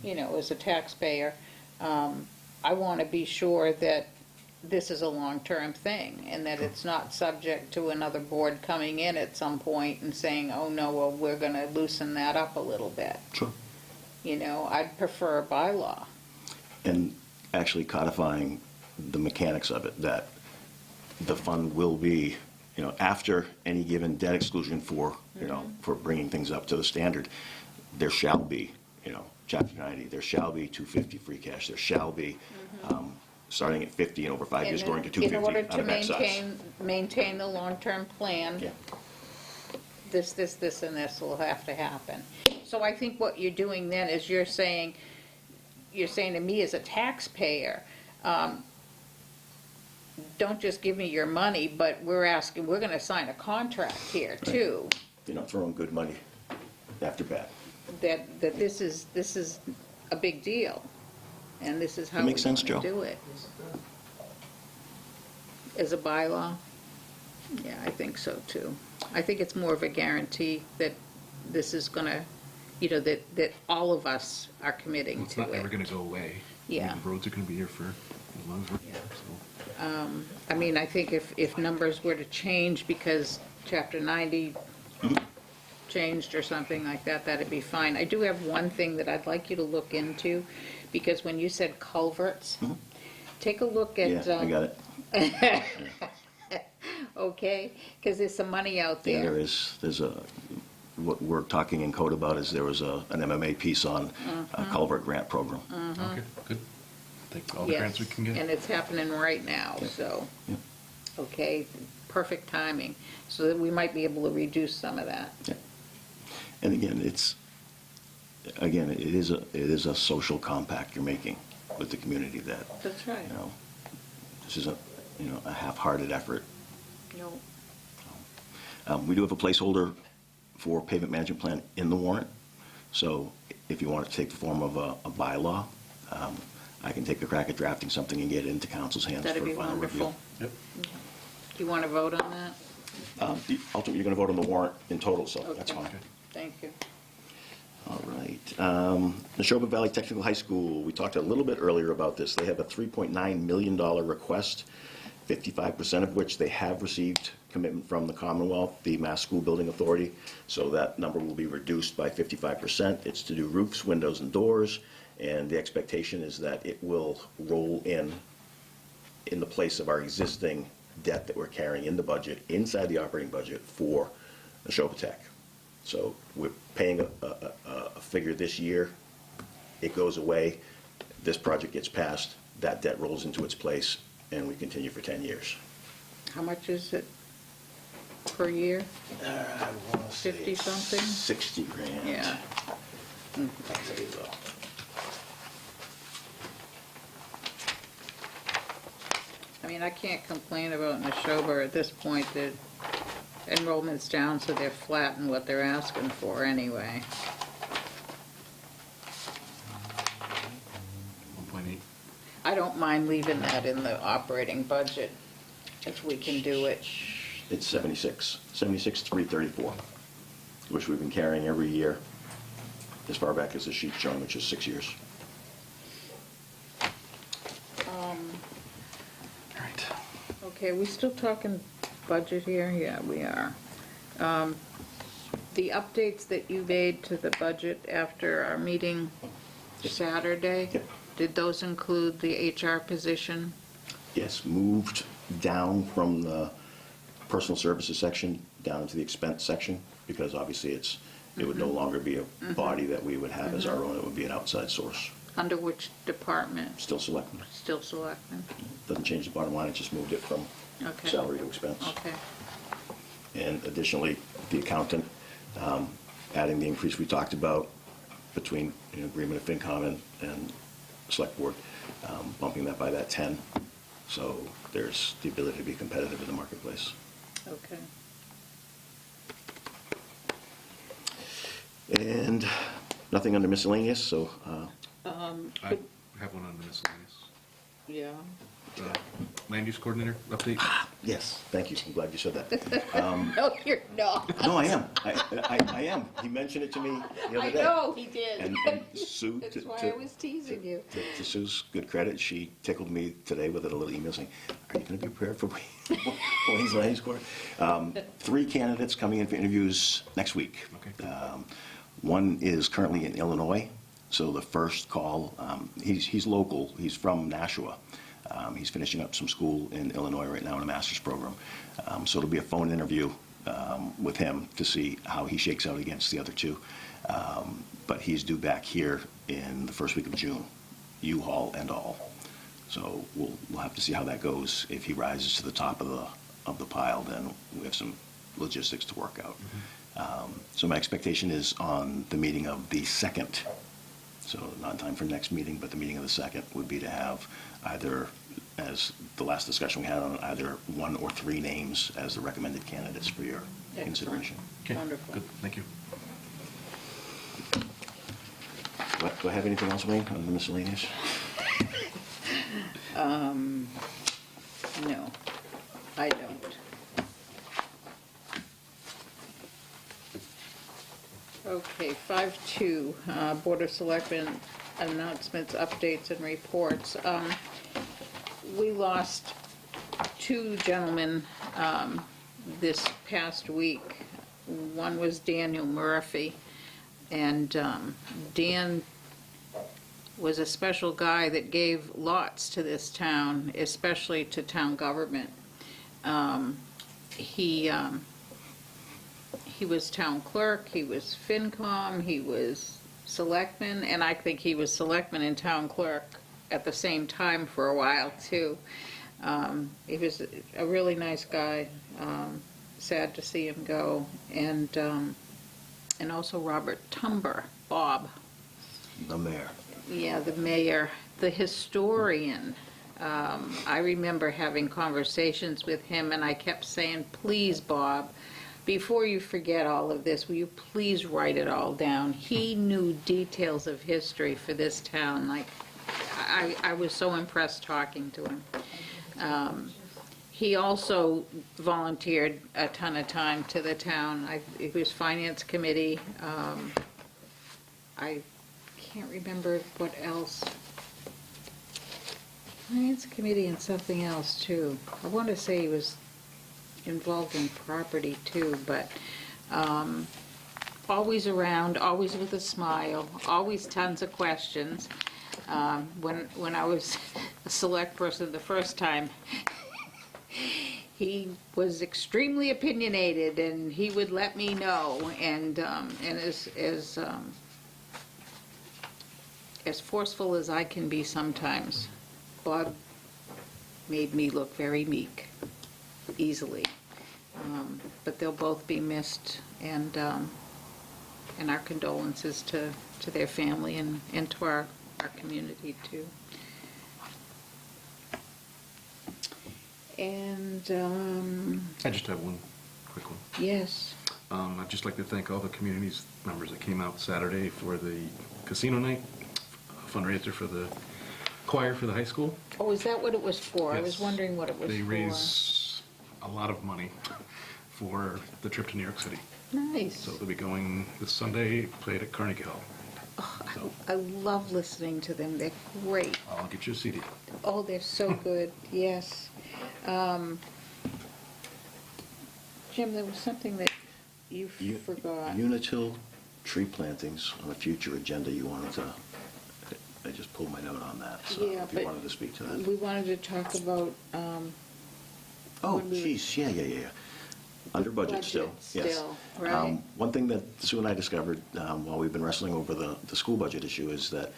as a taxpayer, I want to be sure that this is a long-term thing and that it's not subject to another board coming in at some point and saying, oh, no, well, we're going to loosen that up a little bit. Sure. I'd prefer a bylaw. And actually codifying the mechanics of it, that the fund will be, after any given debt exclusion for, for bringing things up to the standard, there shall be, Chapter 90, there shall be 250 free cash, there shall be, starting at 50 and over 5 years going to 250 In order on to a backside. maintain the long-term plan, Yeah. this, and this will have to happen. So I think what you're doing then is you're saying to me as a taxpayer, don't just give me your money, but we're gonna sign a contract here too, You're not throwing good money after bad. that this is a big deal, and this is how That we makes sense, wanna Joe? do it. As a bylaw? Yeah, I think so too. I think it's more of a guarantee that this is gonna, that all of us are committing It's to not ever it. gonna go away. Yeah. The roads are gonna be here for as long as we're here, so. I mean, I think if numbers were to change because Chapter 90 changed or something like that, that'd be fine. I do have one thing that I'd like you to look into, because when you said culverts, take a look at. Yeah, I got it. Okay, because there's some money out Yeah, there. there's what we're talking in code about is there was an MMA piece on a culvert grant program. Okay, good. Take all the grants we can Yes, get. and it's happening right now, so, Yeah. okay, perfect timing, so that we might be able to reduce some of that. Yeah. And again, it is a social compact you're making with the community that, That's right. this isn't, a half-hearted effort. No. We do have a placeholder for pavement management plan in the warrant, so if you want it to take the form of a bylaw, I can take a crack at drafting something and get it into council's hands for That'd be final review. wonderful. Yep. Do you want to vote on that? Ultimately, you're going to vote on the warrant in total, so that's Okay. fine. Thank you. All right. Neshoba Valley Technical High School, we talked a little bit earlier about this. They have a $3.9 million request, 55% of which they have received commitment from the Commonwealth, the Mass School Building Authority, so that number will be reduced by 55%. It's to do roofs, windows, and doors, and the expectation is that it will roll in the place of our existing debt that we're carrying in the budget, inside the operating budget for Neshoba Tech. So we're paying a figure this year, it goes away, this project gets passed, that debt rolls into its place, and we continue for 10 years. How much is it per year? I want to say 50 something? 60 grand. Yeah. There you go. I mean, I can't complain about Neshoba at this point. The enrollment's down, so they're flat in what they're asking for anyway. 1.8. I don't mind leaving that in the operating budget if we can do it. It's 76,334, which we've been carrying every year as far back as the sheet's showing, which is 6 years. Right. Okay, we still talking budget here? Yeah, we are. The updates that you made to the budget after our meeting Saturday, Yep. did those include the HR position? Yes, moved down from the personal services section down into the expense section, because obviously it would no longer be a body that we would have as our own, it would be an outside source. Under which department? Still selectmen. Still Selectmen? Doesn't change the bottom line, it just moved it from Okay. salary to expense. Okay. And additionally, the accountant, adding the increase we talked about between agreement of FinCom and Select Board, bumping that by that 10. So there's the ability to be competitive in the marketplace. Okay. And nothing under miscellaneous, so I have one on the miscellaneous. Yeah. Land use coordinator update? yes, thank you, I'm glad you said that. No, you're not. No, I am, I am. He mentioned it to me the other I day. know, he did. And Sue, That's to- why to- I was teasing you. To Sue's good credit, she tickled me today with a little email saying, are you going to be prepared for Wayne's Land Use Court? 3 candidates coming in for interviews next week. Okay. One is currently in Illinois, so the first call, he's local, he's from Nashua. He's finishing up some school in Illinois right now in a master's program. So it'll be a phone interview with him to see how he shakes out against the other 2. But he's due back here in the first week of June, U-Haul and all. So we'll have to see how that goes. If he rises to the top of the pile, then we have some logistics to work out. So my expectation is on the meeting of the 2nd, so not in time for next meeting, but the meeting of the 2nd would be to have either, as the last discussion we had on either 1 or 3 names as the recommended candidates for your consideration. Okay, Wonderful. good, thank you. Do I have anything else, Wayne, on the miscellaneous? No, I don't. Okay, 5.2, Board of Selectmen announcements, updates, and reports. We lost 2 gentlemen this past week. One was Daniel Murphy, and Dan was a special guy that gave lots to this town, especially to town government. He was town clerk, he was FinCom, he was selectman, and I think he was selectman and town clerk at the same time for a while, too. He was a really nice guy. Sad to see him go. And also Robert Tumber, Bob. The mayor. Yeah, the mayor, the historian. I remember having conversations with him, and I kept saying, please, Bob, before you forget all of this, will you please write it all down? He knew details of history for this town. Like, I was so impressed talking to him. He also volunteered a ton of time to the town. He was finance committee. I can't remember what else. Finance committee and something else too. I want to say he was involved in property too, but always around, always with a smile, always tons of questions. When I was a select person the first time, he was extremely opinionated, and he would let me know, and as forceful as I can be sometimes, Bob made me look very meek, easily. But they'll both be missed, and our condolences to their family and to our community too. And I just have one quick one. yes. I'd just like to thank all the communities members that came out Saturday for the casino night fundraiser for the choir for the high school. Oh, is that what it was for? I was Yes. wondering what it was for. They raise a lot of money for the trip to New York City. Nice. So they'll be going this Sunday, played at Carnegie Hall. Oh, I love listening to them. They're great. I'll get you a CD. Oh, they're so good. Yes. Jim, there was something that you forgot. Unitil tree plantings on a future agenda you wanted to, I just pulled my note on that, so Yeah, if you but wanted to speak to that. We wanted to talk about, Oh, when we- geez, yeah. Under budget still, yes. right? One thing that Sue and I discovered while we've been wrestling over the school budget issue is that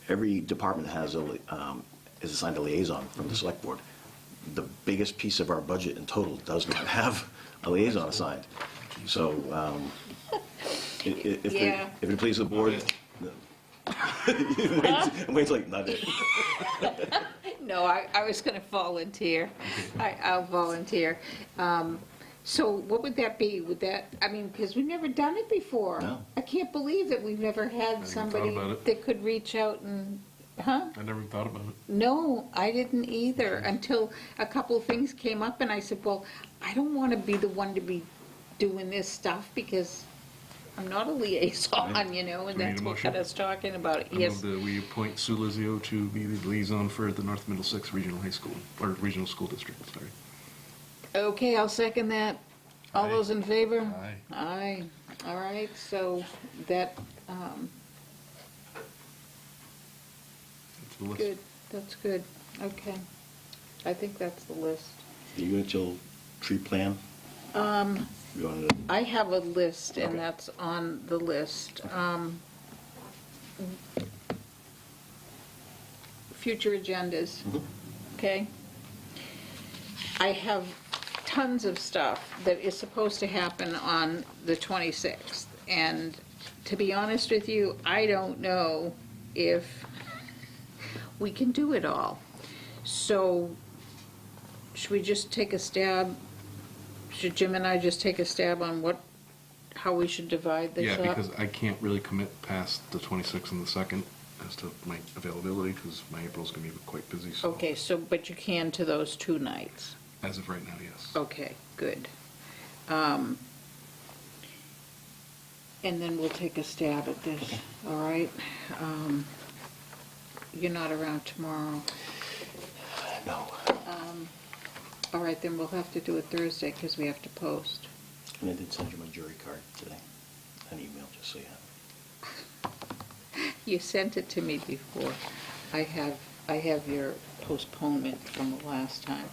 every department has is assigned a liaison from the select board. The biggest piece of our budget in total does not have a liaison assigned. So if it pleases the board, Wayne's like, not it. No, I was going to volunteer. I'll volunteer. So what would that be? Would that, I mean, because we've never done it before. No. I can't believe that we've never had even somebody thought about it. that could reach out and, huh? I never thought about it. No, I didn't either, until a couple of things came up, and I said, well, I don't want to be the one to be doing this stuff, because I'm not a liaison, Right. you know, and Do we need that's a what motion? got us talking about it. I Yes. move that we appoint Sue Lizio to be the liaison for the North Middlesex Regional High School, or Regional School District, sorry. Okay, I'll second that. All Aye. those in favor? Aye. Aye. All right, so that, That's the list. good, that's good, okay. I think that's the list. The Unitil tree plan, you wanted to, I have a list, and Okay. that's on the list. Future agendas, Mhm. okay? I have tons of stuff that is supposed to happen on the 26th. And to be honest with you, I don't know if we can do it all. So should we just take a stab? Should Jim and I just take a stab on how we should divide this up? Yeah, because I can't really commit past the 26th and the 2nd as to my availability, because my April's going to be quite busy, so. Okay, but you can to those 2 nights? As of right now, yes. Okay, good. And then we'll take a stab at this, all right? You're not around tomorrow? No. All right, then we'll have to do it Thursday, because we have to post. And I did send you my jury card today, an email, just so you have. You sent it to me before. I have your postponement from the last time.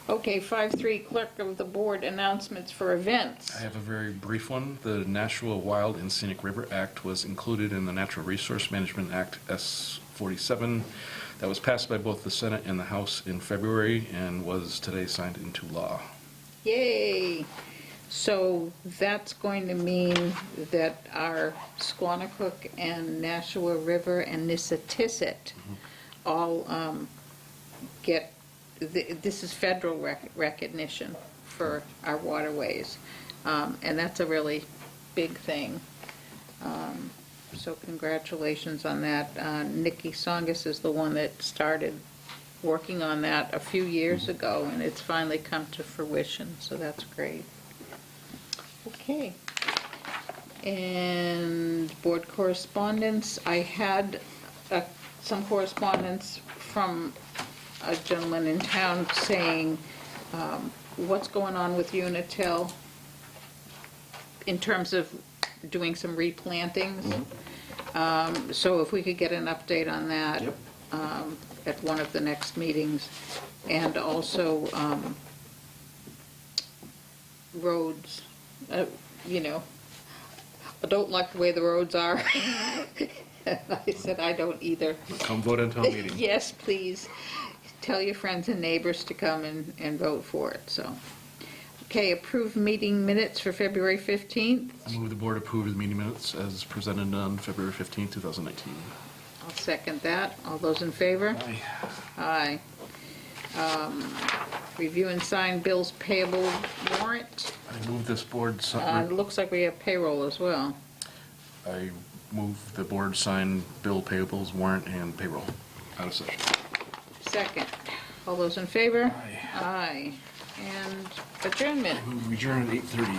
Okay, 5-3, Clerk of the Board, announcements for events. I have a very brief one. The Nashua Wild and Scenic River Act was included in the Natural Resource Management Act S-47 that was passed by both the Senate and the House in February and was today signed into law. Yay! So that's going to mean that our Squanicook and Nashua River and Nissitissit all get, this is federal recognition for our waterways. And that's a really big thing. So congratulations on that. Nikki Songus is the one that started working on that a few years ago, and it's finally come to fruition, so that's great. Okay. And board correspondence, I had some correspondence from a gentleman in town saying what's going on with Unitil in terms of doing some replantings. So if we could get an update on that. Yep. At one of the next meetings. And also roads, you know, I don't like the way the roads are. And I said, I don't either. Come vote on town meeting. Yes, please. Tell your friends and neighbors to come and vote for it, so. Okay, approved meeting minutes for February 15th. I move the board approve the meeting minutes as presented on February 15th, 2019. I'll second that. All those in favor? Aye. Aye. Review and sign bills payable warrant. I move this board, It looks like we have payroll as well. I move the board sign bill payables warrant and payroll out of session. Second. All those in favor? Aye. Aye. And adjournment. We adjourn at 8:30.